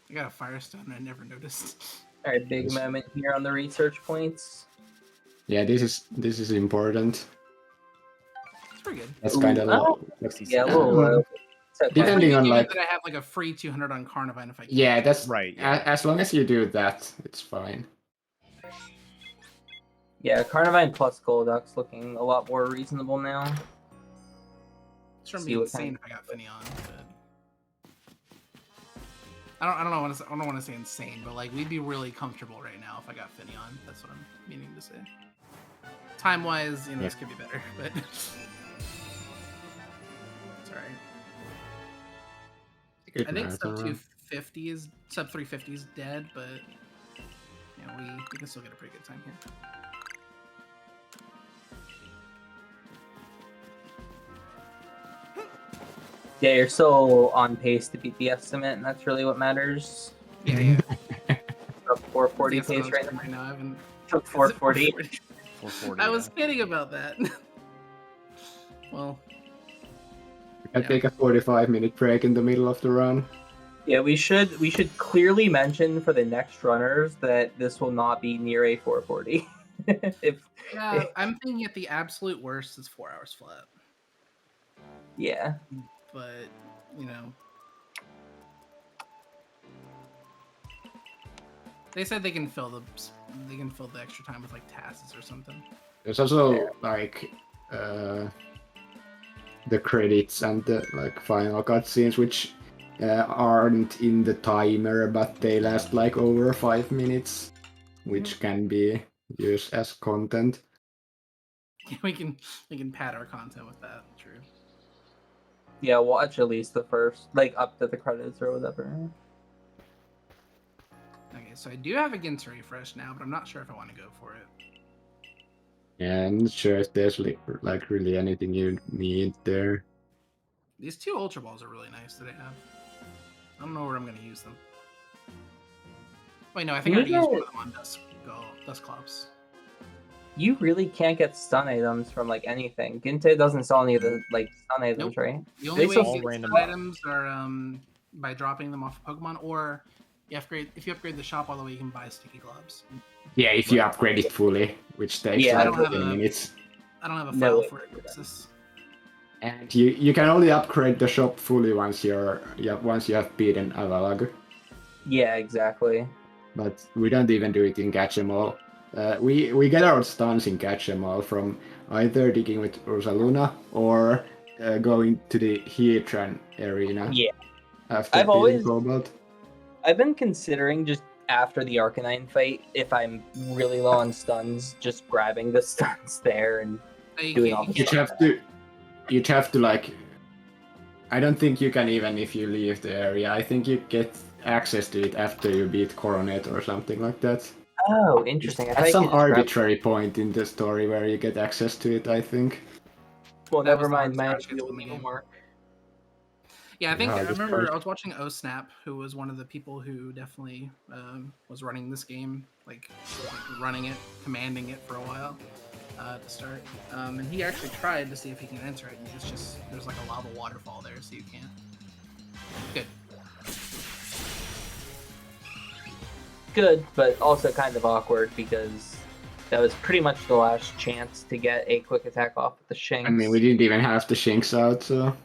I got a Firestone I never noticed. All right, big moment here on the research points. Yeah, this is important. It's pretty good. That's kind of low. Yeah, a little low. Depending on like that I have like a free 200 on Carnivine if I can. Yeah, that's right. Yeah. As long as you do that, it's fine. Yeah, Carnivine plus Golduck's looking a lot more reasonable now. It's gonna be insane if I got Finneon, but I don't want to say insane, but like we'd be really comfortable right now if I got Finneon. That's what I'm meaning to say. Time wise, this could be better, but it's alright. I think sub 250 sub 350 is dead, but we can still get a pretty good time here. Yeah, you're still on pace to beat the estimate, and that's really what matters. Yeah. Up 440 pace right now. I haven't took 440. 440. I was kidding about that. Well, I take a 45-minute break in the middle of the run. Yeah, we should clearly mention for the next runners that this will not be near a 440. Yeah, I'm thinking at the absolute worst is 4 hours flat. Yeah. But, you know, they said they can fill the extra time with like tasks or something. There's also like the credits and the like final cutscenes, which aren't in the timer, but they last like over 5 minutes, which can be used as content. Yeah, we can pad our content with that. True. Yeah, watch at least the first, like up to the credits or whatever. Okay, so I do have a Ginter refresh now, but I'm not sure if I want to go for it. Yeah, I'm not sure if there's like really anything you need there. These 2 Ultra Balls are really nice that I have. I don't know where I'm going to use them. Wait, no, I think I already used one of them on Dusclops. You really can't get stun items from like anything. Ginte doesn't sell any of the like stun items, Nope. right? The only way you get random stun items are by dropping them off of Pokemon, or if you upgrade the shop all the way, you can buy sticky gloves. Yeah, if you upgrade it fully, which takes Yeah, like 10 minutes. I don't have a No, file for it. And you can only upgrade the shop fully once you have beaten Avalag. Yeah, exactly. But we don't even do it in Catch 'em All. We get our stuns in Catch 'em All from either digging with Ursaluna or going to the Heatran arena. Yeah. After beating Cobalt. I've been considering just after the Arcanine fight, if I'm really low on stuns, just grabbing the stuns there and doing all the stuff. You'd have to like. I don't think you can even if you leave the area. I think you get access to it after you beat Coronet or something like that. Oh, interesting. At some arbitrary point in the story where you get access to it, I think. Well, never mind. My mark. Yeah, I remember I was watching OSnap, who was one of the people who definitely was running this game, like running it, commanding it for a while to start. And he actually tried to see if he can enter it, and it's just there's like a lava waterfall there, so you can't. Good. Good, but also kind of awkward because that was pretty much the last chance to get a quick attack off with the Shinx. I mean, we didn't even have the Shinx out, so.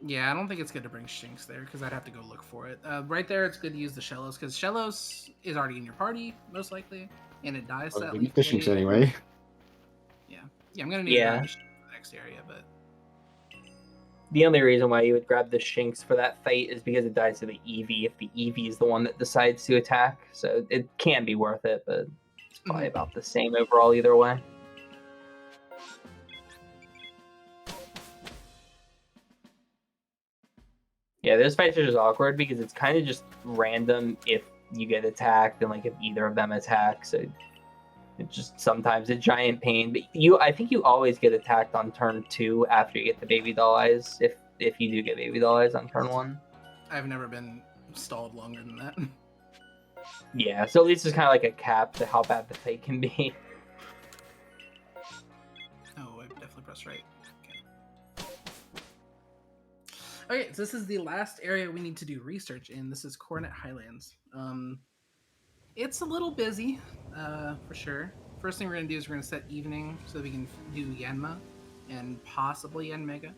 Yeah, I don't think it's good to bring Shinx there because I'd have to go look for it. Right there, it's good to use the Shellos because Shellos is already in your party, most likely, and it dies that. We need the Shinx anyway. Yeah, I'm gonna need to grab the Shinx for the next area, but. The only reason why you would grab the Shinx for that fight is because it dies to the Eevee if the Eevee is the one that decides to attack. So it can be worth it, but it's probably about the same overall either way. Yeah, those fights are just awkward because it's kind of just random if you get attacked and like if either of them attack. So it's just sometimes a giant pain. But I think you always get attacked on turn 2 after you get the baby doll eyes. If you do get baby doll eyes on turn 1. I've never been stalled longer than that. Yeah, so at least it's kind of like a cap to how bad the fight can be. Oh, I definitely pressed right. Okay, so this is the last area we need to do research in. This is Coronet Highlands. It's a little busy, for sure. First thing we're going to do is we're going to set evening so that we can do Yanma and possibly Yanmega.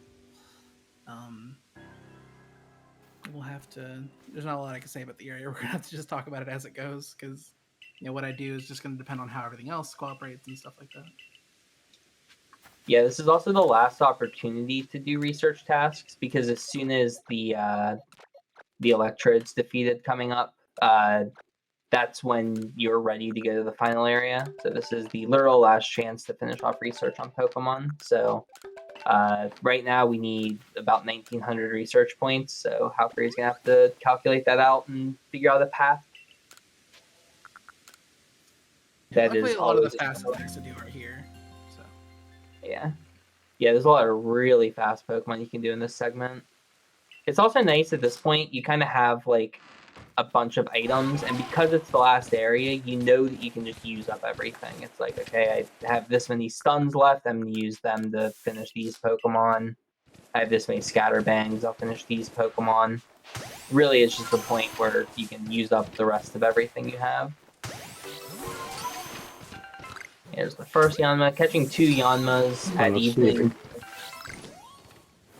We'll have to... There's not a lot I can say about the area. We're going to have to just talk about it as it goes because, what I do is just going to depend on how everything else cooperates and stuff like that. Yeah, this is also the last opportunity to do research tasks because as soon as the Electrode's defeated coming up, that's when you're ready to go to the final area. So this is the literal last chance to finish off research on Pokemon. So right now we need about 1,900 research points. So Halfrey's gonna have to calculate that out and figure out a path. That is a lot of the fastest things to do are here. So yeah, there's a lot of really fast Pokemon you can do in this segment. It's also nice at this point you kind of have like a bunch of items, and because it's the last area, you know that you can just use up everything. It's like, okay, I have this many stuns left, I'm going to use them to finish these Pokemon. I have this many scatterbangs, I'll finish these Pokemon. really it's just the point where you can use up the rest of everything you have. Here's the first Yanma, catching 2 Yanmas at evening. Sleeping.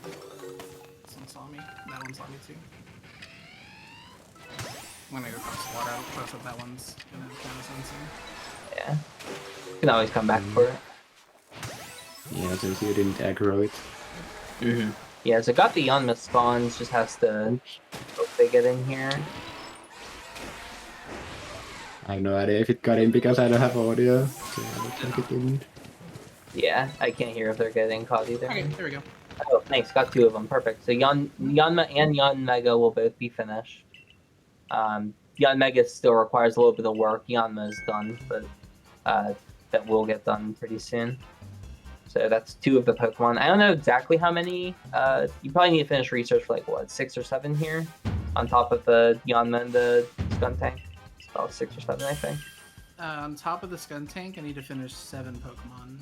This one saw me. That one saw me too. I'm gonna go cross the water. I'll trust that that one's gonna count as unseen. Yeah. You can always come back for it. Yeah, since you didn't aggro it. Mm-hmm. Yeah, so got the Yanma spawns, just has to hope they get in here. I have no idea if it got in because I don't have audio. So I don't think it didn't. Yeah, I can't hear if they're getting caught either. Okay, there we go. Oh, nice, got 2 of them, perfect. So Yanma and Yanmega will both be finished. Yanmega still requires a little bit of work. Yanma is done, but that will get done pretty soon. So that's 2 of the Pokemon. I don't know exactly how many. You probably need to finish research for like, what, 6 or 7 here? On top of the Yanma and the Skuntank. It's about 6 or 7, I think. On top of the Skuntank, I need to finish 7 Pokemon,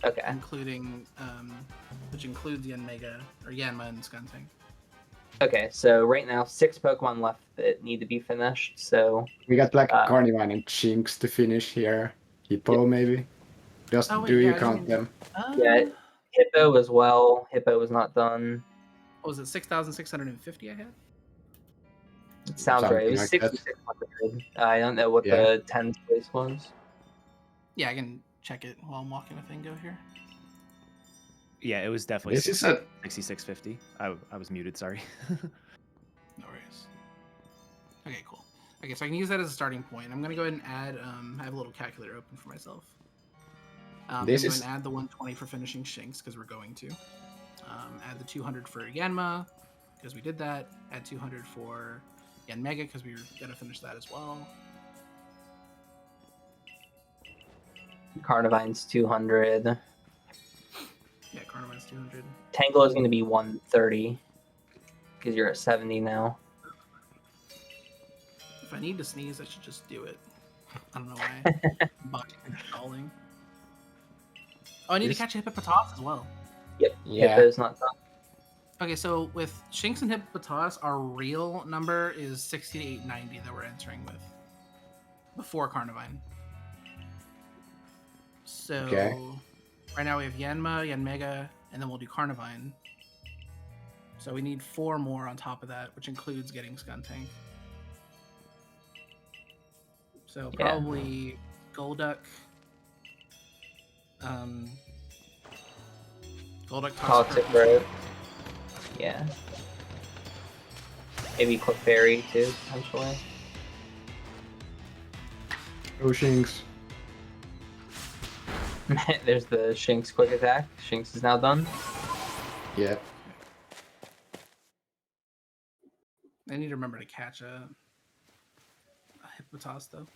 Okay. including, which includes Yanmega, or Yanma and Skuntank. Okay, so right now 6 Pokemon left that need to be finished, so... We got like Carnivine and Shinx to finish here. Hippo maybe? Just do you count them? Yeah, Hippo as well. Hippo was not done. What was it, 6,650 I had? It sounds Something right. It was like that. 6,600. I don't know what Yeah. the 10th place was. Yeah, I can check it while I'm walking a Fingo here. Yeah, it was definitely This is a 6650. I was muted, sorry. No worries. Okay, cool. Okay, so I can use that as a starting point. I'm gonna go ahead and add. I have a little calculator open for myself. This I'm is- going to add the 120 for finishing Shinx because we're going to. Add the 200 for Yanma because we did that. Add 200 for Yanmega because we were gonna finish that as well. Carnivine's 200. Yeah, Carnivine's 200. Tangle is going to be 130 because you're at 70 now. If I need to sneeze, I should just do it. I don't know why. Body stalling. Oh, I need to catch a Hippopotas as well. Yep. Yeah. Hippo's not done. Okay, so with Shinx and Hippopotas, our real number is 6890 that we're entering with before Carnivine. So Okay. right now we have Yanma, Yanmega, and then we'll do Carnivine. So we need 4 more on top of that, which includes getting Skuntank. So Yeah. probably Golduck, Golduck, Toxic Toxicroak, Road. Yeah. Maybe Clefairy too, potentially. Oh, Shinx. There's the Shinx quick attack. Shinx is now done. Yeah. I need to remember to catch a Hippopotas though.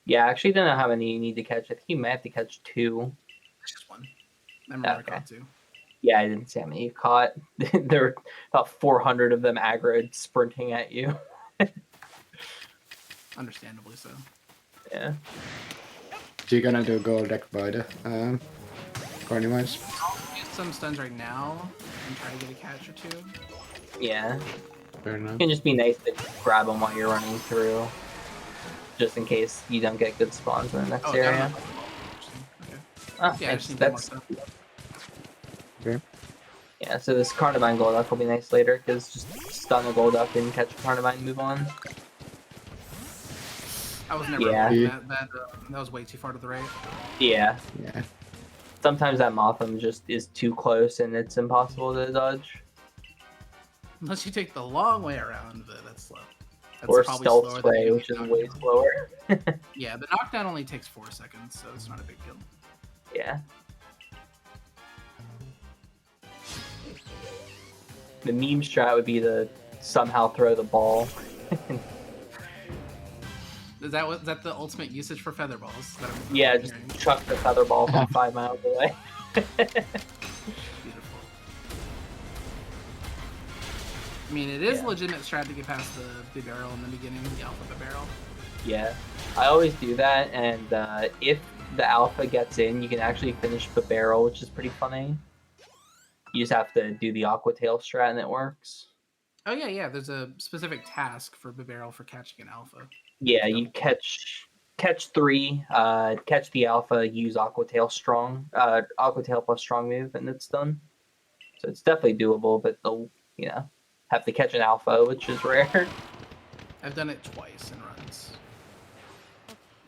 Yeah, I actually don't know how many you need to catch. I think you might have to catch 2. It's just one. I remember I Okay. caught 2. Yeah, I didn't see how many you caught. There were about 400 of them aggroed sprinting at you. Understandably so. Yeah. So you're gonna do gold deck by the Carnivines? I'll use some stuns right now and try to get a catch or 2. Yeah. Fair enough. It can just be nice to grab them while you're running through. Just in case you don't get good spawns in the next area. Interesting. Okay. Ah, Yeah, I just need that's, more stuff. Okay. yeah, so this Carnivine Golduck will be nice later, because just stun a Golduck and catch a Carnivine and move on. I was never Yeah. avoiding that was way too far to the right. Yeah. Yeah. Sometimes that Motham just is too close and it's impossible to dodge. Unless you take the long way around, but that's slow. That's Or probably Stealth slower than Spray, getting which is knocked way down. slower. Yeah, the knockdown only takes 4 seconds, so it's not a big deal. Yeah. The meme strat would be to somehow throw the ball. Is that the ultimate usage for feather balls? That I'm Yeah, just hearing? chuck the feather ball from 5 miles away. Beautiful. I mean, it is Yeah. legitimate strat to get past the barrel in the beginning, the alpha barrel. Yeah, I always do that, and if the alpha gets in, you can actually finish the barrel, which is pretty funny. You just have to do the Aqua Tail strat and it works. Oh yeah. There's a specific task for Bibarel for catching an alpha. Yeah, you catch 3, catch the alpha, use Aqua Tail plus strong move, and it's done. So it's definitely doable, but they'll have to catch an alpha, which is rare. I've done it twice in runs.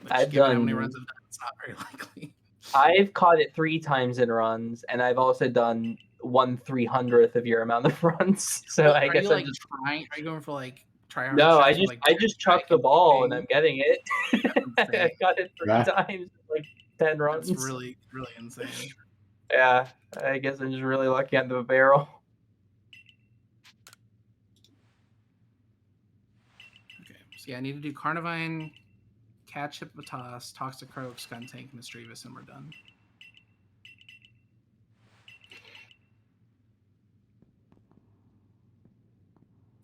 Which, I've given done how many runs I've done, it's not very likely. I've caught it 3 times in runs, and I've also done 1/300th of your amount of runs. So I guess I'm just trying. Are you going for like try hard? No, I I just chuck the ball and I'm getting it. I got it 3 times in like 10 runs. That's really insane. Yeah, I guess I'm just really lucky on the barrel. Okay, so yeah, I need to do Carnivine, Catch Hippopotas, Toxicroak, Skuntank, Mischievous, and we're done.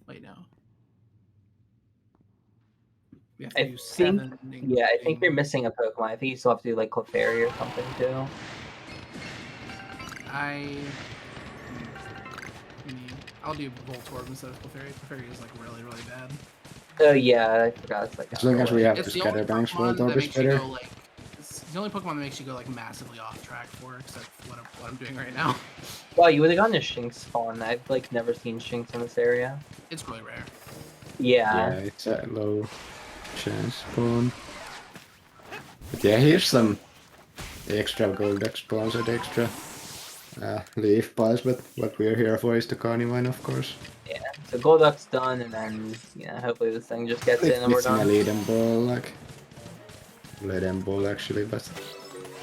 Wait, no. We have to do 7. Yeah, I think you're missing a Pokemon. I think you still have to do like Clefairy or something too. I'll do Voltorb instead of Clefairy. Clefairy is like really bad. Oh yeah, I forgot. It's like as long as we have the Scatterbanks, Voltorb is better. It's the only Pokemon that makes you go like massively off track for, except what I'm doing right now. Well, you would have gotten a Shinx spawn. I've like never seen Shinx in this area. It's really rare. Yeah. Yeah, it's a low chance spawn. But yeah, here's some extra Goldex spawns and extra leaf piles, but what we're here for is the Carnivine, of course. Yeah, so Golduck's done, and then hopefully this thing just gets in and we're done. A lead ball, like lead ball actually, but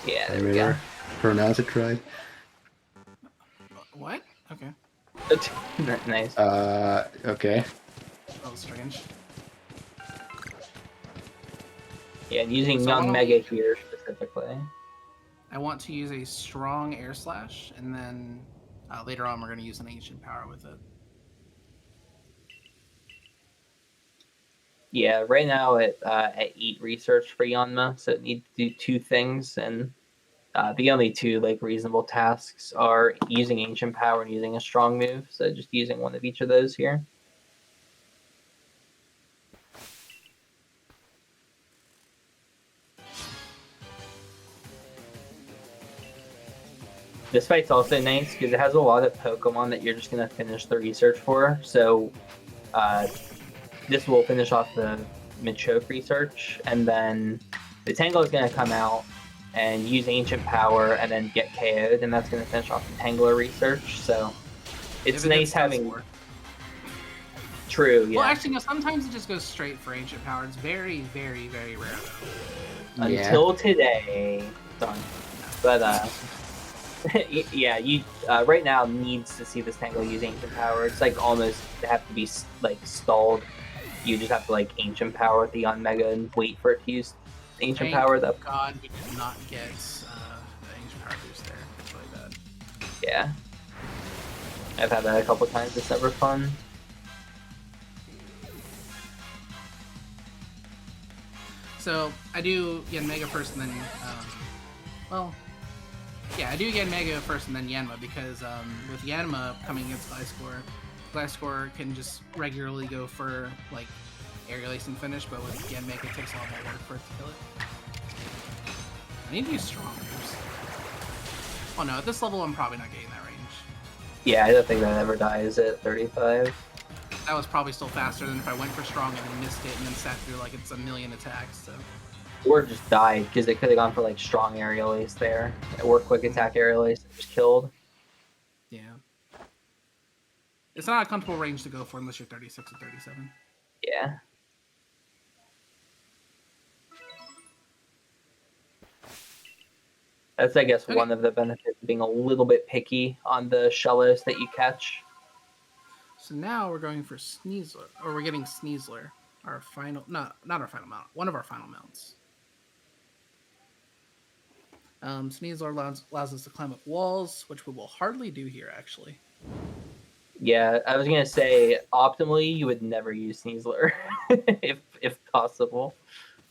yeah, there we go. Pronounce it right. What? Okay. Nice. Okay. That was strange. Yeah, and using Young Mega here specifically. I want to use a strong Air Slash, and then later on we're going to use an Ancient Power with it. Yeah, right now at Eat Research for Yanma, so it needs to do 2 things, and the only 2 like reasonable tasks are using Ancient Power and using a strong move. So just using one of each of those here. This fight's also nice because it has a lot of Pokemon that you're just going to finish the research for. So this will finish off the Machoke research, and then the Tangle is going to come out and use Ancient Power and then get KO'd, and that's going to finish off the Tangler research. So it's nice having... True, yeah. Well, actually, no, sometimes it just goes straight for Ancient Power. It's very rare, though. Until today. Done. But, yeah, you right now needs to see this Tangle use Ancient Power. It's like almost have to be like stalled. You just have to like Ancient Power at the Mega and wait for it to use Ancient Power. Thank God we did not get the Ancient Power boost there. It's really bad. Yeah, I've had that a couple times. It's never fun. So I do Yanmega first, and then I do Yanmega first and then Yanma, because with Yanma coming against Gliscor can just regularly go for like Aerial Ace and finish, but with Yanmega it takes a lot more work for it to kill it. I need to use strong moves. Oh no, at this level I'm probably not getting that range. Yeah, I don't think that ever dies at 35. That was probably still faster than if I went for strong and then missed it and then sat through like it's a million attacks, so. Or just died, because it could have gone for like strong Aerial Ace there. Or quick attack Aerial Ace and just killed. Yeah. It's not a comfortable range to go for unless you're 36 or 37. Yeah. That's, I guess, one of the benefits of being a little bit picky on the Shellos that you catch. So now we're going for Sneasler, or we're getting Sneasler, our final, not our final mount, one of our final mounts. Sneasler allows us to climb up walls, which we will hardly do here, actually. Yeah, I was gonna say, optimally, you would never use Sneasler, if possible.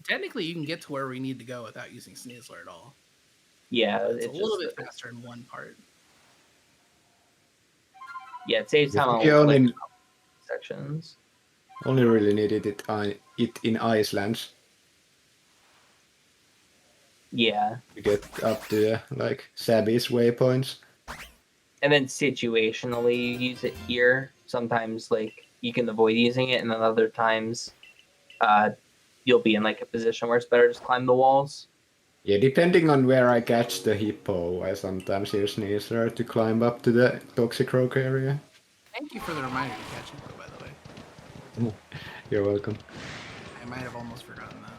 Technically, you can get to where we need to go without using Sneasler at all. Yeah, it's a little bit faster in one part. Yeah, it saves time on sections. Only really needed it in Iceland Yeah. to get up to like Sabi's waypoints. And then situationally you use it here. Sometimes like you can avoid using it, and then other times you'll be in like a position where it's better to just climb the walls. Yeah, depending on where I catch the hippo, I sometimes use Sneezer to climb up to the Toxicroak area. Thank you for the reminder to catch hippo, by the way. You're welcome. I might have almost forgotten that.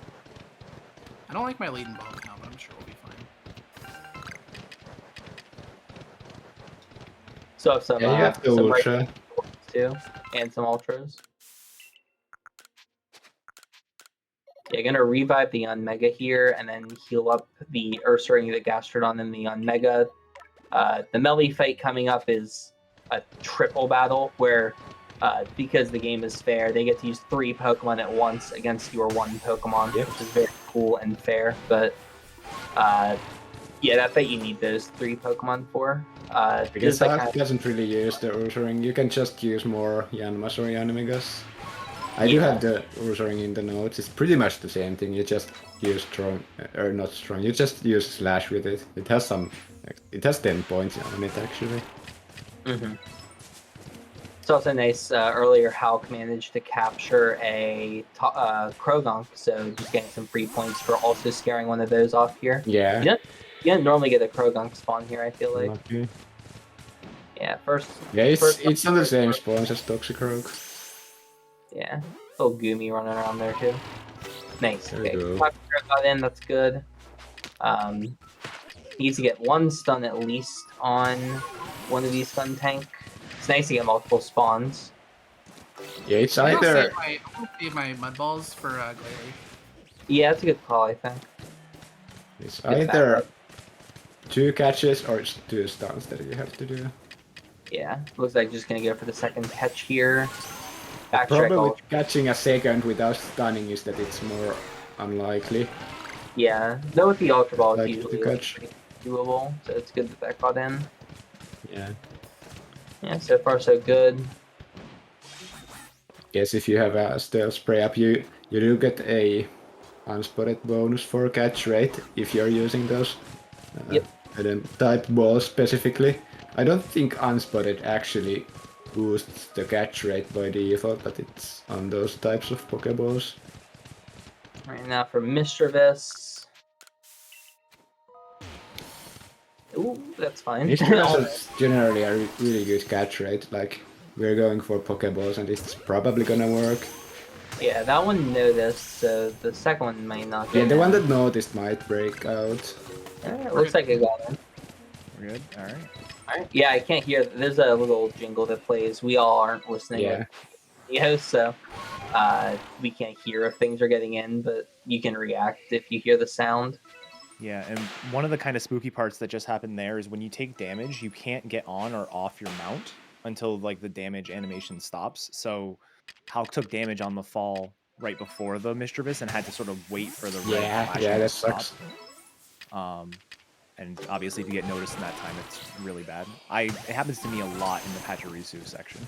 I don't like my leading ball now, but I'm sure we'll be fine. So have some, Yeah, you have the some Ultra. too, and some ultras. Yeah, gonna revive the Unmega here, and then heal up the Ursaring, the Gastrodon, and the Unmega. The melee fight coming up is a triple battle where, because the game is fair, they get to use 3 Pokemon at once against your 1 Pokemon, Yep. which is very cool and fair. But yeah, that fight you need those 3 Pokemon for. Because like Hulk doesn't really use the Ursaring, you can just use more Yanmas or Yanmegas. I do have the Ursaring in the notes, it's pretty much the same thing, you just use strong, or not strong, you just use Slash with it. It has 10 points on it actually. Mm-hmm. It's also nice, earlier Hulk managed to capture a Croagunk, so just getting some free points for also scaring one of those off here. Yeah. You don't normally get a Croagunk spawn here, I feel like. Lucky. Yeah, first... Yeah, first it's on the same spawns as Toxicroak. Yeah, little Goomy running around there too. Nice. There Okay, we go. got in, that's good. Needs to get 1 stun at least on one of these stun tank. It's nice to get multiple spawns. Yeah, it's I'm either... gonna save my mud balls for Glalie. Yeah, that's a good call, I think. It's Good either backup. 2 catches or it's 2 stuns that you have to do. Yeah, looks like just gonna go for the second catch here. Backtrack Problem all. with catching a second without stunning is that it's more unlikely. Yeah, though with the Ultra Ball, Like it's to usually catch. pretty doable, so it's good that that got in. Yeah. Yeah, so far so good. Guess if you have a stealth spray up, you do get a unspotted bonus for catch rate if you're using those. Yep. And then type balls specifically. I don't think unspotted actually boosts the catch rate by default, but it's on those types of Pokeballs. Alright, now for Mischievous. Ooh, that's fine. Mischievous is generally a really good catch rate. Like, we're going for Pokeballs and it's probably gonna work. Yeah, that one noticed, so the second one might not Yeah, get the in. one that noticed might break out. It looks like it got in. We're good. All right. Alright. Yeah, I can't hear. There's a little jingle that plays. We all aren't listening. Yeah. So we can't hear if things are getting in, but you can react if you hear the sound. Yeah, and one of the kind of spooky parts that just happened there is when you take damage, you can't get on or off your mount until like the damage animation stops. So Hulk took damage on the fall right before the Mischievous and had to sort of wait for the red flashing Yeah, to that stop. sucks. And obviously, if you get noticed in that time, it's really bad. It happens to me a lot in the Pachirisu section.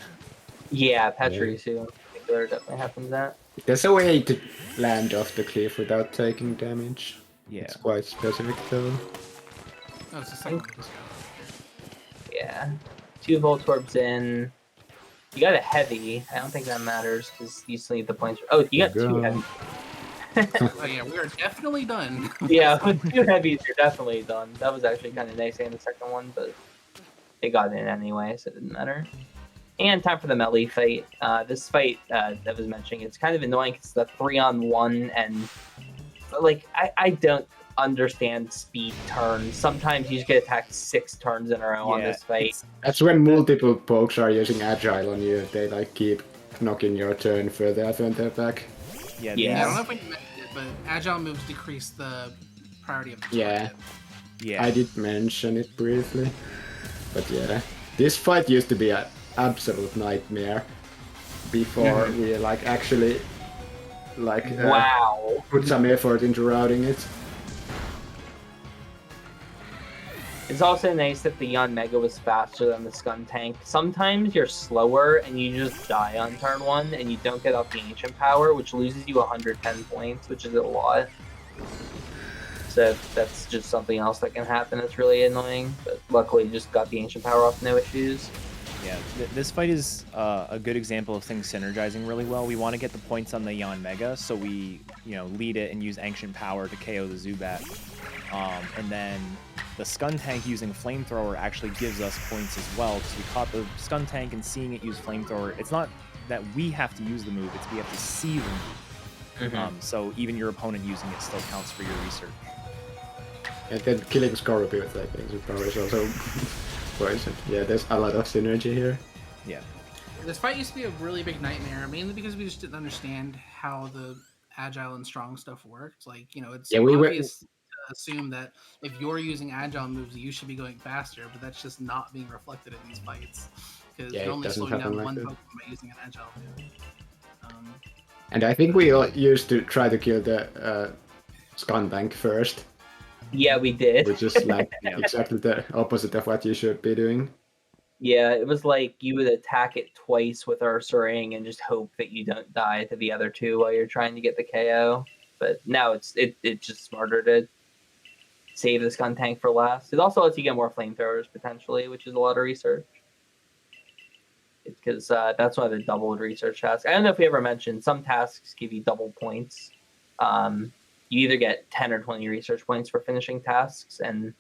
Yeah, Pachirisu in particular definitely happens that. There's a way to land off the cliff without taking damage. Yeah. It's quite specific though. No, it's the second one. Yeah. 2 Voltorbs in. You got a heavy. I don't think that matters because you still need the points. Oh, you got 2 heavy. Oh yeah, we are definitely done. Yeah, with 2 heavies, you're definitely done. That was actually kind of nice in the second one, but it got in anyway, so it didn't matter. And time for the melee fight. This fight that I was mentioning, it's kind of annoying because it's the 3-on-1, and like I don't understand speed turns. Sometimes you just get attacked 6 turns in a row on this fight. That's when multiple pokes are using agile on you. They like keep knocking your turn further out when they're back. Yeah. I don't know if we mentioned it, but agile moves decrease the priority of the target. Yeah. I did mention it briefly. But yeah, this fight used to be an absolute nightmare before we like actually like Wow. put some effort into routing it. It's also nice that the Yanmega was faster than the Skuntank. Sometimes you're slower and you just die on turn 1 and you don't get off the Ancient Power, which loses you 110 points, which is a lot. So that's just something else that can happen that's really annoying. But luckily, you just got the Ancient Power off, no issues. Yeah, this fight is a good example of things synergizing really well. We want to get the points on the Yanmega, so we, lead it and use Ancient Power to KO the Zubat. And then the Skuntank using Flamethrower actually gives us points as well, because we caught the Skuntank and seeing it use Flamethrower. It's not that we have to use the move, it's we have to see the move. So even your opponent using it still counts for your research. And then killing Scorpio with like Ancient Power is also poison. Yeah, there's a lot of synergy here. Yeah. This fight used to be a really big nightmare, mainly because we just didn't understand how the agile and strong stuff worked. Like, it's obvious to assume that if you're using agile moves, you should be going faster, but that's just not being reflected in these fights. Because you're only slowing down one Pokemon by using an agile move. And I think we all used to try to kill the Skuntank first. Yeah, we did. Which is like exactly the opposite of what you should be doing. Yeah, it was like you would attack it twice with Ursaring and just hope that you don't die to the other two while you're trying to get the KO. But now it's just smarter to save the Skuntank for last. It also lets you get more Flamethrowers potentially, which is a lot of research. Because that's one of the doubled research tasks. I don't know if we ever mentioned, some tasks give you double points. You either get 10 or 20 research points for finishing tasks, and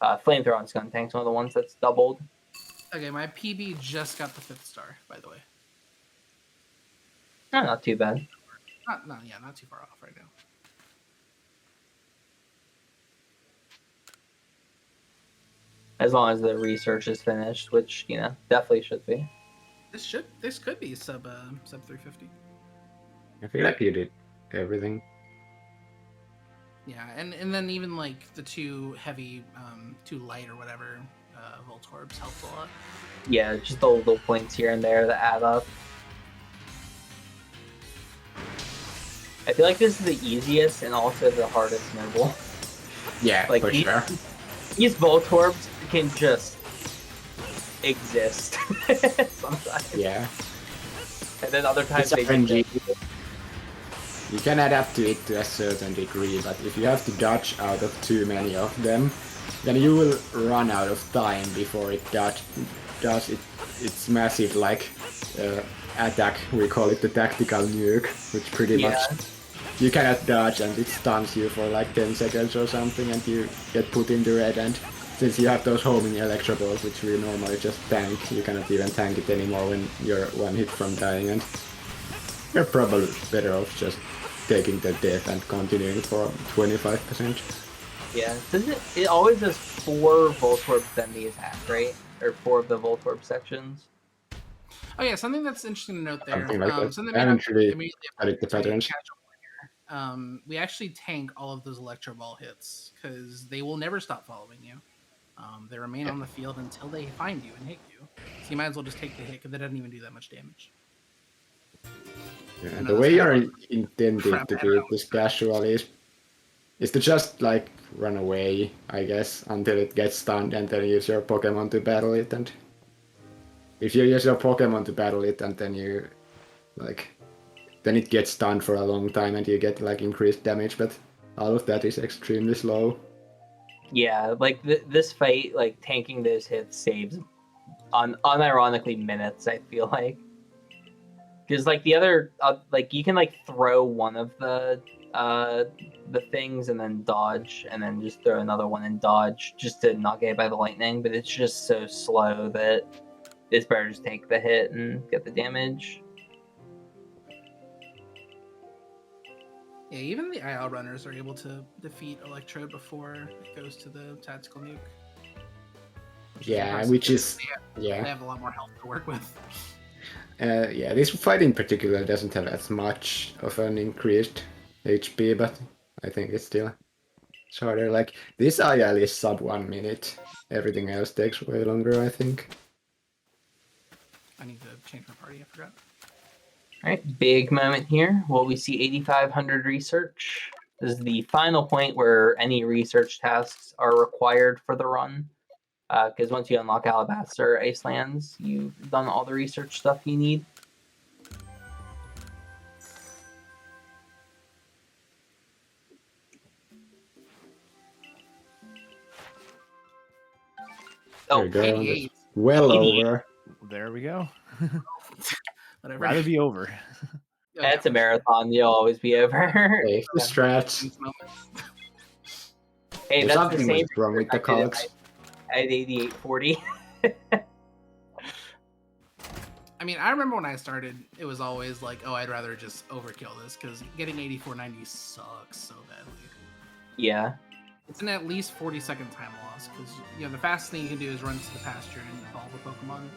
Flamethrower on Skuntank's one of the ones that's doubled. Okay, my PB just got the 5th star, by the way. Oh, not too bad. Not too far off right now. As long as the research is finished, which, definitely should be. This could be sub 350. I feel like you did everything. Yeah, and then even like the too heavy, too light or whatever, Voltorbs helped a lot. Yeah, just the little points here and there that add up. I feel like this is the easiest and also the hardest noble. Yeah, like for sure. These Voltorbs can just exist sometimes. Yeah. And then other times they RNG. You can adapt to it to a certain degree, but if you have to dodge out of too many of them, then you will run out of time before it does its massive attack. We call it the tactical nuke, which pretty much you cannot dodge and it stuns you for like 10 seconds or something, and you get put into red. And since you have those homing Electro Balls, which we normally just tank, you cannot even tank it anymore when you're one hit from dying, and you're probably better off just taking the death and continuing for 25%. Yeah, it always does 4 Voltorbs then the attack, right? Or 4 of the Voltorb sections. Oh yeah, something that's interesting to note there. Something like that. Something I haven't really studied the patterns. We actually tank all of those Electro Ball hits, because they will never stop following you. They remain on the field until they find you and hit you. So you might as well just take the hit, because they doesn't even do that much damage. Yeah, the way you're intended to beat this casually is to just like run away, I guess, until it gets stunned, and then use your Pokemon to battle it. And if you use your Pokemon to battle it, and then then it gets stunned for a long time, and you get like increased damage, but all of that is extremely slow. Yeah, like this fight, like tanking those hits saves unironically minutes, I feel like. Because like the other, you can like throw one of the things and then dodge, and then just throw another one and dodge just to not get hit by the lightning. But it's just so slow that it's better to just take the hit and get the damage. Yeah, even the IL runners are able to defeat Electrode before it goes to the tactical nuke. They have a lot more health to work with. This fight in particular doesn't have as much of an increased HP, but I think it's still harder. Like, this IL is sub 1 minute. Everything else takes way longer, I think. I need to change my party, I forgot. Alright, big moment here. Will we see 8,500 research? This is the final point where any research tasks are required for the run. Because once you unlock Alabaster or Icelands, you've done all the research stuff you need. There you go. 88. Well 88. over. There we go. Whatever. Rather be over. Oh, It's yeah, a for sure. marathon. You'll always be over. Hey, the stretch. Hey, There's that's the something same. wrong with the I did it cogs. at 8840. I mean, I remember when I started, it was always like, oh, I'd rather just overkill this because getting 8490 sucks so badly. Yeah. It's an at least 40-second time loss because the fastest thing you can do is run to the pasture and evolve a Pokemon,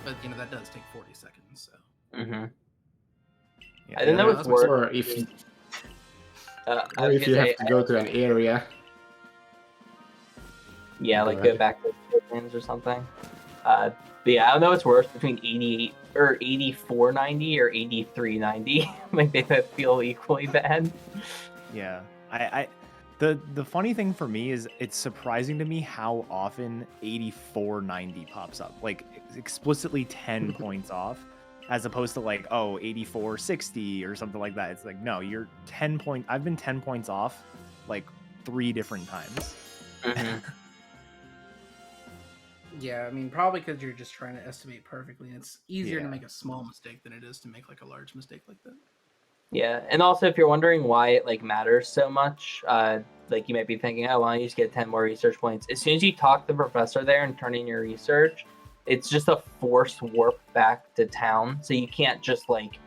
but that does take 40 seconds. So. Mm-hmm. Yeah, I didn't know it's that's worth. Or if, I or was if gonna you say, have to go to an area. yeah, Go like go ahead. back to the Philippines or something. But yeah, I don't know what's worse between 88 or 8490 or 8390. Like they both feel equally bad. Yeah. The funny thing for me is it's surprising to me how often 8490 pops up. Like explicitly 10 points off, as opposed to like, oh, 8460 or something like that. It's like, no, you're 10 point. I've been 10 points off like 3 different times. Mm-hmm. Yeah, I mean, probably because you're just trying to estimate perfectly, and it's easier to Yeah. make a small mistake than it is to make like a large mistake like that. Yeah, and also if you're wondering why it like matters so much, like you might be thinking, oh, why don't you just get 10 more research points? As soon as you talk to the professor there and turn in your research, it's just a forced warp back to town. So you can't just like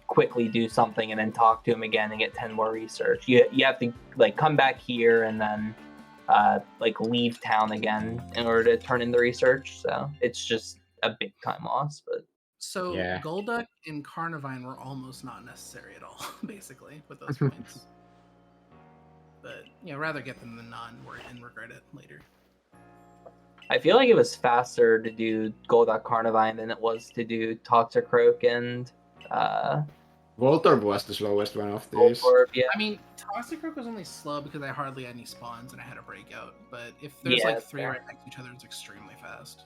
quickly do something and then talk to him again and get 10 more research. You have to like come back here and then like leave town again in order to turn in the research. So it's just a big time loss, but. So Yeah. Golduck and Carnivine were almost not necessary at all, basically, with those points. But rather get them than not and regret it later. I feel like it was faster to do Golduck Carnivine than it was to do Toxicroak and Voltorb was the slowest one of these. Voltorb. Yeah, I mean, Toxicroak was only slow because I hardly had any spawns and I had a breakout. But if there's Yeah, like 3 fair. right next to each other, it's extremely fast.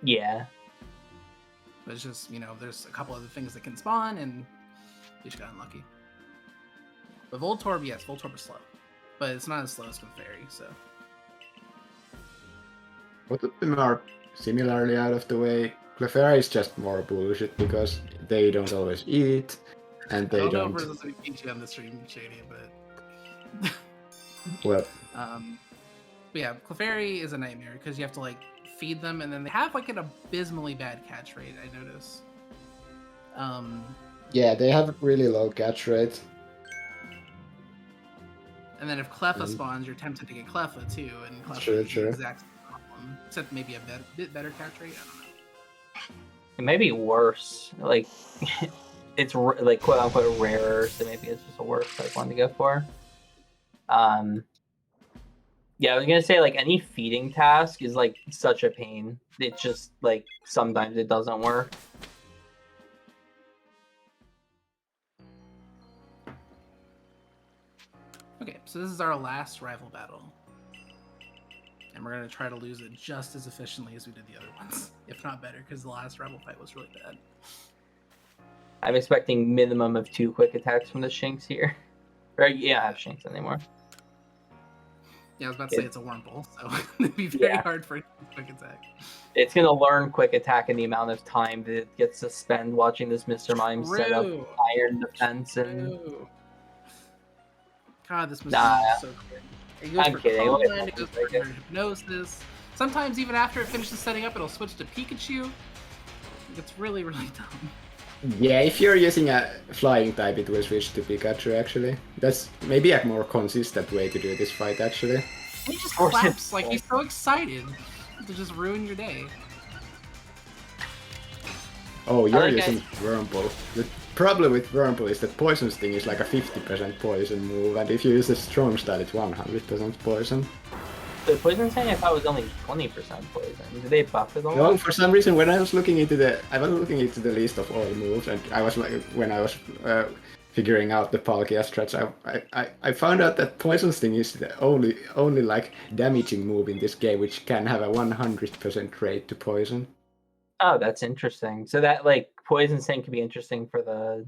yeah. But it's just, there's a couple other things that can spawn, and we just got unlucky. But Voltorb, yes, Voltorb is slow. But it's not as slow as Clefairy, so. Both of them are similarly out of the way. Clefairy is just more bullshit because they don't always eat, and I they don't know if don't. we're listening to PG on the stream, Shady, but. Well, But yeah, Clefairy is a nightmare because you have to like feed them, and then they have like an abysmally bad catch rate. I notice. yeah, they have really low catch rate. And then if Cleffa spawns, you're tempted to get Cleffa too, and Cleffa True, is true. the exact same problem, except maybe a bit better catch rate. I don't know. It may be worse. Like it's like quote unquote rarer, so maybe it's just a worse like one to go for. Yeah, I was gonna say like any feeding task is like such a pain. It just like sometimes it doesn't work. Okay, so this is our last rival battle. And we're going to try to lose it just as efficiently as we did the other ones, if not better, because the last rival fight was really bad. I'm expecting minimum of 2 quick attacks from the Shinx here. Right? Yeah, I have Shinx anymore. Yeah, I was about to say it's a Wurmple, so it'd be very Yeah. hard for a quick attack. It's gonna learn quick attack in the amount of time that it gets to spend watching this Mr. Mime set up True. iron defense and True. God, this Mr. Nah. Mime is so great. It goes I'm for kidding. Cold Look at Land, it that. goes for Hypnosis. Sometimes even after it finishes setting up, it'll switch to Pikachu. It's really, really dumb. Yeah, if you're using a flying type, it will switch to Pikachu actually. That's maybe a more consistent way to do this fight actually. He just Force it. claps like he's so excited to just ruin your day. Oh, you're like using Wurmple. The problem with Wurmple is that Poison Sting is like a 50% poison move, and if you use a strong style, it's 100% poison. the poison thing I thought was only 20% poison. Did they buff it a Well, lot? for some reason, when I was looking into the list of all moves, and I was like, when I was figuring out the Palkia strats, I found out that Poison Sting is the only like damaging move in this game which can have a 100% rate to poison. Oh, that's interesting. So that like Poison Sting could be interesting for the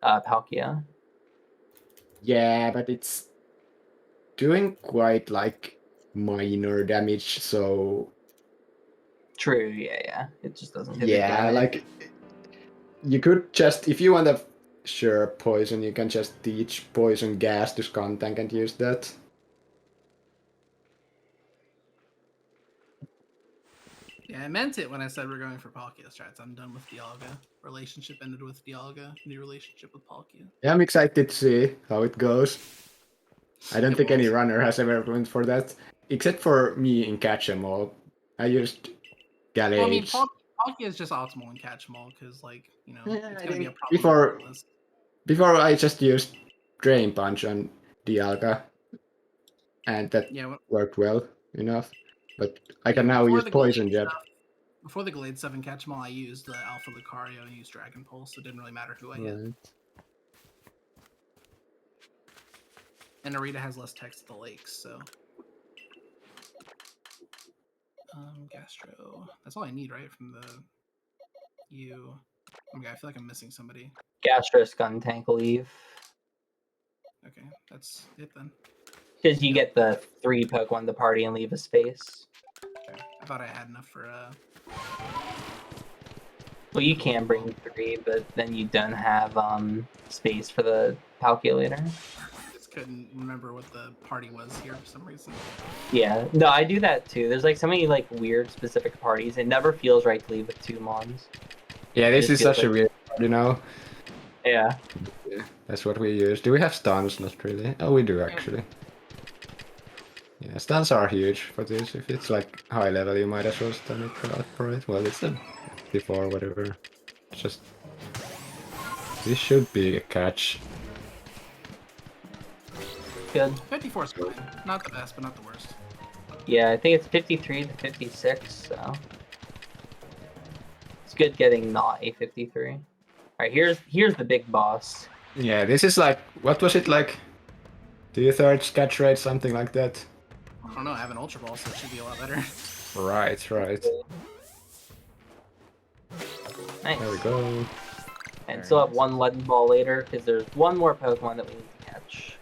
Palkia. Yeah, but it's doing quite like minor damage, so True, yeah. It just doesn't hit yeah, the like you could just, if you want a sure poison, you can just teach poison gas to Skuntank and use that. Yeah, I meant it when I said we're going for Palkia strats. I'm done with Dialga. Relationship ended with Dialga. New relationship with Palkia. Yeah, I'm excited to see how it goes. I don't It think any won't. runner has ever went for that, except for me in Catch 'em All. I used Gallade. Well, I mean, Palkia is just optimal in Catch 'em All because, like, you know, Yeah, it's I going to be a think problem. before I just used Drain Punch on Dialga, and that Yeah, worked well enough. But I can now use Poison Jab. Before the Glade 7 Catch 'em All, I used Alpha Lucario and used Dragon Pulse, so it didn't really matter who I hit. Right. And Narita has less text at the lakes, so. Gastro. That's all I need, right? From the you. Oh my god, I feel like I'm missing somebody. Gastro Skuntank leave. Okay, that's it then. Because you get the 3 Pokemon to party and leave a space. Okay. I thought I had enough for Well, you can bring 3, but then you don't have space for the calculator. I just couldn't remember what the party was here for some reason. Yeah, no, I do that too. There's like so many like weird specific parties. It never feels right to leave with 2 Mons. Yeah, this is such like... a weird, you know. Yeah. Yeah, that's what we use. Do we have stuns? Not really. Oh, we do actually. Yeah, stuns are huge for this. If it's like high level, you might as well stun it out for it. Well, it's a before whatever. Just this should be a catch. Good. 54 is fine. Not the best, but not the worst. Yeah, I think it's 53 to 56, so it's good getting not a 53. All right, here's the big boss. Yeah, this is like, what was it like? 2/3 catch rate, something like that. I don't know. I have an Ultra Ball, so it should be a lot better. Right. Nice. There we go. And still have 1 Leaden Ball later because there's 1 more Pokemon that we need to catch.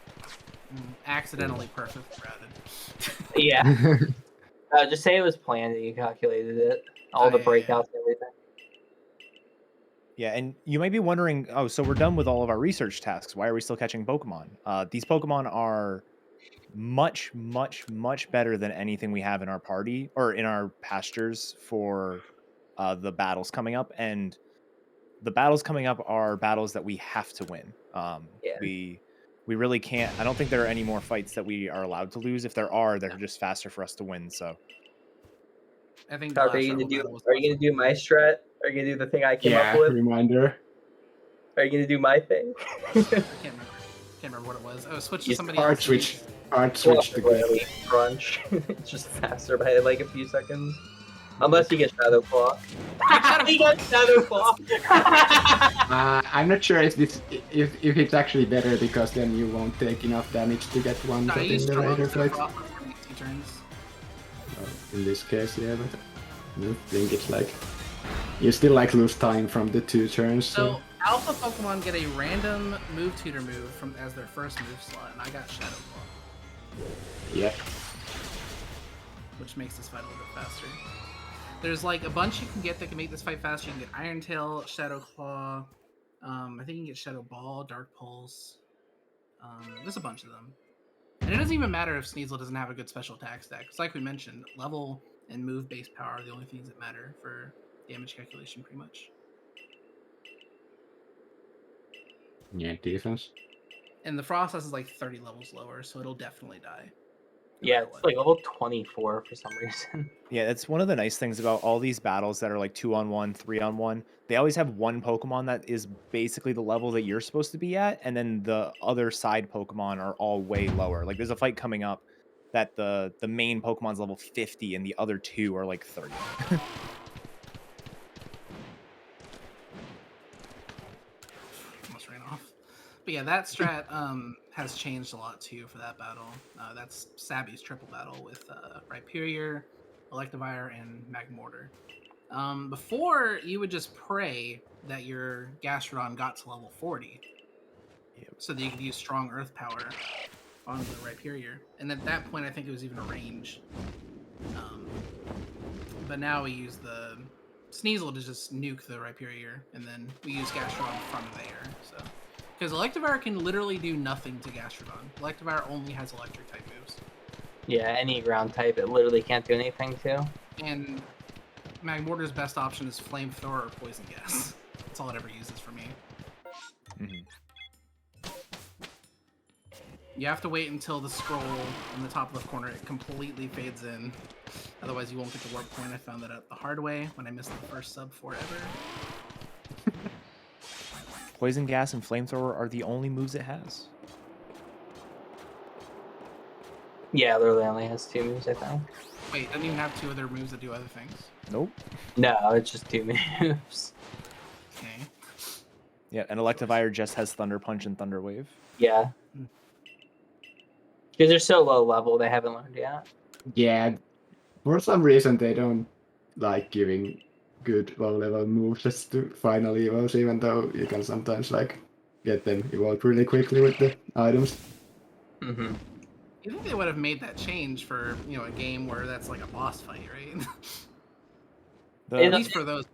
Accidentally perfect routed. Yeah. Just say it was planned and you calculated it. All the breakouts and everything. Yeah, and you might be wondering, oh, so we're done with all of our research tasks. Why are we still catching Pokemon? These Pokemon are much, much, much better than anything we have in our party or in our pastures for the battles coming up. And the battles coming up are battles that we have to win. We really can't. I don't think there are any more fights that we are allowed to lose. If there are, they're just faster for us to win. So I think. Are you gonna do my strat? Are you gonna do the thing I came up with? Reminder. Are you gonna do my thing? Can't remember what it was. I was switched to somebody else. Hard switch to go. Crunch. It's just faster by like a few seconds. Unless you get Shadow Claw. He got Shadow Claw. I'm not sure if it's actually better because then you won't take enough damage to get one shot in the later fight. In this case, yeah, but I don't think it's like you still like lose time from the 2 turns. So Alpha Pokemon get a random move tutor move from as their first move slot, and I got Shadow Claw. Yep. Which makes this fight a little bit faster. There's like a bunch you can get that can make this fight faster. You can get Iron Tail, Shadow Claw. I think you can get Shadow Ball, Dark Pulse. There's a bunch of them. And it doesn't even matter if Sneasel doesn't have a good special attack stack. Because like we mentioned, level and move base power are the only things that matter for damage calculation pretty much. Yeah, defense. And the Frostas is like 30 levels lower, so it'll definitely die. Yeah, it's like level 24 for some reason. Yeah, that's one of the nice things about all these battles that are like 2-on-1, 3-on-1. They always have one Pokemon that is basically the level that you're supposed to be at, and then the other side Pokemon are all way lower. Like there's a fight coming up that the main Pokemon's level 50 and the other 2 are like 30. But yeah, that strat has changed a lot too for that battle. That's Sabby's triple battle with Rhyperior, Electivire, and Magmortar. Before, you would just pray that your Gastrodon got to level 40, so that you could use strong Earth power on the Rhyperior. And at that point, I think it was even a range. But now we use the Sneasel to just nuke the Rhyperior, and then we use Gastrodon from there. So, because Electivire can literally do nothing to Gastrodon. Electivire only has electric type moves. Yeah, any ground type, it literally can't do anything to. And Magmortar's best option is Flamethrower or Poison Gas. That's all it ever uses for me. You have to wait until the scroll in the top left corner it completely fades in. Otherwise, you won't get the warp point. I found that out the hard way when I missed the first sub forever. Poison Gas and Flamethrower are the only moves it has. Yeah, it literally only has 2 moves, I think. Wait, it doesn't even have 2 other moves that do other things? Nope. No, it's just 2 moves. Okay. Yeah, and Electivire just has Thunder Punch and Thunder Wave. Yeah. Because they're so low level, they haven't learned yet. Yeah, for some reason they don't like giving good low-level moves just to final evos, even though you can sometimes like get them evolved really quickly with the items. Mm-hmm. You think they would have made that change for, you know, a game where that's like a boss fight, right? At least for those.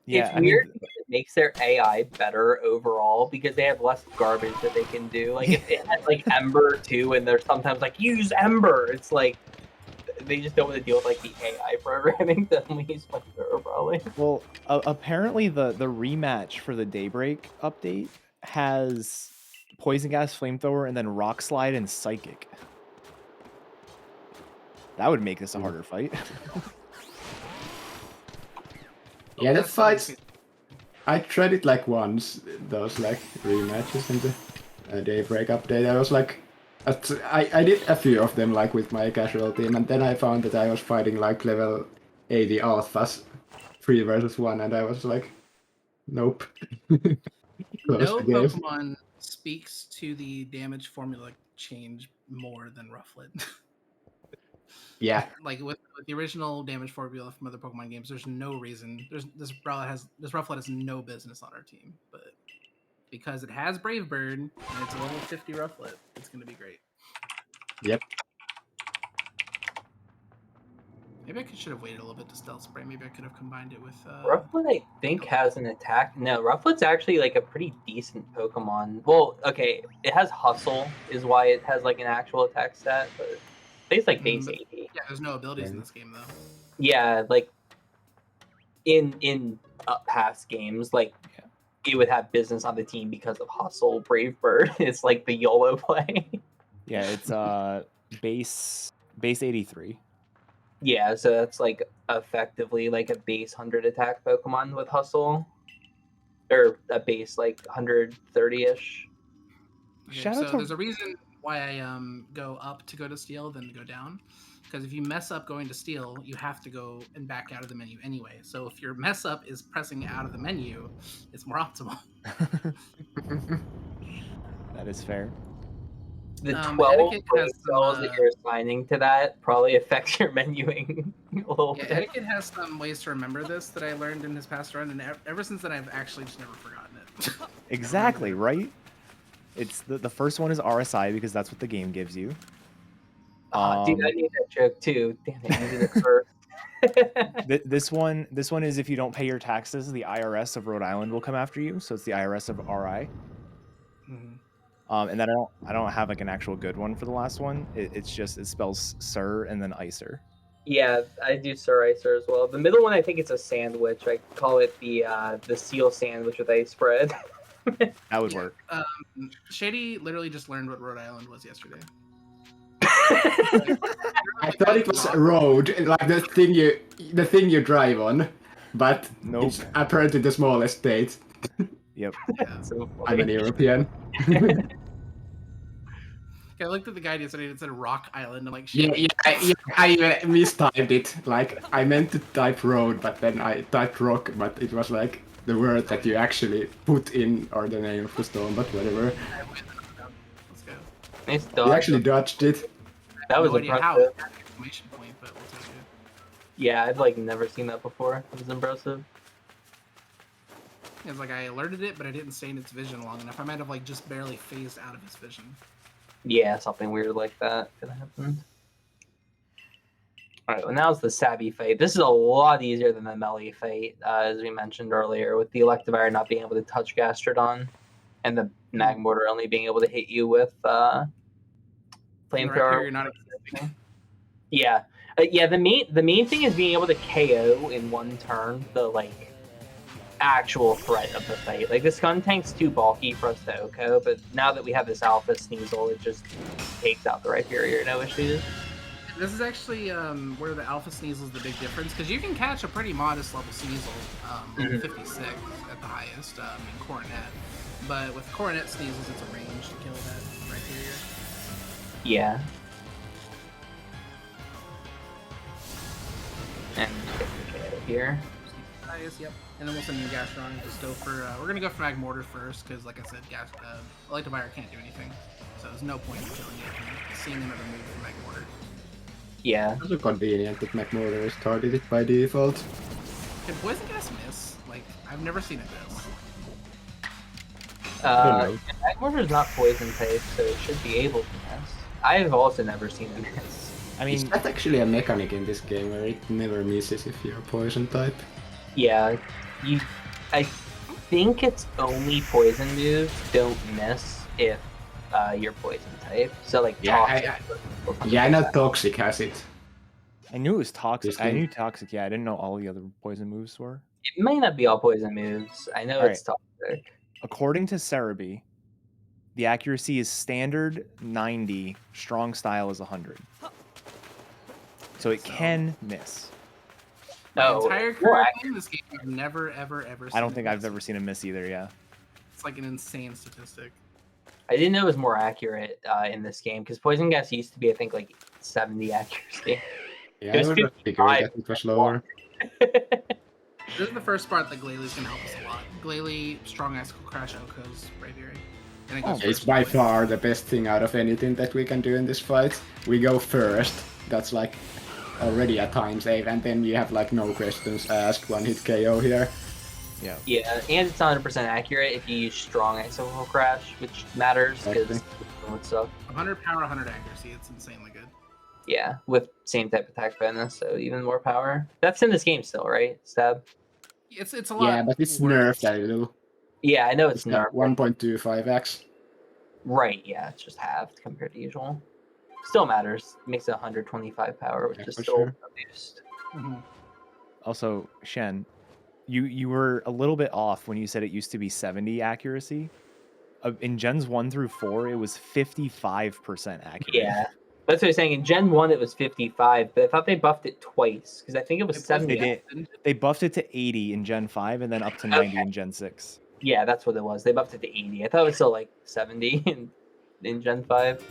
Yeah, it's weird because it makes their AI better overall because they have less garbage that they can do. Like if it has like Ember too, and they're sometimes like use Ember, it's like they just don't want to deal with like the AI programming that only use Flamethrower probably. Well, apparently the rematch for the Daybreak update has Poison Gas, Flamethrower, and then Rock Slide and Psychic. That would make this a harder fight. Yeah, that fight. I tried it like once, those like rematches in the Daybreak update. I was like, I did a few of them like with my casual team, and then I found that I was fighting like level 80 alphas, 3 versus 1, and I was like, nope. No Pokemon speaks to the damage formula change more than Rufflet. Yeah. Like with the original damage formula from other Pokemon games, there's no reason. This Rufflet has no business on our team, but because it has Brave Bird and it's a level 50 Rufflet, it's gonna be great. Yep. Maybe I should have waited a little bit to Stealth Spray. Maybe I could have combined it with. Rufflet, I think, has an attack. No, Rufflet's actually like a pretty decent Pokemon. Well, okay, it has Hustle, is why it has like an actual attack stat, but it's like base 80. Yeah, there's no abilities in this game though. Yeah, like in past games, like it would have business on the team because of Hustle, Brave Bird. It's like the YOLO play. Yeah, it's base 83. Yeah, so that's like effectively like a base 100 attack Pokemon with Hustle, or a base like 130-ish. Okay, so there's a reason why I go up to go to Steel than to go down, because if you mess up going to Steel, you have to go and back out of the menu anyway. So if your mess up is pressing out of the menu, it's more optimal. That is fair. The 12 spells that you're assigning to that probably affects your menuing a little bit. Etiquette has some ways to remember this that I learned in his past run, and ever since then I've actually just never forgotten it. Exactly, right? It's the first one is RSI because that's what the game gives you. Dude, I need that joke too. Damn it, I needed it first. This one is if you don't pay your taxes, the IRS of Rhode Island will come after you. So it's the IRS of RI. Mm-hmm. And then I don't have like an actual good one for the last one. It spells Sir and then Icer. Yeah, I do Sir Icer as well. The middle one, I think it's a sandwich. I call it the seal sandwich with ice spread. That would work. Shady literally just learned what Rhode Island was yesterday. I thought it was a road, like the thing you drive on, but nope. It's apparently the smallest state. Yep. Yeah. So I'm an European. I looked at the guide yesterday and it said Rock Island. I'm like, Yeah, shit. I even mistyped it. Like, I meant to type road, but then I typed rock, but it was like the word that you actually put in, or the name of the stone, but whatever. Let's go. Nice You dodge. actually dodged it. That was No idea how. impressive. Exclamation point, but we'll take it. Yeah, I've like never seen that before. It was impressive. It's like I alerted it, but I didn't stay in its vision long enough. I might have like just barely phased out of its vision. Yeah, something weird like that could happen. Alright, well now's the Savvy fight. This is a lot easier than the Melee fight, as we mentioned earlier, with the Electivire not being able to touch Gastrodon, and the Magmortar only being able to hit you with Right here, Flamethrower. you're not existing. Yeah. Yeah, the main thing is being able to KO in one turn the like actual threat of the fight. Like this Skuntank's too bulky for us to OHKO, but now that we have this Alpha Sneasel, it just takes out the Rhyperior, no issues. This is actually where the Alpha Sneasel is the big difference, because you can catch a pretty modest level Sneasel, level 56 at the highest in Coronet. But with Coronet Sneasels, it's a range to kill that Rhyperior. Yeah. And here. Highest, yep. And then we'll send in Gastron and just go for. We're gonna go for Magmortar first, because like I said, Electivire can't do anything, so there's no point in killing it and seeing another move from Magmortar. Yeah. It's also convenient that McMurder is targeted by default. Can Poison Gas miss? Like I've never seen it miss. Magmortar's not poison type, so it should be able to miss. I have also never seen it miss. I mean, Is that actually a mechanic in this game where it never misses if you're poison type? Yeah, I think it's only poison moves don't miss if you're poison type. So like Yeah, Toxic. I know Toxic has it. I knew it was toxic. This I game- knew toxic. Yeah, I didn't know all the other poison moves were. It may not be all poison moves. I know it's toxic. According to Cerebi, the accuracy is standard 90, strong style is 100. So it can miss. My Oh, entire career playing this game, I've never, ever seen I don't it think miss. I've ever seen a miss either, yeah. It's like an insane statistic. I didn't know it was more accurate in this game because poison gas used to be, I think, like 70 accuracy. Yeah, It was I would have figured 55. that it was lower. This is the first part that Glalie is going to help us a lot. Glalie, Strong Icicle Crash, Oko's Rhyperior. And it goes It's first by to far the best thing out of anything that we can do in this fight. We go first. That's like already a time save, and then you have like no questions asked, one hit KO here. Yeah. Yeah, and it's 100% accurate if you use strong icicle crash, which matters because Exactly. stuff. 100 power, 100 accuracy. It's insanely good. Yeah, with same type attack bonus, so even more power. That's in this game still, right? Stab. It's a lot. Yeah, but it's worse. nerfed a little. Yeah, I know it's It's got nerfed. 1.25x. Right, yeah, it's just halved compared to usual. Still matters. It makes it 125 power, which Yeah, is for still sure. a boost. Mhm. Also, Shen, you were a little bit off when you said it used to be 70 accuracy. In Gens 1 through 4, it was 55% accurate. Yeah, that's what I was saying. In Gen 1, it was 55, but I thought they buffed it twice because I think it was They 70. They did. They buffed it to 80 in Gen 5 and then up to 90 in Gen 6. Yeah, that's what it was. They buffed it to 80. I thought it was still like 70 in Gen 5.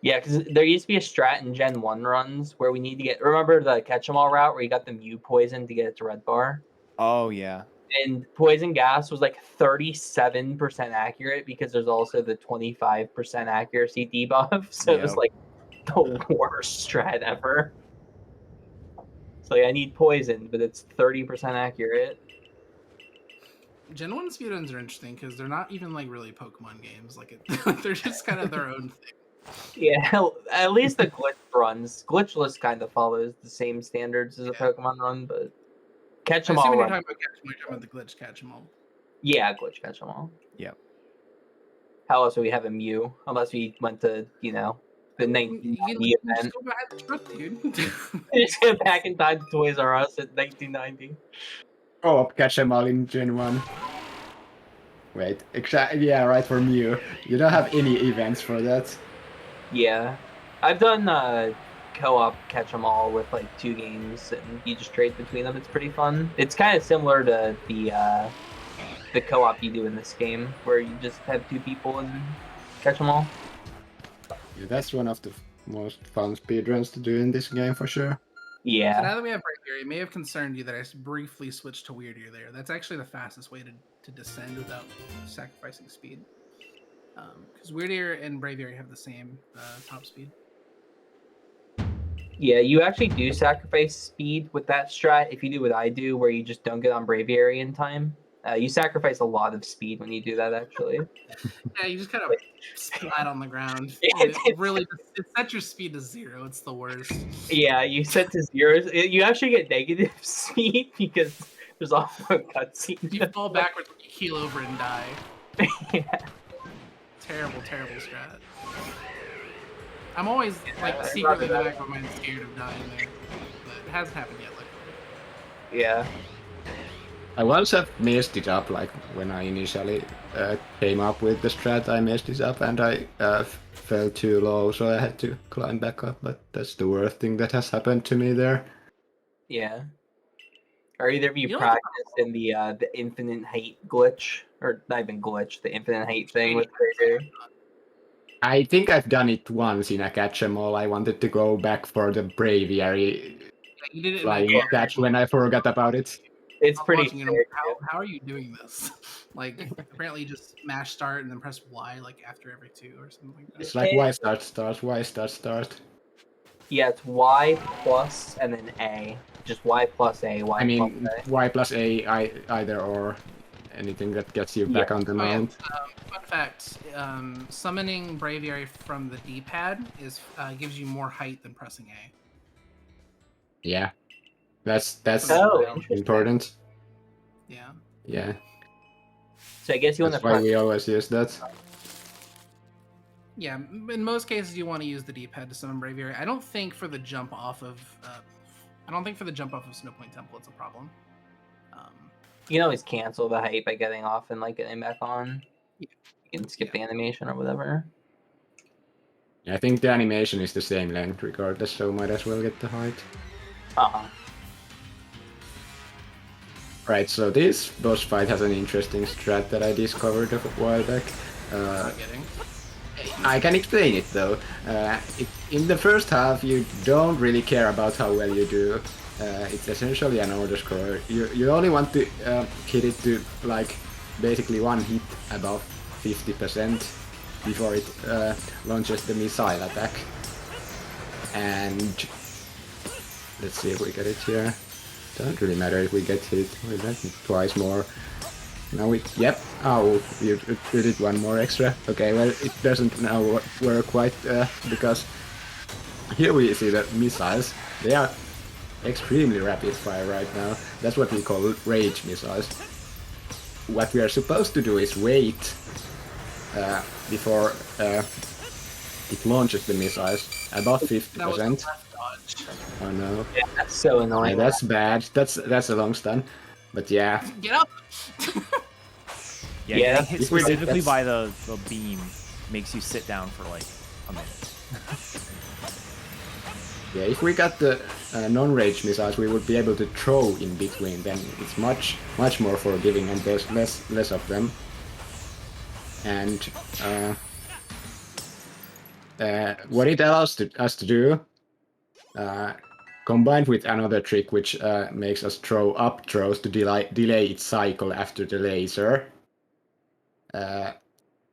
Yeah, because there used to be a strat in Gen 1 runs where we need to get... Remember the Catch-em-all route where you got the Mew poison to get it to red bar? Oh, yeah. And poison gas was like 37% accurate because there's also the 25% accuracy debuff. So it was Yep. like the worst strat ever. So yeah, I need poison, but it's 30% accurate. Gen 1 speedruns are interesting because they're not even like really Pokemon games. Like they're just kind of their own thing. Yeah, at least the glitch runs. Glitchless kind of follows the same standards as a Yeah. Pokemon run, but I catch them assume all. when you're Run. talking about catch 'em, you're talking about the glitch catch 'em all. Yeah, glitch catch them all. Yep. How else would we have a Mew? Unless we went to, the 1990 You event. just go back to truck, dude. Just get back in time to Toys R Us at 1990. Oh, catch them all in Gen 1. Wait, exactly. Yeah, right, for Mew. You don't have any events for that. Yeah, I've done co-op catch 'em all with like 2 games, and you just trade between them. It's pretty fun. It's kind of similar to the co-op you do in this game, where you just have 2 people and catch 'em all. Yeah, that's one of the most fun speedruns to do in this game for sure. So Yeah. now that we have Braviary, it may have concerned you that I briefly switched to Weird Ear there. That's actually the fastest way to descend without sacrificing speed. Because Weird Ear and Braviary have the same top speed. Yeah, you actually do sacrifice speed with that strat if you do what I do, where you just don't get on Braviary in time. You sacrifice a lot of speed when you do that, actually. Yeah, you just kind of splat on the ground. It sets your speed to 0. It's the worst. Yeah, you set to 0. You actually get negative speed because there's also a cutscene. You fall backwards, you keel over and die. Yeah. Terrible strat. I'm always secretly in the back of my mind scared of dying there, but it hasn't happened yet. Luckily. Yeah. I once have messed it up, like when I initially came up with the strat, I messed it up and I fell too low, so I had to climb back up, but that's the worst thing that has happened to me there. Yeah. Or either of you practiced in the infinite height glitch, or not even glitch, the infinite height thing with Braviary? I think I've done it once in a catch-em-all. I wanted to go back for the Braviary flying catch when I forgot about it. It's pretty sick. How are you doing this? Like, apparently you just mash start and then press Y like after every 2 or something like that. It's like Y start, Y start. Yeah, it's Y plus and then A. Just Y plus A, Y I mean, plus A. Y plus A, either or. Anything that gets you back on the mount. Fun fact, summoning Braviary from the D-pad gives you more height than pressing A. Yeah. That's important. Yeah. Yeah. So I guess you want to. That's why we always use that. Yeah, in most cases you want to use the D-pad to summon Braviary. I don't think for the jump off of Snowpoint Temple it's a problem. You can always cancel the height by getting off and like getting back on. Yeah. You can skip the animation or whatever. I think the animation is the same length regardless, so might as well get the height. Right, so this boss fight has an interesting strat that I discovered a while back. I can explain it though. In the first half you don't really care about how well you do. It's essentially an order scorer. You only want to hit it to like basically one hit above 50% before it launches the missile attack. And let's see if we get it here. Doesn't really matter if we get hit. We get it twice more. Now yep. Oh, you did one more extra. Okay, well it doesn't now work quite because here we see the missiles. They are extremely rapid fire right now. That's what we call rage missiles. What we are supposed to do is wait before it launches the missiles above 50%. Oh no. Yeah, that's so annoying. Yeah, that's bad. That's a long stun. But yeah. Get up! Yeah, getting hit specifically by the beam makes you sit down for like a minute. Yeah, if we got the non-rage missiles, we would be able to throw in between. Then it's much more forgiving, and there's less of them. And what it allows us to do, combined with another trick which makes us throw up throws to delay its cycle after the laser.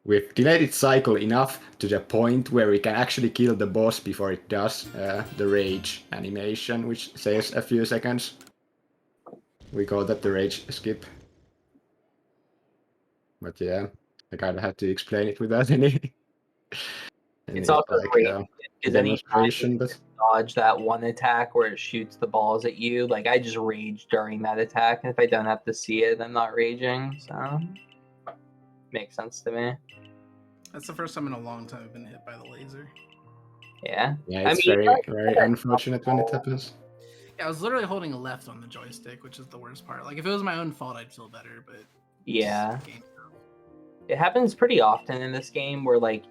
We've delayed its cycle enough to the point where we can actually kill the boss before it does the rage animation, which saves a few seconds. We call that the rage skip. But yeah, I kind of had to explain it without any it's also like, great because demonstration, but dodge that one attack where it shoots the balls at you. Like I just rage during that attack, and if I don't have to see it, I'm not raging. So makes sense to me. That's the first time in a long time I've been hit by the laser. Yeah. Yeah, it's very unfortunate when it happens. Yeah, I was literally holding left on the joystick, which is the worst part. Like if it was my own fault, I'd feel better, but yeah. It happens pretty often in this game where like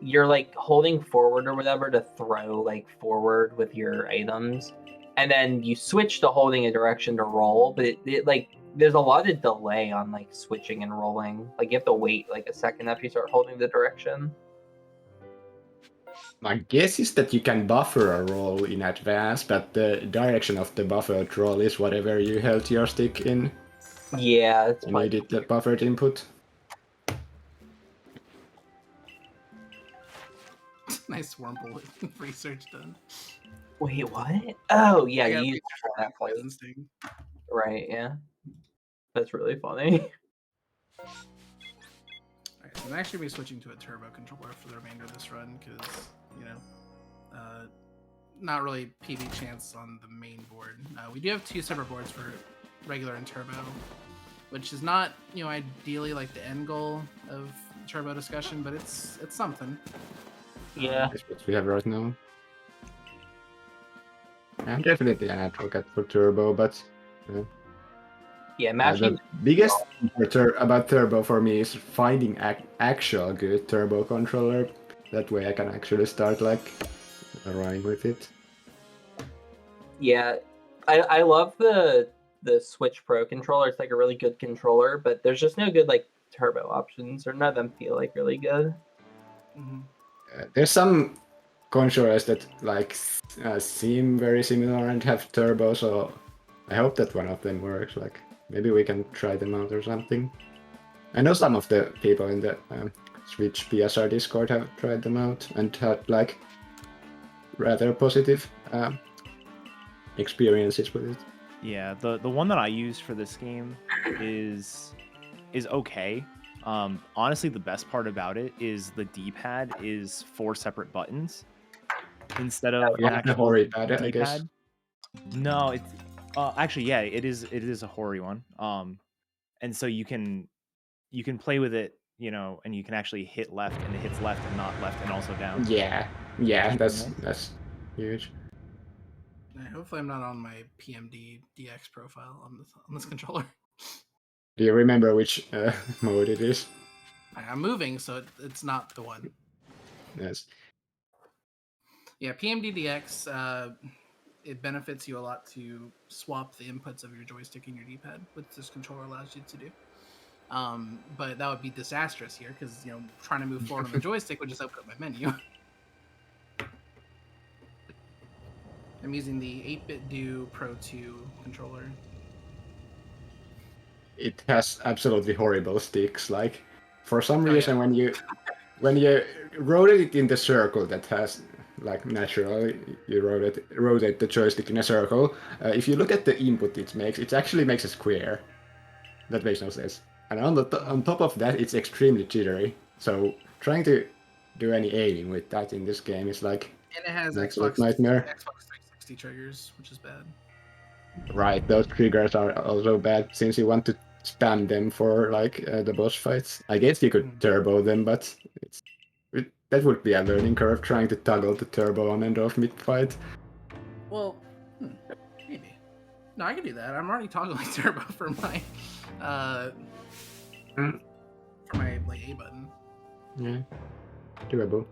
you're like holding forward or whatever to throw like forward with your items, and then you switch to holding a direction to roll, but it like there's a lot of delay on like switching and rolling. Like you have to wait like a second after you start holding the direction. My guess is that you can buffer a roll in advance, but the direction of the buffered roll is whatever you held your stick in. Yeah, it's And you did the buffered input. Nice Wurmple research done. Wait, what? Oh, yeah, Yeah, you used that point. instinct. Right, yeah. That's really funny. Alright, so I'm actually be switching to a turbo controller for the remainder of this run because, you know, not really PV chance on the main board. We do have 2 separate boards for regular and turbo, which is not, you know, ideally like the end goal of turbo discussion, but it's something. Yeah. That's what we have right now. I'm definitely an advocate for turbo, but Yeah, matching. the biggest thing about turbo for me is finding actual good turbo controller. That way I can actually start like running with it. Yeah, I love the Switch Pro controller. It's like a really good controller, but there's just no good like turbo options, or none of them feel like really good. Mm-hmm. There's some controllers that like seem very similar and have turbo, so I hope that one of them works. Like maybe we can try them out or something. I know some of the people in the Switch PSR Discord have tried them out and had like rather positive experiences with it. Yeah, the one that I used for this game is okay. Honestly, the best part about it is the D-pad is 4 separate buttons instead of Yeah, the Hori pad, I guess. No, it's actually yeah, it is a Hori one. And so you can play with it, you know, and you can actually hit left, and it hits left and not left, and also down. Yeah, that's huge. Hopefully, I'm not on my PMD DX profile on this controller. Do you remember which mode it is? I'm moving, so it's not the one. Yes. Yeah, PMD DX. It benefits you a lot to swap the inputs of your joystick and your D-pad, which this controller allows you to do. But that would be disastrous here because, you know, trying to move forward on the joystick would just open up my menu. I'm using the 8-bit Do Pro 2 controller. It has absolutely horrible sticks. Like, for some reason, when you rotate it in the circle that has, like, naturally you rotate the joystick in a circle. If you look at the input it makes, it actually makes a square. That makes no sense. And on top of that, it's extremely jittery. So trying to do any aiming with that in this game is like and it has an absolute Xbox nightmare. Xbox 360 triggers, which is bad. Right, those triggers are also bad since you want to spam them for like the boss fights. I guess you could turbo them, but that would be a learning curve trying to toggle the turbo on and off mid-fight. Well, maybe. No, I can do that. I'm already toggling turbo for my like A button. Yeah, doable.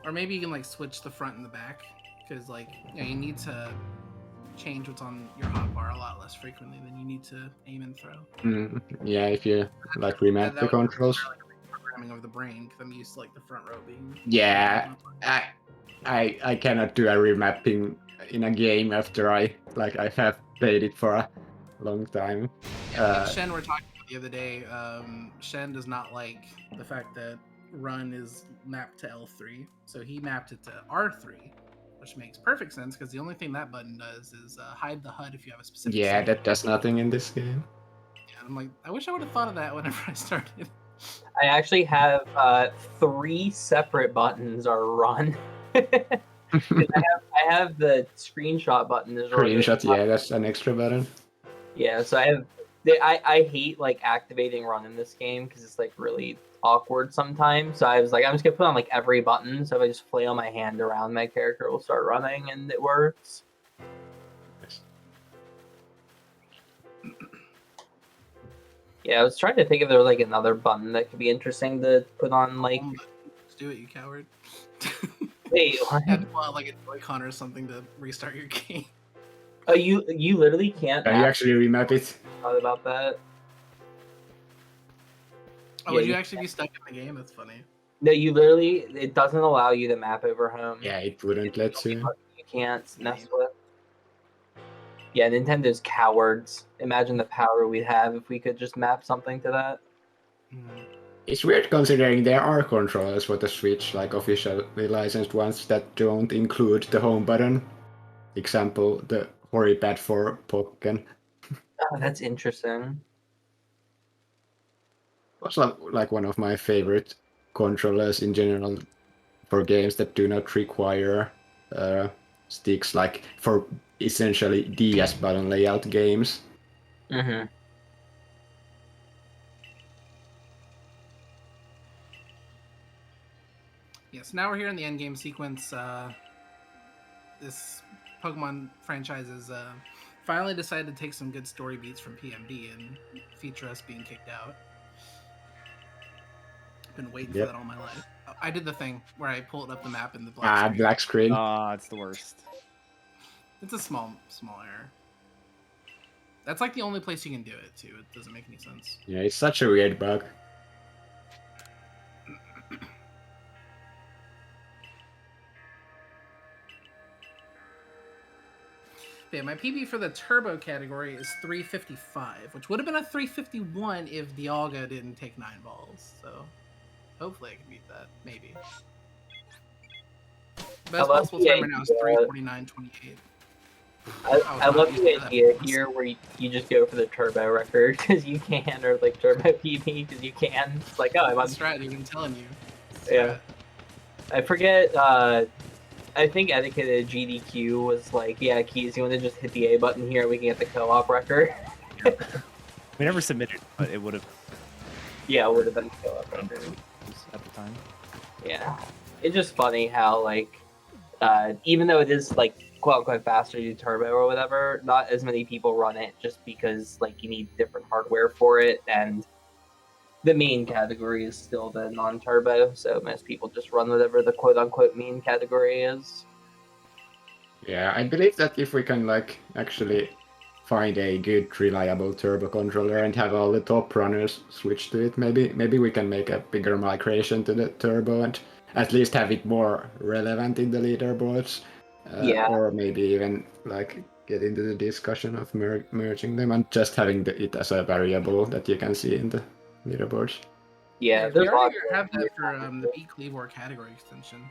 Or maybe you can like switch the front and the back because like you need to change what's on your hotbar a lot less frequently than you need to aim and throw. Yeah, if you like remap the controls. Programming of the brain because I'm used to like the front row being. Yeah, I cannot do a remapping in a game after I have played it for a long time. Yeah, Shen were talking about the other day. Shen does not like the fact that run is mapped to L3, so he mapped it to R3, which makes perfect sense because the only thing that button does is hide the HUD if you have a specific. Yeah, that does nothing in this game. Yeah, I'm like, I wish I would have thought of that whenever I started. I actually have 3 separate buttons are run. I have the screenshot button. Screenshot, yeah, that's an extra button. Yeah, so I hate like activating run in this game because it's like really awkward sometimes. So I was like, I'm just gonna put on like every button. So if I just flail my hand around, my character will start running, and it works. Yeah, I was trying to think if there was like another button that could be interesting to put on. Like, let's do it, you coward. Wait, what? You had to pull out like a Joy-Con or something to restart your game. Oh, you literally can't. Can you actually remap it? Thought about that. Oh, would you actually be stuck in the game? That's funny. No, you literally, it doesn't allow you to map over home. Yeah, it wouldn't let you. You can't mess with. Yeah, Nintendo's cowards. Imagine the power we'd have if we could just map something to that. It's weird considering there are controllers for the Switch, like officially licensed ones that don't include the home button. Example, the Horipad for Pokémon. Oh, that's interesting. Was like one of my favorite controllers in general for games that do not require sticks, like for essentially DS button layout games. Mm-hmm. Yes, now we're here in the endgame sequence. This Pokemon franchise has finally decided to take some good story beats from PMD and feature us being kicked out. Been waiting for that all my life. I did the thing where I pulled up the map in the black screen. Black screen. It's the worst. It's a small error. That's like the only place you can do it too. It doesn't make any sense. Yeah, it's such a weird bug. Yeah, my PB for the turbo category is 355, which would have been a 351 if Dialga didn't take 9 balls. So hopefully I can beat that. Maybe. Best possible time right now is 349.28. I love the idea here where you just go for the turbo record because you can, or like turbo PB because you can. It's like, oh, I'm on strategy. I'm telling you. Yeah. I forget. I think eddaket GDQ was like, yeah, Keys, you want to just hit the A button here? We can get the co-op record. We never submitted, but it would have. Yeah, it would have been the co-op record at the time. Yeah, it's just funny how like, even though it is like quote unquote faster to do turbo or whatever, not as many people run it just because like you need different hardware for it, and the main category is still the non-turbo, so most people just run whatever the quote-unquote main category is. Yeah, I believe that if we can like actually find a good, reliable turbo controller and have all the top runners switch to it, maybe we can make a bigger migration to the turbo and at least have it more relevant in the leaderboards. Or maybe even like get into the discussion of merging them and just having it as a variable that you can see in the leaderboards. Yeah, we already have that for the Beat Cleavor category extension.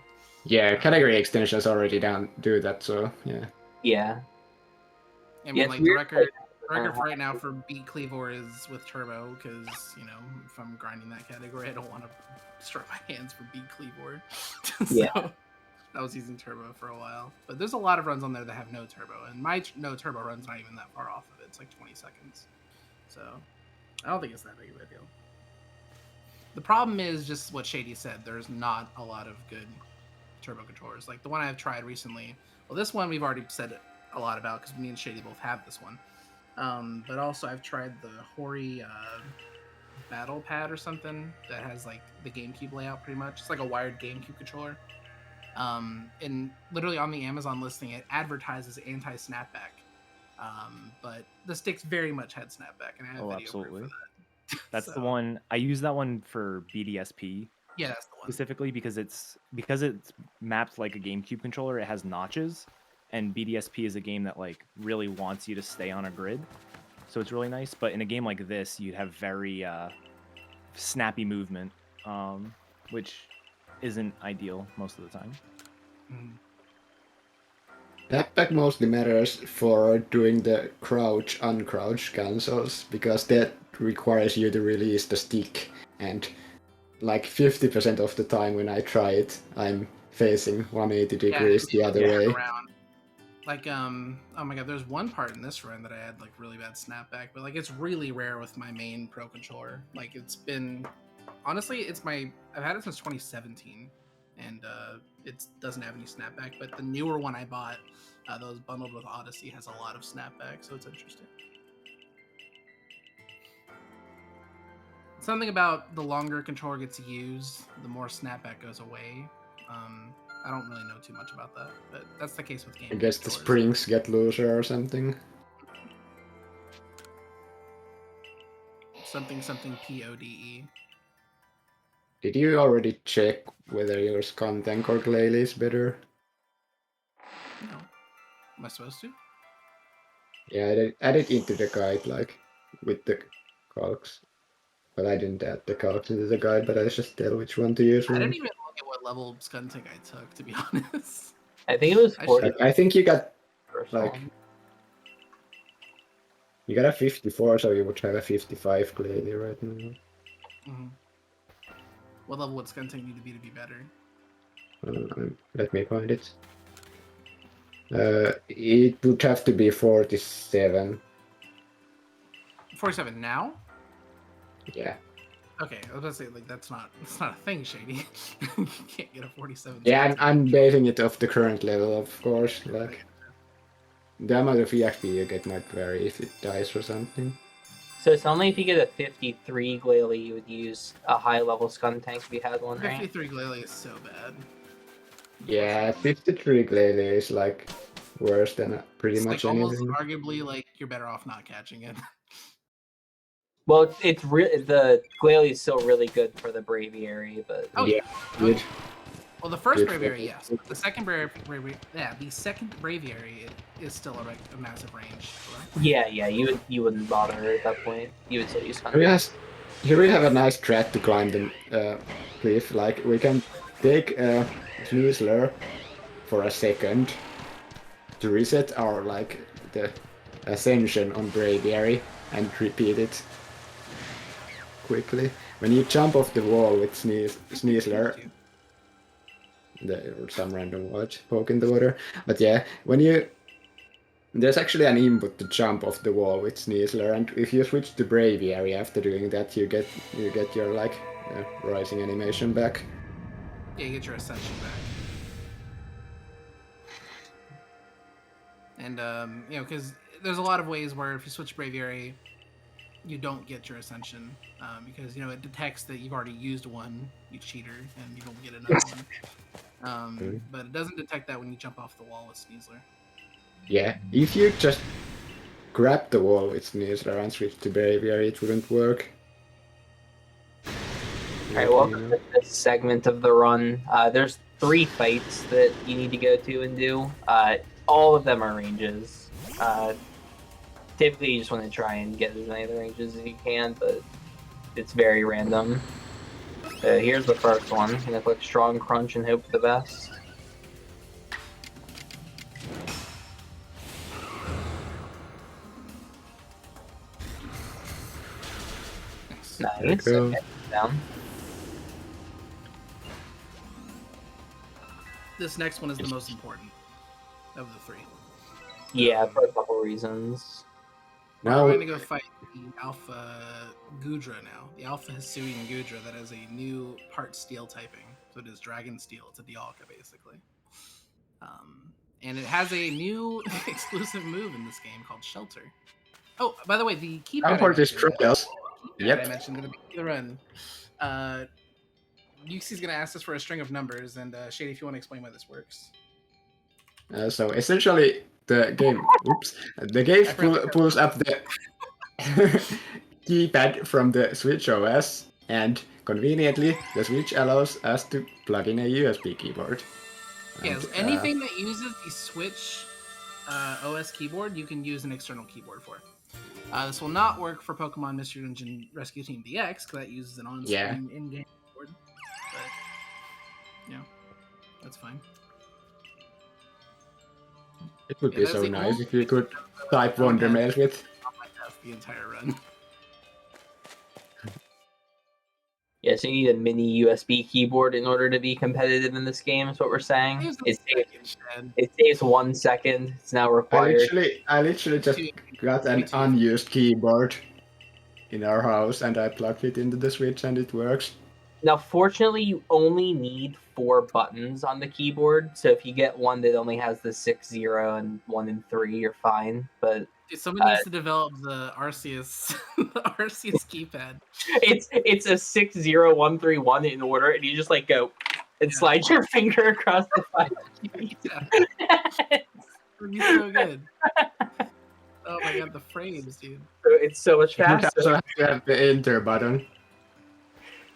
Yeah, category extensions already do that, so yeah. Yeah. I mean, like the record for right now for Beat Cleavor is with turbo because you know if I'm grinding that category, I don't want to start my hands for Beat Cleavor. So I was using turbo for a while, but there's a lot of runs on there that have no turbo, and my no turbo run's not even that far off of it. It's like 20 seconds, so I don't think it's that big of a deal. The problem is just what Shady said. There's not a lot of good turbo controllers. Like the one I've tried recently. Well, this one we've already said a lot about because me and Shady both have this one. But also I've tried the Hori Battle Pad or something that has like the GameCube layout pretty much. It's like a wired GameCube controller. And literally on the Amazon listing, it advertises anti-snapback. But the sticks very much had snapback, and I have video proof of that. That's the one. I use that one for BDSP. Yeah, that's the one. Specifically because it's mapped like a GameCube controller. It has notches, and BDSP is a game that like really wants you to stay on a grid, so it's really nice. But in a game like this, you'd have very snappy movement, which isn't ideal most of the time. Snapback mostly matters for doing the crouch uncrouch cancels because that requires you to release the stick, and like 50% of the time when I try it, I'm facing 180 degrees the other way. Around. Like oh my god, there's one part in this run that I had like really bad snapback, but like it's really rare with my main pro controller. Like it's been honestly, I've had it since 2017, and it doesn't have any snapback. But the newer one I bought, that was bundled with Odyssey, has a lot of snapback, so it's interesting. Something about the longer controller gets used, the more snapback goes away. I don't really know too much about that, but that's the case with games. I guess the springs get looser or something. Something PODE. Did you already check whether your Skuntank or Glalie is better? No. Am I supposed to? Yeah, I add it into the guide, like, with the calcs. But I didn't add the calcs into the guide, but I just tell which one to use. I Really. didn't even look at what level Skuntank I took, to be honest. I think it was I 40. I think you got First like one. you got a 54, so you would have a 55 Glalie right now. Mhm. What level would Skuntank need to be better? Let me find it. It would have to be 47. 47 now? Yeah. Okay, I was about to say, like, that's not a thing, Shady. You can't get a 47. Yeah, I'm basing it off the current level, of course. Like, the amount of EXP you get might vary if it dies or something. So it's only if you get a 53 Glalie, you would use a high level Skuntank if you had one, right? 53 Glalie is so bad. Yeah, 53 Glalie is like worse than pretty It's much like almost anything. arguably like you're better off not catching it. Well, it's the Glalie is still really good for the Braviary, but Oh yeah. Good. Well, the first Good. Braviary, yes. The second the second Braviary is still a massive range. Correct? yeah, you wouldn't bother at that point. You would still use Skuntank. Here we have a nice track to climb the cliff. Like, we can take Sneasler for a second to reset our, like, the ascension on Braviary and repeat it quickly. When you jump off the wall with Sneasler, or some random watch poke in the water. But yeah, there's actually an input to jump off the wall with Sneasler, and if you switch to Braviary after doing that, you get your like rising animation back. Yeah, you get your ascension back. And because there's a lot of ways where if you switch Braviary, you don't get your ascension because it detects that you've already used one, you cheater, and you don't get another one. But it doesn't detect that when you jump off the wall with Sneasler. Yeah, if you just grab the wall with Sneasler and switch to Braviary, it wouldn't work. Alright, welcome to this segment of the run. There's 3 fights that you need to go to and do. All of them are ranges. Typically, you just want to try and get as many of the ranges as you can, but it's very random. Here's the first one. I'm gonna click Strong Crunch and hope for the best. Nice. Okay, down. This next one is the most important of the 3. Yeah, for a couple reasons. Now we're going to go fight the Alpha Gudra now. The Alpha Hisuian Gudra that has a new part steel typing. So it is Dragon Steel. It's a Dialga, basically. And it has a new exclusive move in this game called Shelter. Oh, by the way, the keypad I mentioned in the beginning of the run. Yuxi's going to ask us for a string of numbers, and Shady, if you want to explain why this works. So essentially, the game pulls up the keypad from the Switch OS, and conveniently, the Switch allows us to plug in a USB keyboard. Yes, anything that uses the Switch OS keyboard, you can use an external keyboard for. This will not work for Pokemon Mystery Dungeon Rescue Team DX, because that uses an on-screen in-game keyboard. But, that's fine. It would be so nice if you could type Wonder Mails with. On my desk the entire run. Yeah, so you need a mini USB keyboard in order to be competitive in this game, is what we're saying. It saves 1 second. It's now required. I literally just got an unused keyboard in our house, and I plugged it into the Switch, and it works. Now, fortunately, you only need 4 buttons on the keyboard, so if you get one that only has the 6, 0, and 1 and 3, you're fine. But someone needs to develop the Arceus, the Arceus keypad. It's a 6, 0, 1, 3, 1 in order, and you just like go and slide your finger across the 5 keys. It would be so good. Oh my god, the frames, dude! So it's so much faster. You also have to have the enter button.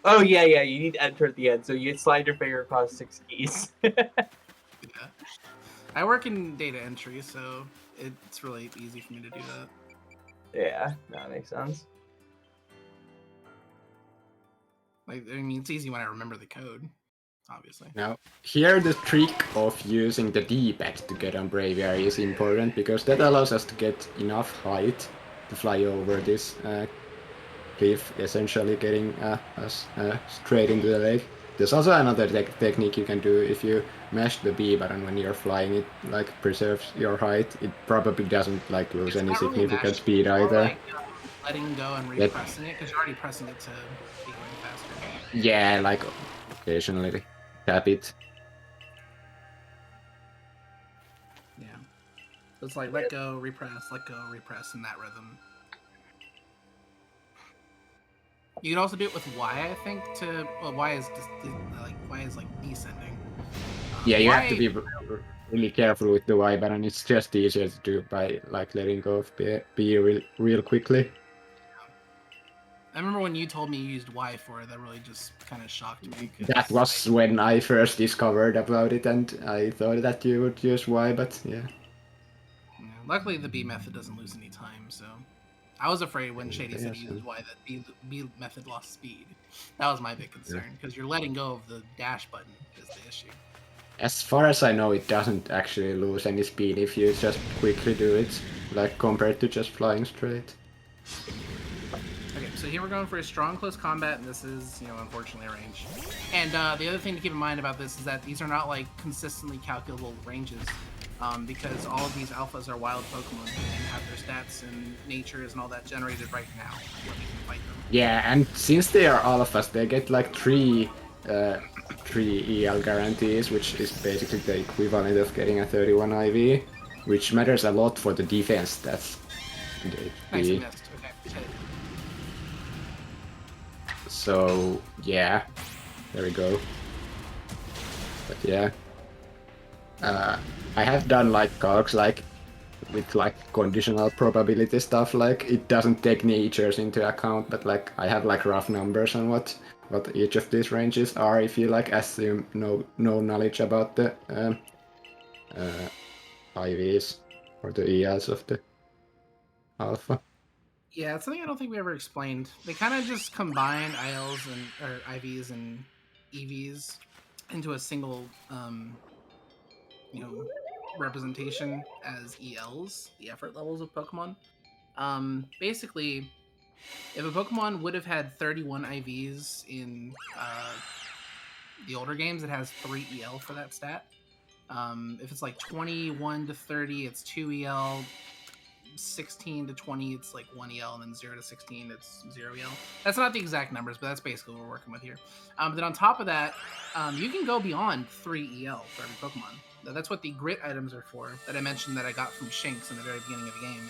Oh yeah, you need to enter at the end, so you slide your finger across 6 keys. Yeah. I work in data entry, so it's really easy for me to do that. Yeah, that makes sense. Like, I mean, it's easy when I remember the code, obviously. Now, here the trick of using the D-pad to get on Braviary is important, because that allows us to get enough height to fly over this cliff, essentially getting us straight into the lake. There's also another technique you can do. If you mash the B button when you're flying, it like preserves your height. It probably doesn't like lose any significant speed either. Like, letting go and repressing it, because you're already pressing it to be going faster. Yeah, like occasionally tap it. Yeah. So it's like let go, repress, in that rhythm. You can also do it with Y, I think. Y is just like descending. Yeah, you have to be really careful with the Y button. It's just easier to do by like letting go of B real quickly. I remember when you told me you used Y for it. That really just kind of shocked me. That was when I first discovered about it, and I thought that you would use Y, but yeah. Luckily, the B method doesn't lose any time, so I was afraid when Shady said he used Y that B method lost speed. That was my big concern, because you're letting go of the dash button is the issue. As far as I know, it doesn't actually lose any speed if you just quickly do it, like compared to just flying straight. Okay, so here we're going for a strong close combat, and this is, unfortunately a range. And the other thing to keep in mind about this is that these are not like consistently calculable ranges, because all of these alphas are wild Pokemon and have their stats and natures and all that generated right now when we can fight them. Yeah, and since they are alphas, they get like three EL guarantees, which is basically the equivalent of getting a 31 IV, which matters a lot for the defense stats. Nice, you missed. Okay. So yeah, there we go. But yeah, I have done like calcs like with like conditional probability stuff. Like it doesn't take natures into account, but like I have like rough numbers on what each of these ranges are if you like assume no knowledge about the IVs or the ELs of the alpha. Yeah, it's something I don't think we ever explained. They kind of just combine ILs or IVs and EVs into a single, representation as ELs, the effort levels of Pokemon. Basically, if a Pokemon would have had 31 IVs in the older games, it has 3 EL for that stat. If it's like 21 to 30, it's 2 EL. 16 to 20, it's like 1 EL, and then 0 to 16, it's 0 EL. That's not the exact numbers, but that's basically what we're working with here. But then on top of that, you can go beyond 3 EL for every Pokemon. That's what the grit items are for, that I mentioned that I got from Shinx in the very beginning of the game,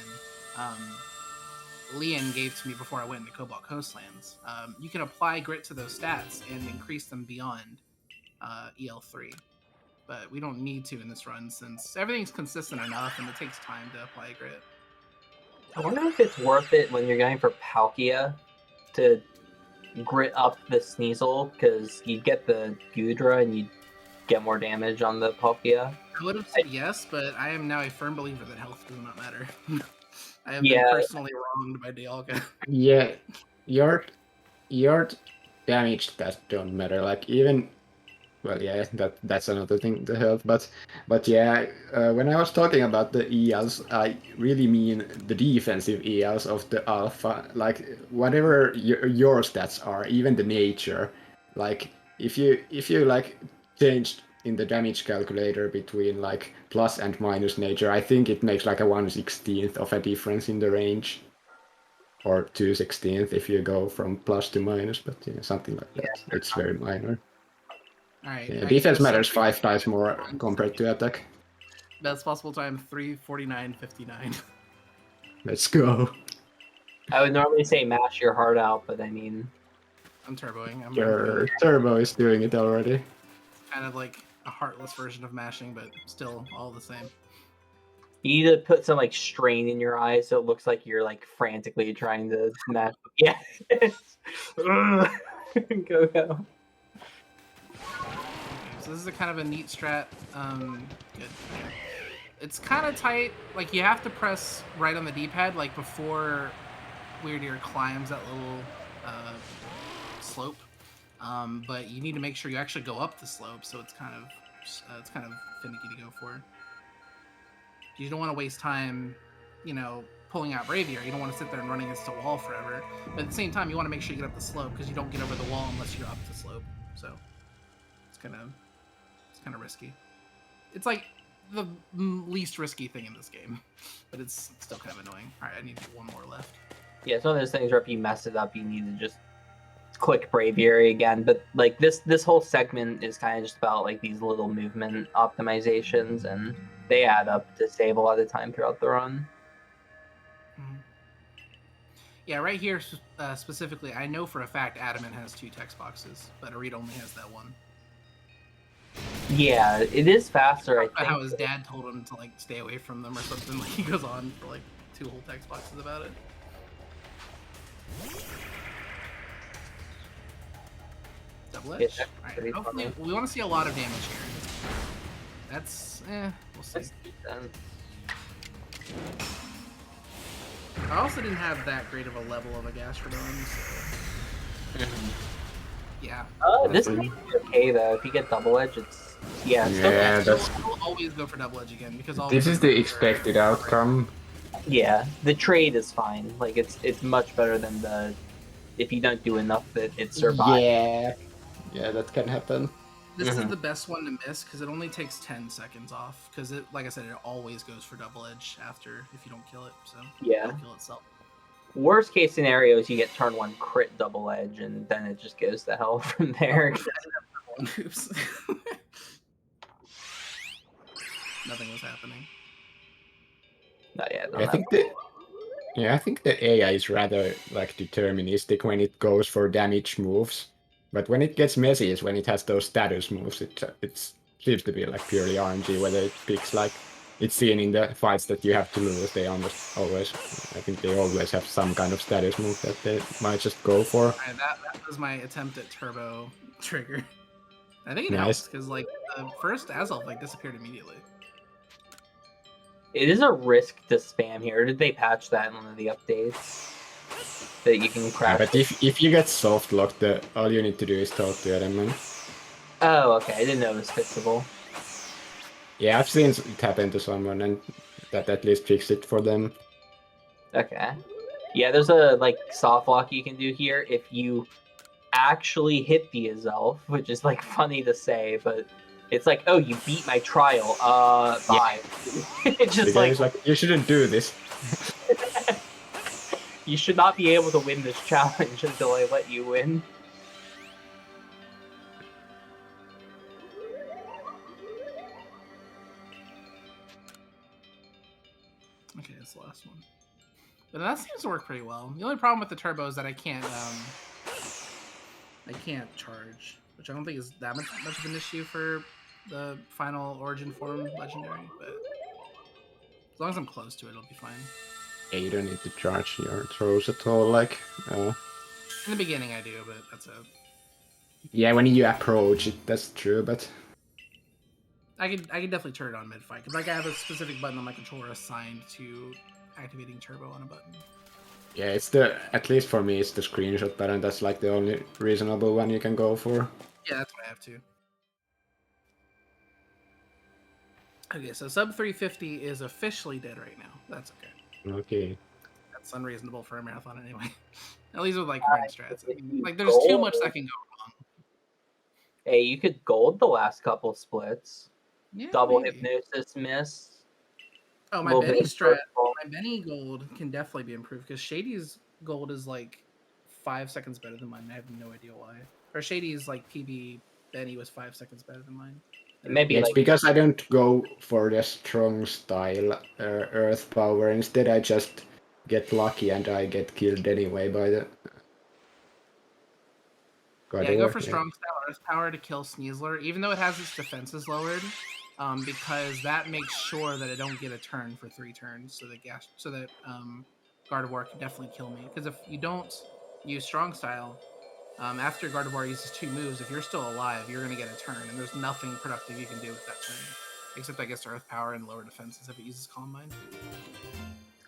and Leon gave to me before I went into Cobalt Coastlands. You can apply grit to those stats and increase them beyond EL3. But we don't need to in this run, since everything's consistent enough and it takes time to apply grit. I wonder if it's worth it when you're going for Palkia to grit up the Sneasel, because you'd get the Gudra and you'd get more damage on the Palkia. I would have said yes, but I am now a firm believer that health does not matter. I have been personally wronged by Dialga. Yeah, your damage stats don't matter. Like even, well, yeah, that's another thing, the health. But yeah, when I was talking about the ELs, I really mean the defensive ELs of the alpha. Like whatever your stats are, even the nature. Like if you like changed in the damage calculator between like plus and minus nature, I think it makes like a 1/16th of a difference in the range, or 2/16th if you go from plus to minus. But yeah, something like that. It's very minor. All right. Yeah, defense matters 5 times more compared to attack. Best possible time 3:49:59. Let's go. I would normally say mash your heart out, but I mean, I'm turboing. Your turbo is doing it already. It's kind of like a heartless version of mashing, but still all the same. you need to put some like strain in your eyes so it looks like you're like frantically trying to mash. Yeah. Go. So this is a kind of a neat strat. Good. It's kind of tight. Like, you have to press right on the D-pad, like, before Weird climbs that little slope. But you need to make sure you actually go up the slope, so it's kind of finicky to go for. You don't want to waste time, you know, pulling out Braviary. You don't want to sit there and running against a wall forever. But at the same time, you want to make sure you get up the slope, because you don't get over the wall unless you're up the slope. So it's kind of risky. It's like the least risky thing in this game, but it's still kind of annoying. All right, I need to do one more left. Yeah, it's one of those things where if you mess it up, you need to just click Braviary again. But like this whole segment is kind of just about like these little movement optimizations, and they add up to save a lot of time throughout the run. Yeah, right here specifically, I know for a fact Adamant has 2 text boxes, but Arid only has that one. Yeah, it is faster, I think. How his dad told him to like stay away from them or something. Like, he goes on for like 2 whole text boxes about it. Double edge. Yeah, Alright, hopefully we want to see a lot of damage here. That's we'll see. I also didn't have that great of a level of a Gastrodon, so yeah. This may be okay though. If you get double edge, it's I'll always go for double edge again, because this is the expected outcome. Yeah, the trade is fine. Like it's much better than the if you don't do enough that it survives. Yeah, that can happen. This is the best one to miss because it only takes 10 seconds off. Because it, like I said, it always goes for double edge after if you don't kill it. So it'll kill itself. Worst case scenario is you get turn 1 crit double edge, and then it just goes to hell from there. Oops. Nothing was happening. Not yet. I think the AI is rather like deterministic when it goes for damage moves, but when it gets messy is when it has those status moves. It seems to be like purely RNG whether it picks like it's seen in the fights that you have to lose. They almost always, I think they always have some kind of status move that they might just go for. Right, that was my attempt at turbo trigger. I think it helps because like the first Azelf like disappeared immediately. It is a risk to spam here. Did they patch that in one of the updates? That you can crash. Yeah, but if you get soft locked, all you need to do is talk to Edamon. Oh, okay. I didn't know it was fixable. Yeah, I've seen it happen to someone, and that at least fixed it for them. Okay. Yeah, there's a like soft lock you can do here if you actually hit the Azelf, which is like funny to say, but it's like, oh, you beat my trial. Bye. It's just like you shouldn't do this. You should not be able to win this challenge until I let you win. Okay, that's the last one. But that seems to work pretty well. The only problem with the turbo is that I can't charge, which I don't think is that much of an issue for the final origin form legendary, but as long as I'm close to it, it'll be fine. Yeah, you don't need to charge your throws at all, like... In the beginning I do, but that's it. Yeah, when you approach it, that's true, but... I can definitely turn it on mid-fight, because like I have a specific button on my controller assigned to activating turbo on a button. Yeah, it's at least for me, it's the screenshot button. That's like the only reasonable one you can go for. Yeah, that's what I have to. Okay, so sub 350 is officially dead right now. That's okay. Okay. That's unreasonable for a marathon anyway. At least with like current strats. I mean, like there's too much that can go wrong. Hey, you could gold the last couple splits. Yeah, Double maybe. hypnosis miss. Oh, my Benny strat, my Benny gold can definitely be improved because Shady's gold is like 5 seconds better than mine. I have no idea why. Or Shady's like PB Benny was 5 seconds better than mine. Maybe it's like... because I don't go for the strong style earth power. Instead, I just get lucky and I get killed anyway by the... Yeah, go for strong style earth power to kill Sneasler, even though it has its defenses lowered, because that makes sure that it don't get a turn for 3 turns, so that Gardevoir can definitely kill me. Because if you don't use strong style, After Gardevoir uses 2 moves, if you're still alive, you're going to get a turn, and there's nothing productive you can do with that turn. Except, I guess, Earth Power and lower defenses if it uses Calm Mind.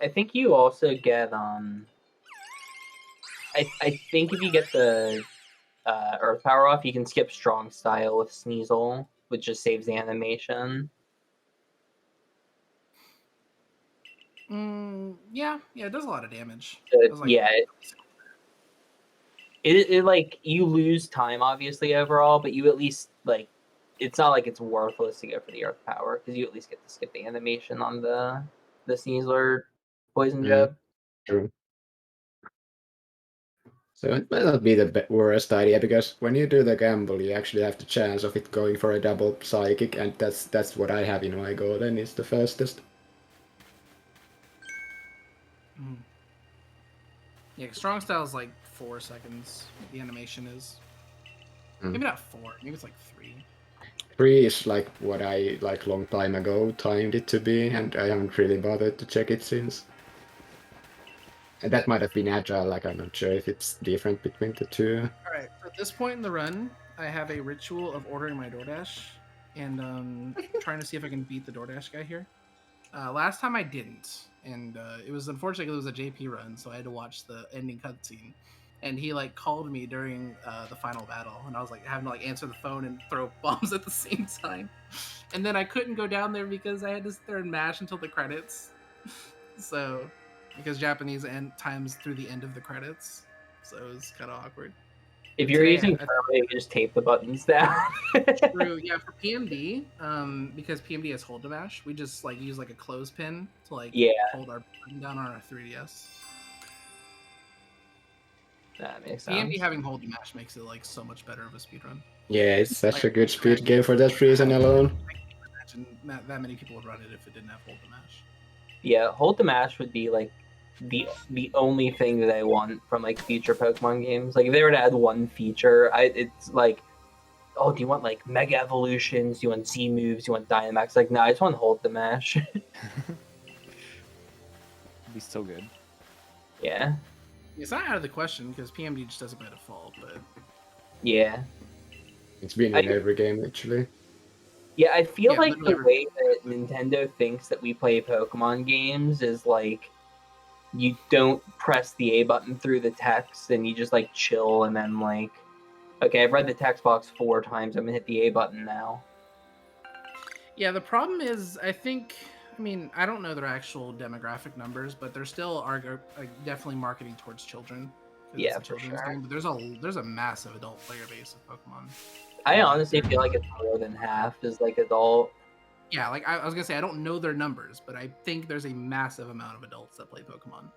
I think you also get, I think if you get the Earth Power off, you can skip Strong Style with Sneasel, which just saves the animation. Yeah, it does a lot of damage. Yeah. It like, you lose time, obviously, overall, but you at least, like, it's not like it's worthless to go for the Earth Power, because you at least get to skip the animation on the Sneasler Poison Jab. True. So it might not be the worst idea, because when you do the gamble, you actually have the chance of it going for a double Psychic, and that's what I have in my golden, is the fastest. Yeah, Strong Style is like 4 seconds. The animation is maybe not 4. Maybe it's like 3. 3 is like what I like long time ago timed it to be, and I haven't really bothered to check it since. And that might have been agile. Like, I'm not sure if it's different between the two. All right. So at this point in the run, I have a ritual of ordering my DoorDash and trying to see if I can beat the DoorDash guy here. Last time I didn't, and it was unfortunate because it was a JP run, so I had to watch the ending cutscene. And he like called me during the final battle, and I was like having to like answer the phone and throw bombs at the same time. And then I couldn't go down there because I had to sit there and mash until the credits. So, because Japanese times through the end of the credits, so it was kind of awkward. If you're using Perma, you just tape the buttons down. True, yeah. For PMD, because PMD has hold to mash, we just like use like a clothespin to like hold our button down on our 3DS. That makes sense. PMD having hold to mash makes it like so much better of a speedrun. Yeah, it's such a good speed game for that reason alone. I can't imagine that many people would run it if it didn't have hold to mash. Yeah, hold to mash would be like the only thing that I want from like future Pokemon games. Like if they were to add one feature, it's like, oh, do you want like Mega Evolutions? Do you want Z moves? Do you want Dynamax? Like, no, I just want hold to mash. It'd be so good. Yeah. It's not out of the question because PMD just does it by default, but yeah, it's been in every game actually. Yeah, I feel like the way that Nintendo thinks that we play Pokemon games is like, you don't press the A button through the text and you just like chill and then like, okay, I've read the text box 4 times, I'm gonna hit the A button now. Yeah, the problem is, I don't know their actual demographic numbers, but they're still definitely marketing towards children. Yeah, for sure. Game, but there's a massive adult player base of Pokemon. I honestly feel like it's more than half is like adult. Yeah, like I was gonna say, I don't know their numbers, but I think there's a massive amount of adults that play Pokemon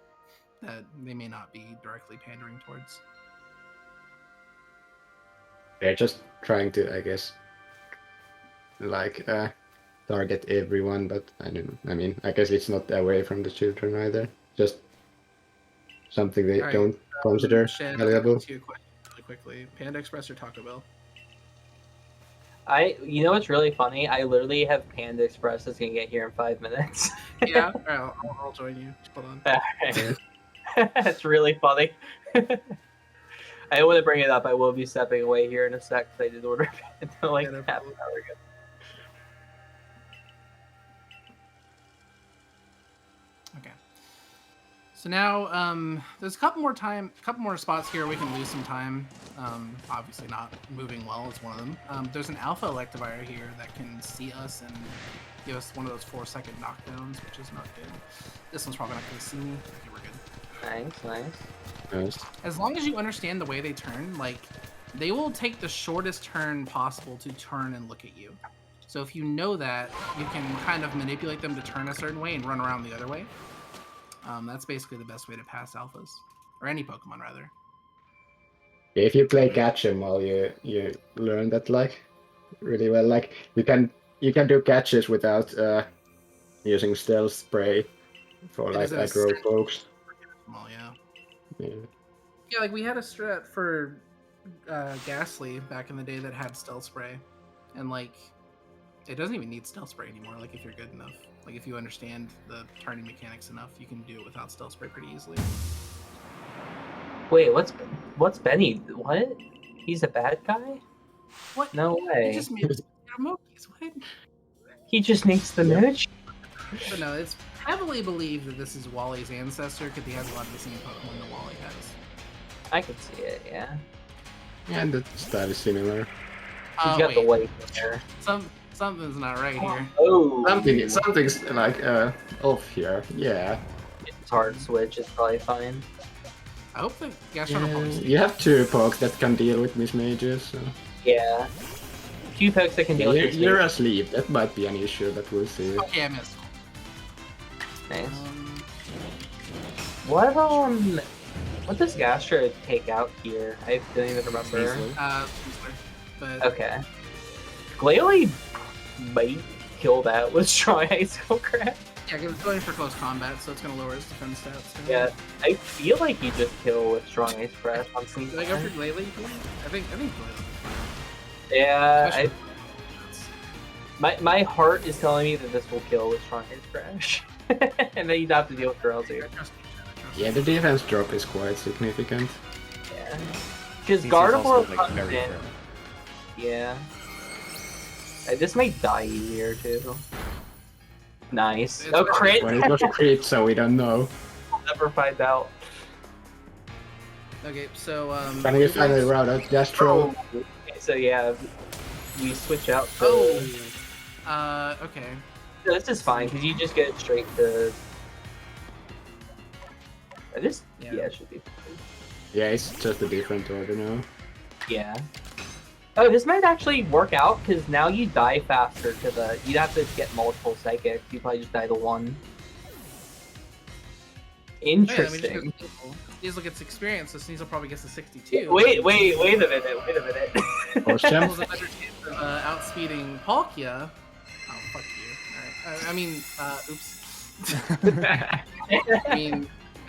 that they may not be directly pandering towards. They're just trying to, I guess, like target everyone, but I don't know. I mean, I guess it's not away from the children either. Just something they don't consider valuable. To your question really quickly, Panda Express or Taco Bell? You know what's really funny? I literally have Panda Express that's gonna get here in 5 minutes. Yeah, I'll join you. Hold on. Right. That's really funny. I don't want to bring it up. I will be stepping away here in a sec because I did order Panda like half an hour ago. Okay. So now there's a couple more spots here we can lose some time. Obviously not moving well is one of them. There's an Alpha Electivire here that can see us and give us one of those 4-second knockdowns, which is not good. This one's probably not going to see me. Okay, we're good. Nice. As long as you understand the way they turn, like, they will take the shortest turn possible to turn and look at you. So if you know that, you can kind of manipulate them to turn a certain way and run around the other way. That's basically the best way to pass alphas, or any Pokemon rather. If you play catch 'em all, you learn that like really well. Like you can do catches without using stealth spray for like aggro folks. Well, yeah, like we had a strat for Ghastly back in the day that had stealth spray, and like it doesn't even need stealth spray anymore. Like if you're good enough, like if you understand the turning mechanics enough, you can do it without stealth spray pretty easily. Wait, what's Benny? What? He's a bad guy? What? No way. He just made emojis. What? He just makes the merch. But no, it's heavily believed that this is Wally's ancestor because he has a lot of the same Pokemon that Wally has. I can see it, yeah. And the style is similar. He's got the white hair. Something's not right here. Oh. Something's like off here. Yeah. It's hard switch. It's probably fine. I hope the Gastron will You have 2 pokes that can deal with mismages. So. Yeah. Few pokes that can deal with You're asleep. That might be an issue, but we'll see. Okay, I missed. Nice. What does Gastro take out here? I don't even remember. But Okay. Glalie might kill that with strong icicle crack. yeah, because it's going for close combat, so it's going to lower his defense stats. Too. Yeah, I feel like he just kill with strong ice crack on Sneak. Did I go for Glalie? I think Glalie. Yeah, my heart is telling me that this will kill with strong ice crash, and then you'd have to deal with Drowsy. Yeah, the defense drop is quite significant. Yeah, because He's Gardevoir also, like, comes very in. fair. Yeah. This might die easier too. Nice. Oh, crit! Well, it was a crit, so we don't know. We'll never find out. Okay, so Can we finally route out Gastro? Okay, so yeah, we switch out to... okay. No, this is fine, because you just get straight to... Yeah. Yeah, it should be fine. Yeah, it's just a different order now. Yeah. Oh, this might actually work out, because now you die faster to the... You'd have to get multiple psychics. You probably just die to one. Interesting. Sneasel gets experience, so Sneasel probably gets a 62. Wait a minute. Oh, Shem? Was a better chance of outspeeding Palkia. Oh, fuck you. Alright. I mean, oops.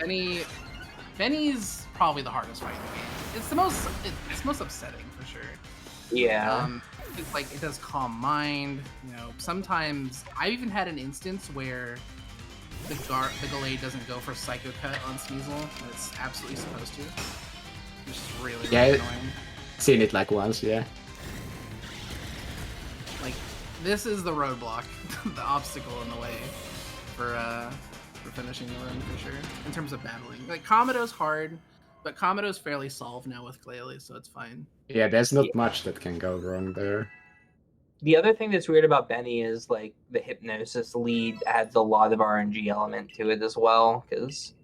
I mean, Benny's probably the hardest fight in the game. It's most upsetting for sure. Yeah. It's like it does calm mind. You know, sometimes I've even had an instance where the Gallade doesn't go for Psycho Cut on Sneasel, and it's absolutely supposed to. Which is really annoying. Seen it like once, yeah. Like, this is the roadblock, the obstacle in the way for finishing the run for sure. In terms of battling, like Komodo's hard, but Komodo's fairly solved now with Glalie, so it's fine. Yeah, there's not much that can go wrong there. The other thing that's weird about Benny is like the Hypnosis lead adds a lot of RNG element to it as well. Because,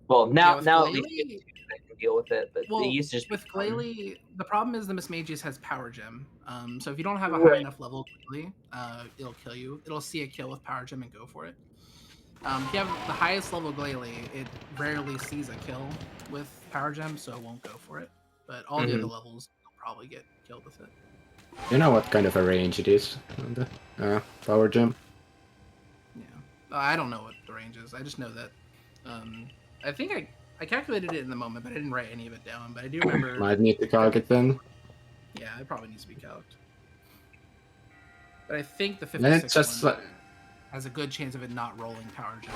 well, now at least they can deal with it, but they used to just with Glalie, the problem is the Mismagius has Power Gem. So if you don't have a high enough level Glalie, it'll kill you. It'll see a kill with Power Gem and go for it. If you have the highest level Glalie, it rarely sees a kill with Power Gem, so it won't go for it. But all the other levels will probably get killed with it. You know what kind of a range it is on the Power Gem? Yeah. I don't know what the range is. I just know that... I think I calculated it in the moment, but I didn't write any of it down. But I do remember... Might need to calc it then. Yeah, it probably needs to be calced. But I think the 56 one has a good chance of it not rolling Power Gem.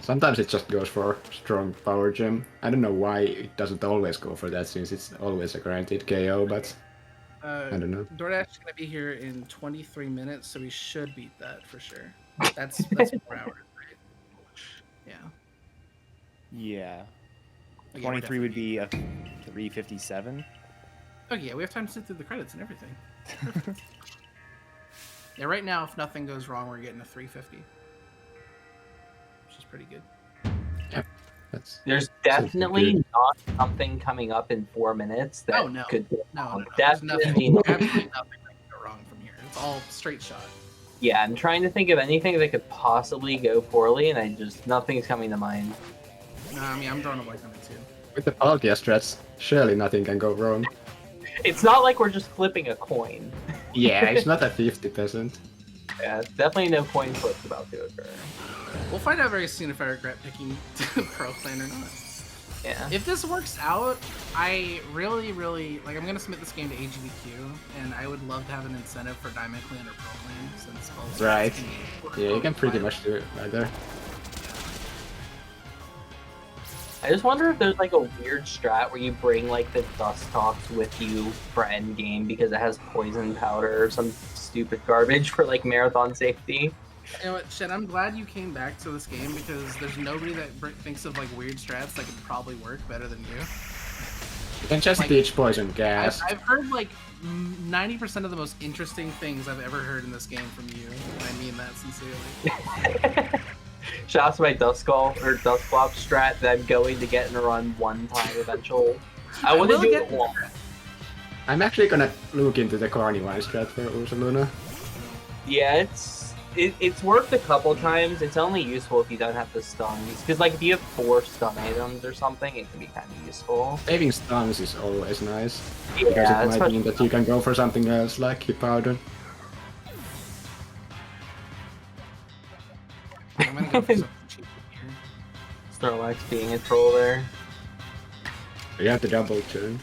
Sometimes it just goes for strong Power Gem. I don't know why it doesn't always go for that, since it's always a guaranteed KO, but... I don't know. DoorDash is gonna be here in 23 minutes, so we should beat that for sure. That's 4 hours, right? Yeah. Yeah. Okay, 23 would be a 357. Okay, yeah, we have time to sit through the credits and everything. Yeah, right now, if nothing goes wrong, we're getting a 350. Which is pretty good. Yep. There's definitely not something coming up in 4 minutes that could go wrong. Definitely absolutely nothing that can go wrong from here. It's all straight shot. Yeah, I'm trying to think of anything that could possibly go poorly, and nothing's coming to mind. No, I mean, I'm drawing a blank on it too. With the Palkia strats, surely nothing can go wrong. It's not like we're just flipping a coin. Yeah, it's not a 50%. Yeah, definitely no coin flips about to occur. We'll find out very soon if I regret picking Pro Clan or not. Yeah. If this works out, I really, like. I'm gonna submit this game to AGDQ, and I would love to have an incentive for Diamond Clan or Pro Clan, since both. Right. Yeah, you can pretty much do it either. I just wonder if there's like a weird strat where you bring like the Dustox with you for endgame because it has poison powder or some stupid garbage for like marathon safety. You know what, Shed, I'm glad you came back to this game because there's nobody that thinks of like weird strats that could probably work better than you. You can just teach poison gas. I've heard like 90% of the most interesting things I've ever heard in this game from you, and I mean that sincerely. Shout out to my Duskull or Dusclop strat that I'm going to get in a run one time eventually. I want to do it once. I'm actually gonna look into the Corny-Wine strat for Ursaluna. Yeah, it's worked a couple times. It's only useful if you don't have the stuns. Because like if you have 4 stun items or something, it can be kind of useful. Saving stuns is always nice. Yeah, because it might mean that you can go for something else like Hip Powder. I'm gonna go for something cheap here. Snorlax being a troll there. You have the double turn.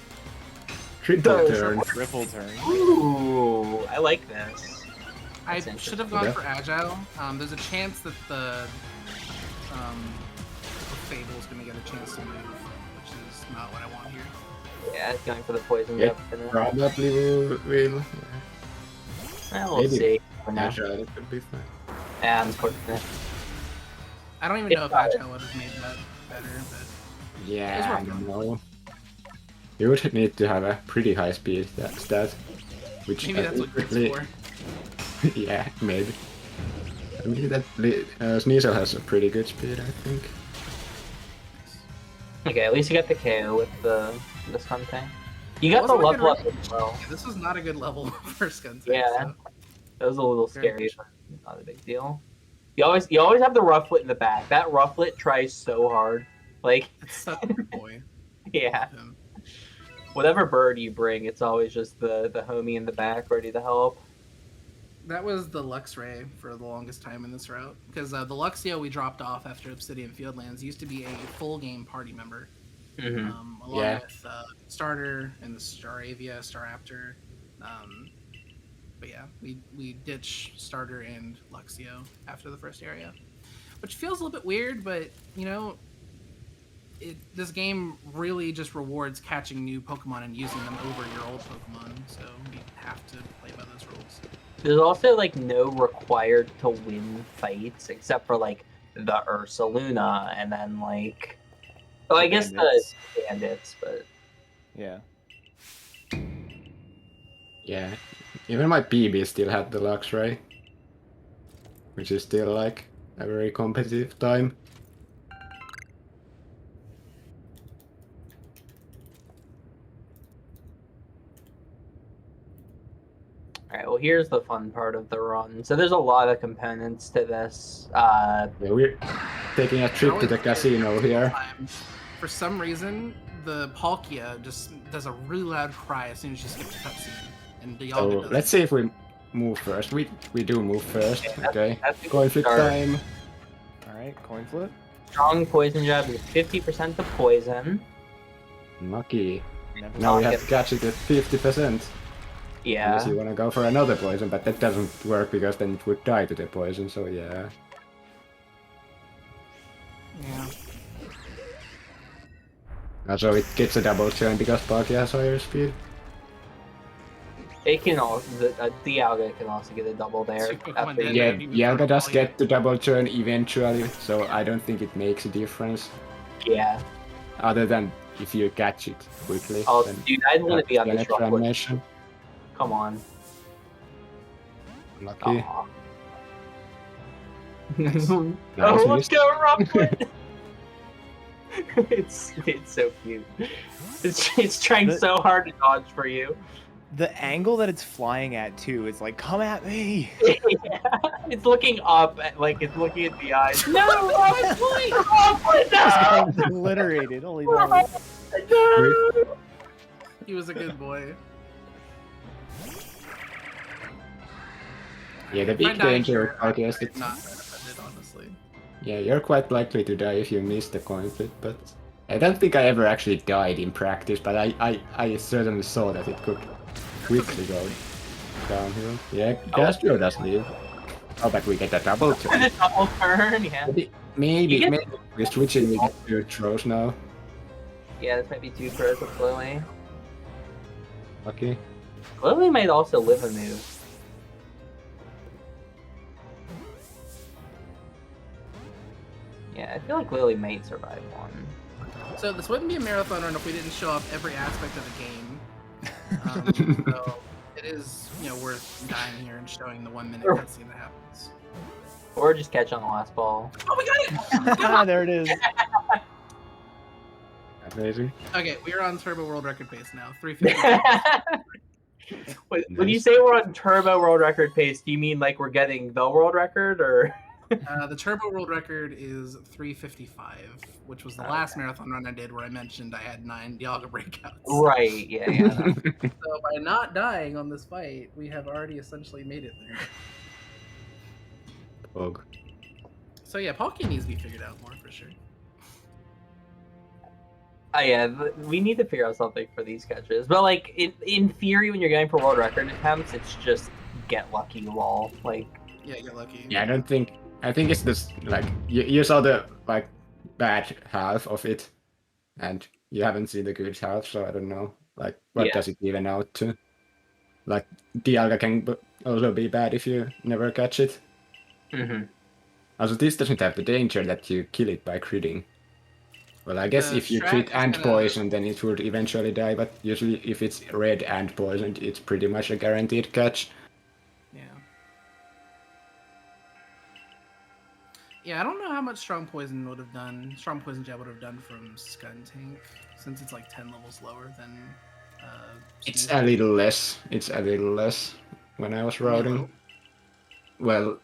Triple turn. Triple turn. Ooh, I like this. I That's should have gone for Agile. There's a chance that the Fable's gonna get a chance to move, which is not what I want here. Yeah, it's going for the poison. Yeah, probably will. Yeah. Well, we'll see. Agile, it could be fine. Yeah, unfortunate. I don't even know if Agile would have made that better, but yeah, I don't know. You would need to have a pretty high speed stat, which maybe that's what it's for. Yeah, maybe. I mean that Sneasel has a pretty good speed, I think. Okay, at least you got the KO with the stun thing. You got the level up as well. Yeah, this was not a good level for Skuntank. Yeah, so. that was a little scary, but not a big deal. You always have the Rufflet in the back. That Rufflet tries so hard. Like, It's such a good boy. Yeah. Whatever bird you bring, it's always just the homie in the back ready to help. That was the Luxray for the longest time in this route, because the Luxio we dropped off after Obsidian Fieldlands used to be a full game party member, along with Starter and the Staravia, Staraptor. But yeah, we ditched Starter and Luxio after the first area, which feels a little bit weird, but you know, this game really just rewards catching new Pokemon and using them over your old Pokemon, so you have to play by those rules. There's also like no required to win fights except for like the Ursaluna and then like, oh, I guess the Bandits, but yeah. Yeah, even my PB still had the Luxray, which is still like a very competitive time. Alright, well here's the fun part of the run. So there's a lot of components to this. Yeah, we're taking a trip to the casino here. For some reason, the Palkia just does a really loud cry as soon as she skips the cutscene. And So let's see if we move first. We do move first. Okay. Coin flip time. Alright, coin flip. Strong poison jab is 50% to poison. Lucky. Now we have to catch it at 50%. Yeah. Unless you want to go for another poison, but that doesn't work because then it would die to the poison, so yeah. Yeah. Also, it gets a double turn because Palkia has higher speed. It can also, the Dialga can also get a double there. Yeah, Dialga does get the double turn eventually, so I don't think it makes a difference. Yeah. Other than if you catch it quickly. Oh, dude, I'd want to be on this Rufflet. Animation. Come on. Lucky. Nice, oh, let's go, Rufflet! It's so cute. It's trying so hard to dodge for you. The angle that it's flying at too, it's like, come at me. Yeah. It's looking up, like it's looking at the eyes. No, Rufflet! Rufflet, no! It's obliterated. Holy no. No! He was a good boy. Yeah, the big danger with Palkia is it's not benefited, honestly. Yeah, you're quite likely to die if you miss the coin flip, but I don't think I ever actually died in practice, but I certainly saw that it could quickly go downhill. Yeah, Gastro does leave. Oh, but we get a double turn. A double turn, yeah. Maybe we're switching with two throws now. Yeah, this might be 2 pros with Lily. Okay. Lily might also live a move. Yeah, I feel like Lily might survive one. So this wouldn't be a marathon run if we didn't show off every aspect of the game. So it is, worth dying here and showing the 1 minute cutscene that happens. Or just catch on the last ball. Oh, we got it! Ah, there it is. Amazing. Okay, we are on Turbo World Record pace now. 350. When you say we're on Turbo World Record pace, do you mean like we're getting the world record, or? The Turbo World Record is 355, which was the last marathon run I did where I mentioned I had 9 Dialga breakouts. Right, yeah. So by not dying on this fight, we have already essentially made it there. Pog. So yeah, Palkia needs to be figured out more for sure. Yeah, we need to figure out something for these catches. But like, in theory, when you're going for world record attempts, it's just get lucky lol. Like, yeah, get lucky. Yeah, I think it's just like you saw the like bad half of it, and you haven't seen the good half, so I don't know. Like, what does it even out to? Like, Dialga can also be bad if you never catch it. Mm-hmm. Also, this doesn't have the danger that you kill it by critting. Well, I guess if you crit and poison, then it would eventually die, but usually if it's red and poisoned, it's pretty much a guaranteed catch. Yeah. Yeah, I don't know how much Strong Poison would have done. Strong Poison Jab would have done from Skuntank, since it's like 10 levels lower than. It's a little less. It's a little less when I was routing. Well,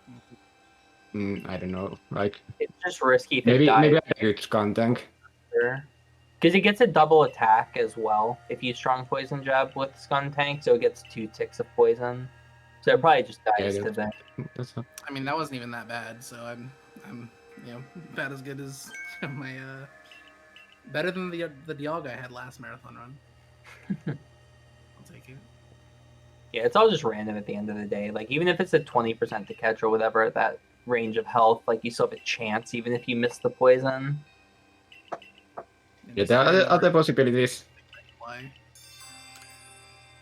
I don't know. Like, it's just risky. If maybe maybe I could Skuntank. Because it gets a double attack as well if you Strong Poison Jab with Skuntank, so it gets 2 ticks of poison. So it probably just dies to that. I mean, that wasn't even that bad, so I'm about as good as my better than the Dialga I had last marathon run. I'll take it. Yeah, it's all just random at the end of the day. Like, even if it's a 20% to catch or whatever at that range of health, like, you still have a chance even if you miss the poison. Yeah, there are other possibilities. Why?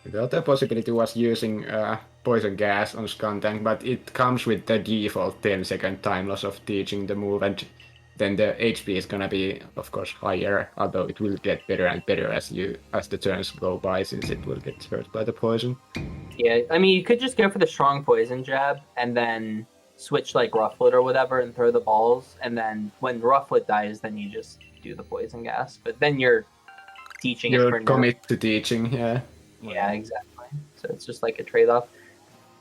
The other possibility was using poison gas on Skuntank, but it comes with the default 10-second time loss of teaching the move, and then the HP is gonna be, of course, higher, although it will get better and better as the turns go by, since it will get hurt by the poison. Yeah, I mean, you could just go for the Strong Poison Jab, and then switch, like, Rufflet or whatever, and throw the balls, and then when Rufflet dies, then you just do the poison gas. But then you're teaching it for commit to teaching, yeah. Yeah, exactly. So it's just like a trade-off.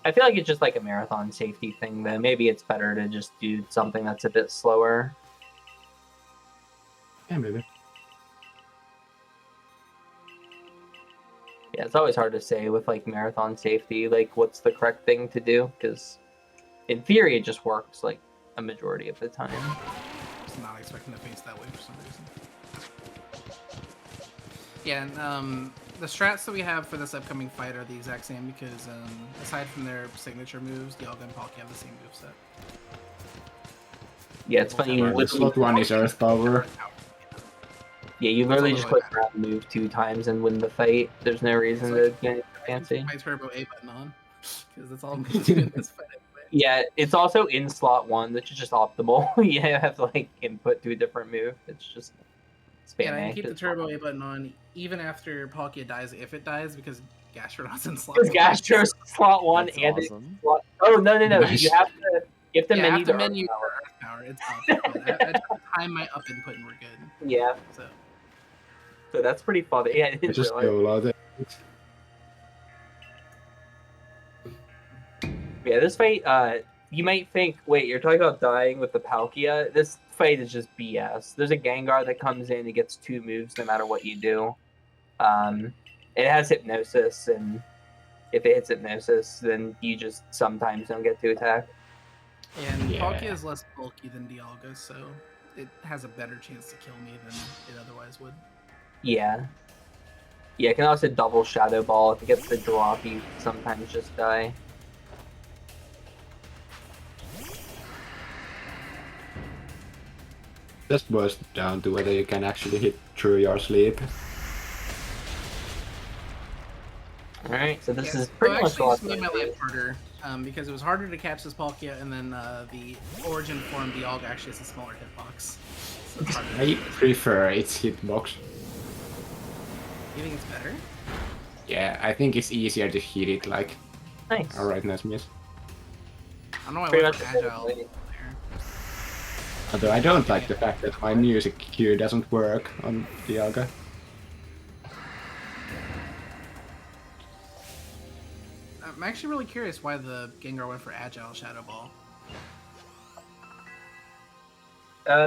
I feel like it's just like a marathon safety thing, though. Maybe it's better to just do something that's a bit slower. Yeah, maybe. Yeah, it's always hard to say with like marathon safety, like what's the correct thing to do, because in theory it just works like a majority of the time. Just not expecting to face that way for some reason. Yeah, and the strats that we have for this upcoming fight are the exact same because aside from their signature moves, Dialga and Palkia have the same moveset. Yeah, it's funny. The slot one is Earth Power. Yeah, you literally just click around and move 2 times and win the fight. There's no reason to get anything fancy. My Turbo A button on, because that's all I'm going to do in this fight. Yeah, it's also in slot 1, which is just optimal. You have to like input to a different move. It's just spam. Yeah, I keep the Turbo A button on even after Palkia dies, if it dies, because Gastrodon's in slot 1. Gastro's slot 1 That's and awesome. slot... Oh, no. Nice. You have to menu the menu Earth Power. Earth Power. It's up. I just time my up input and we're good. Yeah. So that's pretty funny. Yeah, I didn't Just realize. go loud. Yeah, this fight, you might think, wait, you're talking about dying with the Palkia? This fight is just BS. There's a Gengar that comes in, it gets 2 moves no matter what you do. It has Hypnosis, and if it hits Hypnosis, then you just sometimes don't get to attack. And Palkia is less bulky than Dialga, so it has a better chance to kill me than it otherwise would. Yeah. Yeah, it can also double Shadow Ball. If it gets the drop, you sometimes just die. just boils down to whether you can actually hit through your sleep. Alright, so this is So pretty much actually all just made my life harder because it was harder to catch this Palkia, and then the origin form Dialga actually has a smaller hitbox. So it's harder. I prefer its hitbox. You think it's better? Yeah, I think it's easier to hit it like. Nice. Alright, nice miss. I don't know why I Pretty went much for the agile same there. Although I don't like the fact that my music cue doesn't work on Dialga. I'm actually really curious why the Gengar went for agile Shadow Ball.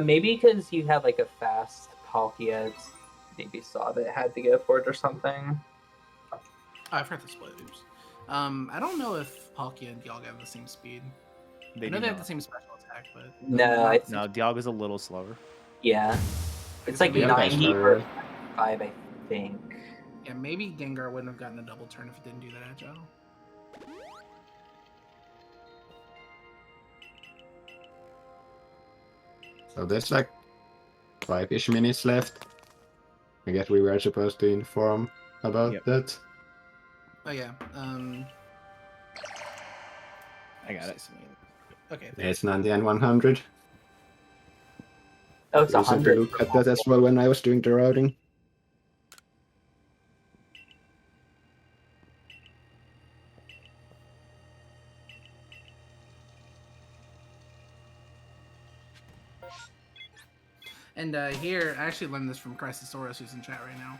Maybe because you had like a fast Palkia, maybe saw that it had to go for it or something. Oh, I've heard the split. Oops. I don't know if Palkia and Dialga have the same speed. I know they have the same special attack, but No, No, Dialga's a little slower. Yeah, it's like Yeah, 90 that's or 5, I think. yeah, maybe Gengar wouldn't have gotten a double turn if it didn't do that agile. So there's like 5-ish minutes left. I guess we were supposed to inform about that. Oh yeah. I got it. Okay. It's 90 and 100. Oh, it's I recently 100. looked at that as well when I was doing the routing. And here, I actually learned this from Chrysosaurus, who's in chat right now.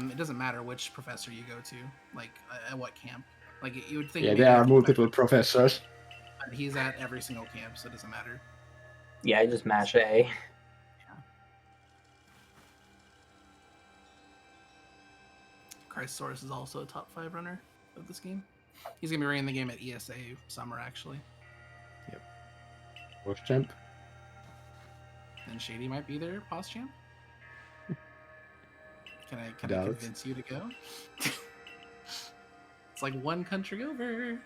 It doesn't matter which professor you go to, like at what camp. Like you would think. Yeah, maybe there are every multiple professors. But he's at every single camp, so it doesn't matter. Yeah, I just mash A. Chrysosaurus is also a top 5 runner of this game. He's gonna be running the game at ESA summer, actually. Post champ. And Shady might be there, pos champ. Can I Doubt. convince you to go? It's like one country over.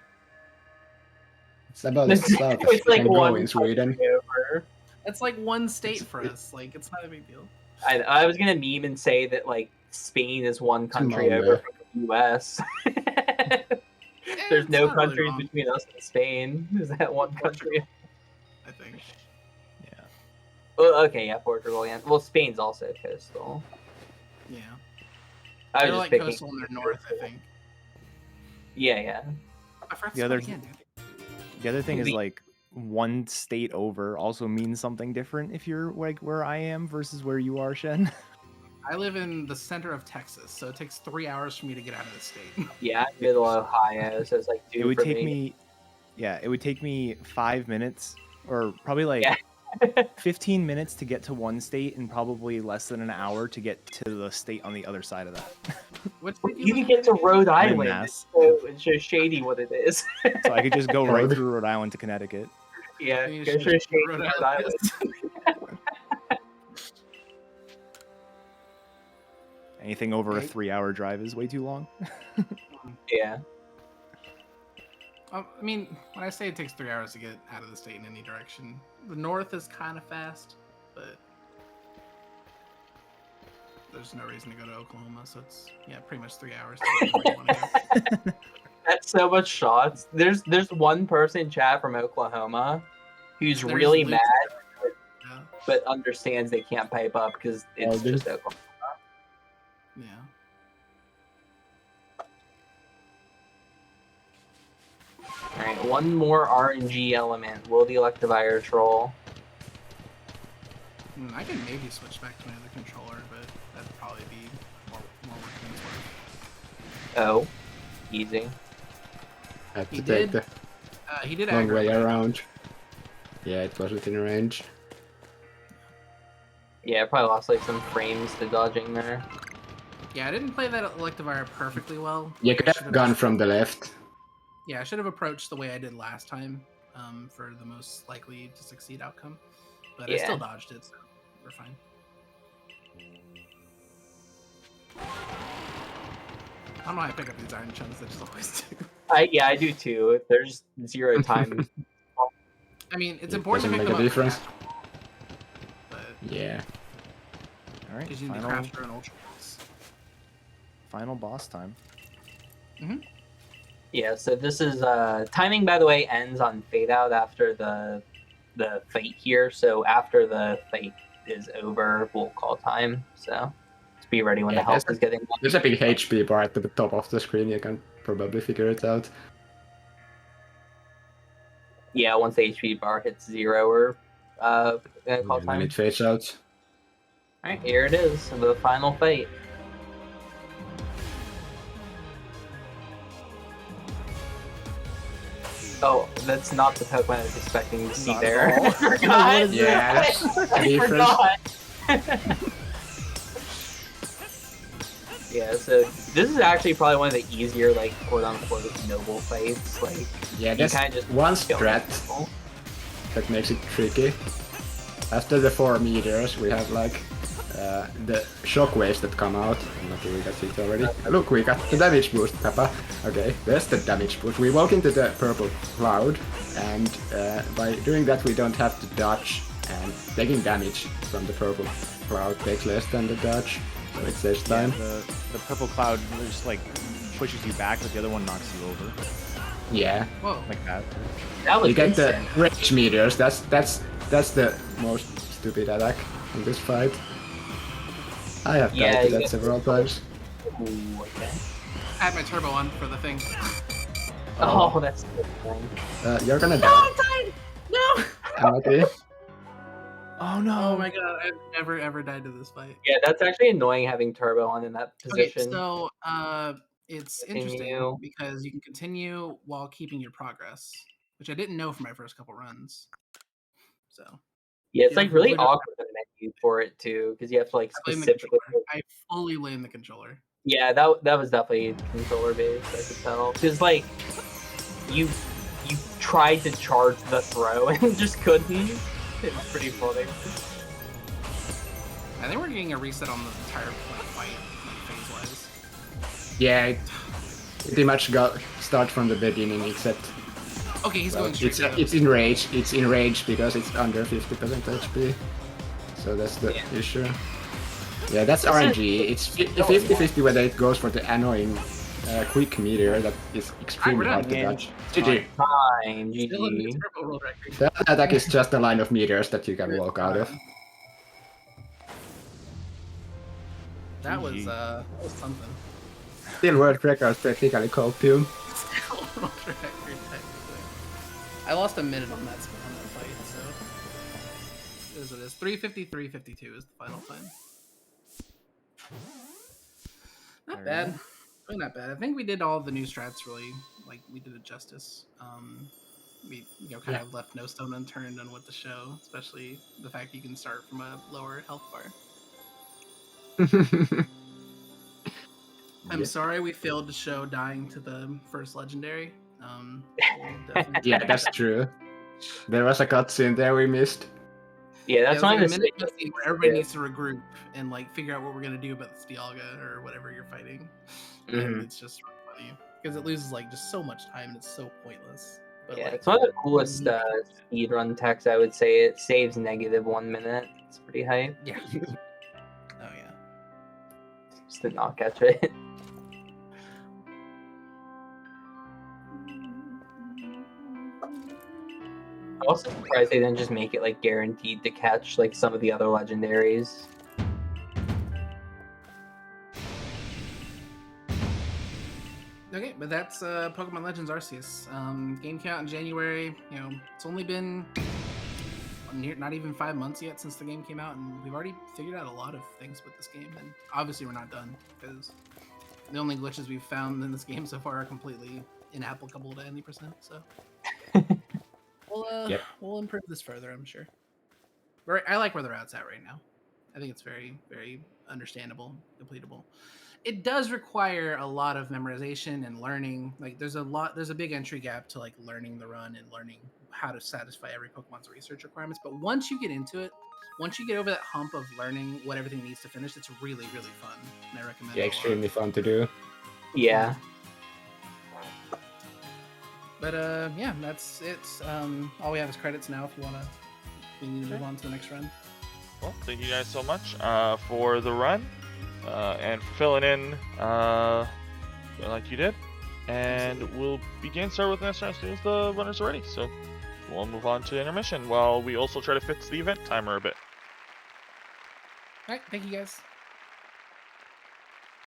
It's about as south as It's you like can go one in Sweden. country over. That's like one state for us. Like it's not a big deal. I was gonna meme and say that like Spain is one country on, over man. from the US. There's It's no not really countries wrong, between us and Spain. Is that one country? I think. Yeah. Well, okay, yeah, Portugal. Yeah. Well, Spain's also coastal. Yeah. I They're was just like picking. coastal in their north, I think. Yeah, yeah. I forgot The to other- spell again, dude. The other thing is Maybe. like one state over also means something different if you're like where I am versus where you are, Shen. I live in the center of Texas, so it takes 3 hours for me to get out of the state. Yeah, middle Ohio. So it's like two It would for take me, yeah, it would take me 5 minutes or probably like Yeah. 15 minutes to get to one state and probably less than an hour to get to the state on the other side of that. What state do You can live get to in? Rhode I'm in Island. Mass. So it's just shady what it is. So I could just go right through Rhode Island to Connecticut. Yeah, You go should- to shady Rhode Rhode Island Island. Anything over a Right. 3-hour drive is way too long. Yeah. I mean, when I say it takes 3 hours to get out of the state in any direction, the north is kind of fast, but there's no reason to go to Oklahoma, so it's pretty much 3 hours to get where you want to go. That's so much shots. There's one person in chat from Oklahoma who's There's really Luke. mad Yeah. but understands they can't pipe up because it's dude. just Oklahoma. Yeah. Alright, one more RNG element. Will the Electivire troll? I can maybe switch back to my other controller, but that'd probably be more work than it's worth. Oh. Easy. Had to He take did the He did long aggro, way but I don't- around. Yeah, it was within range. Yeah, I probably lost like some frames to dodging there. Yeah, I didn't play that Electivire perfectly well. You could I have should've gone just- from the left. Yeah, I should have approached the way I did last time for the most likely to succeed outcome. But I Yeah. still dodged it, so we're fine. I don't know how I pick up these iron chunks, I just always do. I do too. There's 0 time. I mean, it's It important to doesn't pick make them a up difference. fast, but Yeah. All right, Because you need final, Crafter and Ultra Balls. final boss time. Yeah, so this is timing, by the way, ends on fade out after the fight here. So after the fight is over, we'll call time. So just be ready when the health is getting low. There's a big HP bar at the top of the screen. You can probably figure it out. Yeah, once the HP bar hits 0, we're gonna call And time. then it fades out. Alright, here it is, the final fight. Oh, that's not the Pokemon I was expecting to see Not there. at all. I forgot. Yeah, that's I different. forgot. Yeah, so this is actually probably one of the easier, like, quote-unquote noble fights. Like, Yeah, you that's kind of just one kill strat people. that makes it tricky. After the 4 meters, we have like the shockwaves that come out. I'm not sure we got it already. Look, we got the damage boost, Peppa. Okay, there's the damage boost. We walk into the purple cloud, and by doing that, we don't have to dodge. And taking damage from the purple cloud takes less than the dodge, so it saves time. The purple cloud just like pushes you back, but the other one knocks you over. Yeah, Whoa. Like that. That was you get the insane. rage meters. That's the most stupid attack in this fight. I have Yeah, died to you that get- several times. Ooh, okay. I had my turbo on for the thing. Oh, that's so fun. You're gonna die. I died! No! I'm okay. Oh no! Oh my god, I've never ever died to this fight. Yeah, that's actually annoying having Turbo on in that Okay, position. so it's interesting Continue. because you can continue while keeping your progress, which I didn't know for my first couple runs. So Yeah, it's Yeah, like really literally- awkward the menu for it too, because you have to like I blame the specifically. controller. I fully blame the controller. Yeah, that was definitely controller based. I could tell, because like you tried to charge the throw and just couldn't. It was pretty funny. I think we're getting a reset on the entire fight, like phase-wise. Yeah, it pretty much got start from the beginning, except Okay, he's well, going straight to it's in rage. It's in rage because it's under 50% HP. So that's the issue. Yeah, that's RNG. It's 50-50 whether it goes for the annoying quick meter that is extremely we're hard to done. dodge. GG. Time, Still in the GG. turbo world record. That attack is just a line of meters that you can walk out of. That was GG. something. Still world record technically copium. Still world record technically. I lost a minute on that fight, so it is what it is. 3:53:52 is the final time. Not There bad. we go. Really not bad. I think we did all the new strats really, like we did it justice. We kind of left no stone unturned on what to show, especially the fact you can start from a lower health bar. I'm sorry we failed to show dying to the first legendary. We'll definitely- Yeah, that's true. There was a cutscene there we missed. Yeah, that's it's one like of a the minute cutscene where everybody Yeah. needs to regroup and like figure out what we're gonna do about the Dialga or whatever you're fighting. And Mhm. it's just really funny because it loses like just so much time and it's so pointless. But Yeah, like, it's one of the coolest speedrun techs, I would say. It saves -1 minute. It's pretty hype. yeah. Oh yeah. Just did not catch it. I'm also surprised they didn't just make it like guaranteed to catch like some of the other legendaries. Okay, but that's Pokemon Legends Arceus. Game came out in January. You know, it's only been not even 5 months yet since the game came out, and we've already figured out a lot of things with this game. And obviously, we're not done because the only glitches we've found in this game so far are completely inapplicable to any percent. So we'll improve this further, I'm sure. I like where the route's at right now. I think it's very, very understandable, completable. It does require a lot of memorization and learning. Like there's a big entry gap to like learning the run and learning how to satisfy every Pokemon's research requirements. But once you get into it, once you get over that hump of learning what everything needs to finish, it's really, really fun. And I recommend Yeah, it a lot. extremely fun to do. Yeah. But yeah, that's it. All we have is credits now. If you wanna, we need to move on to the next run. Well, thank you guys so much for the run and for filling in like you did. And we'll start with the next round as soon as the runners are ready. So we'll move on to intermission while we also try to fix the event timer a bit. All right, thank you guys.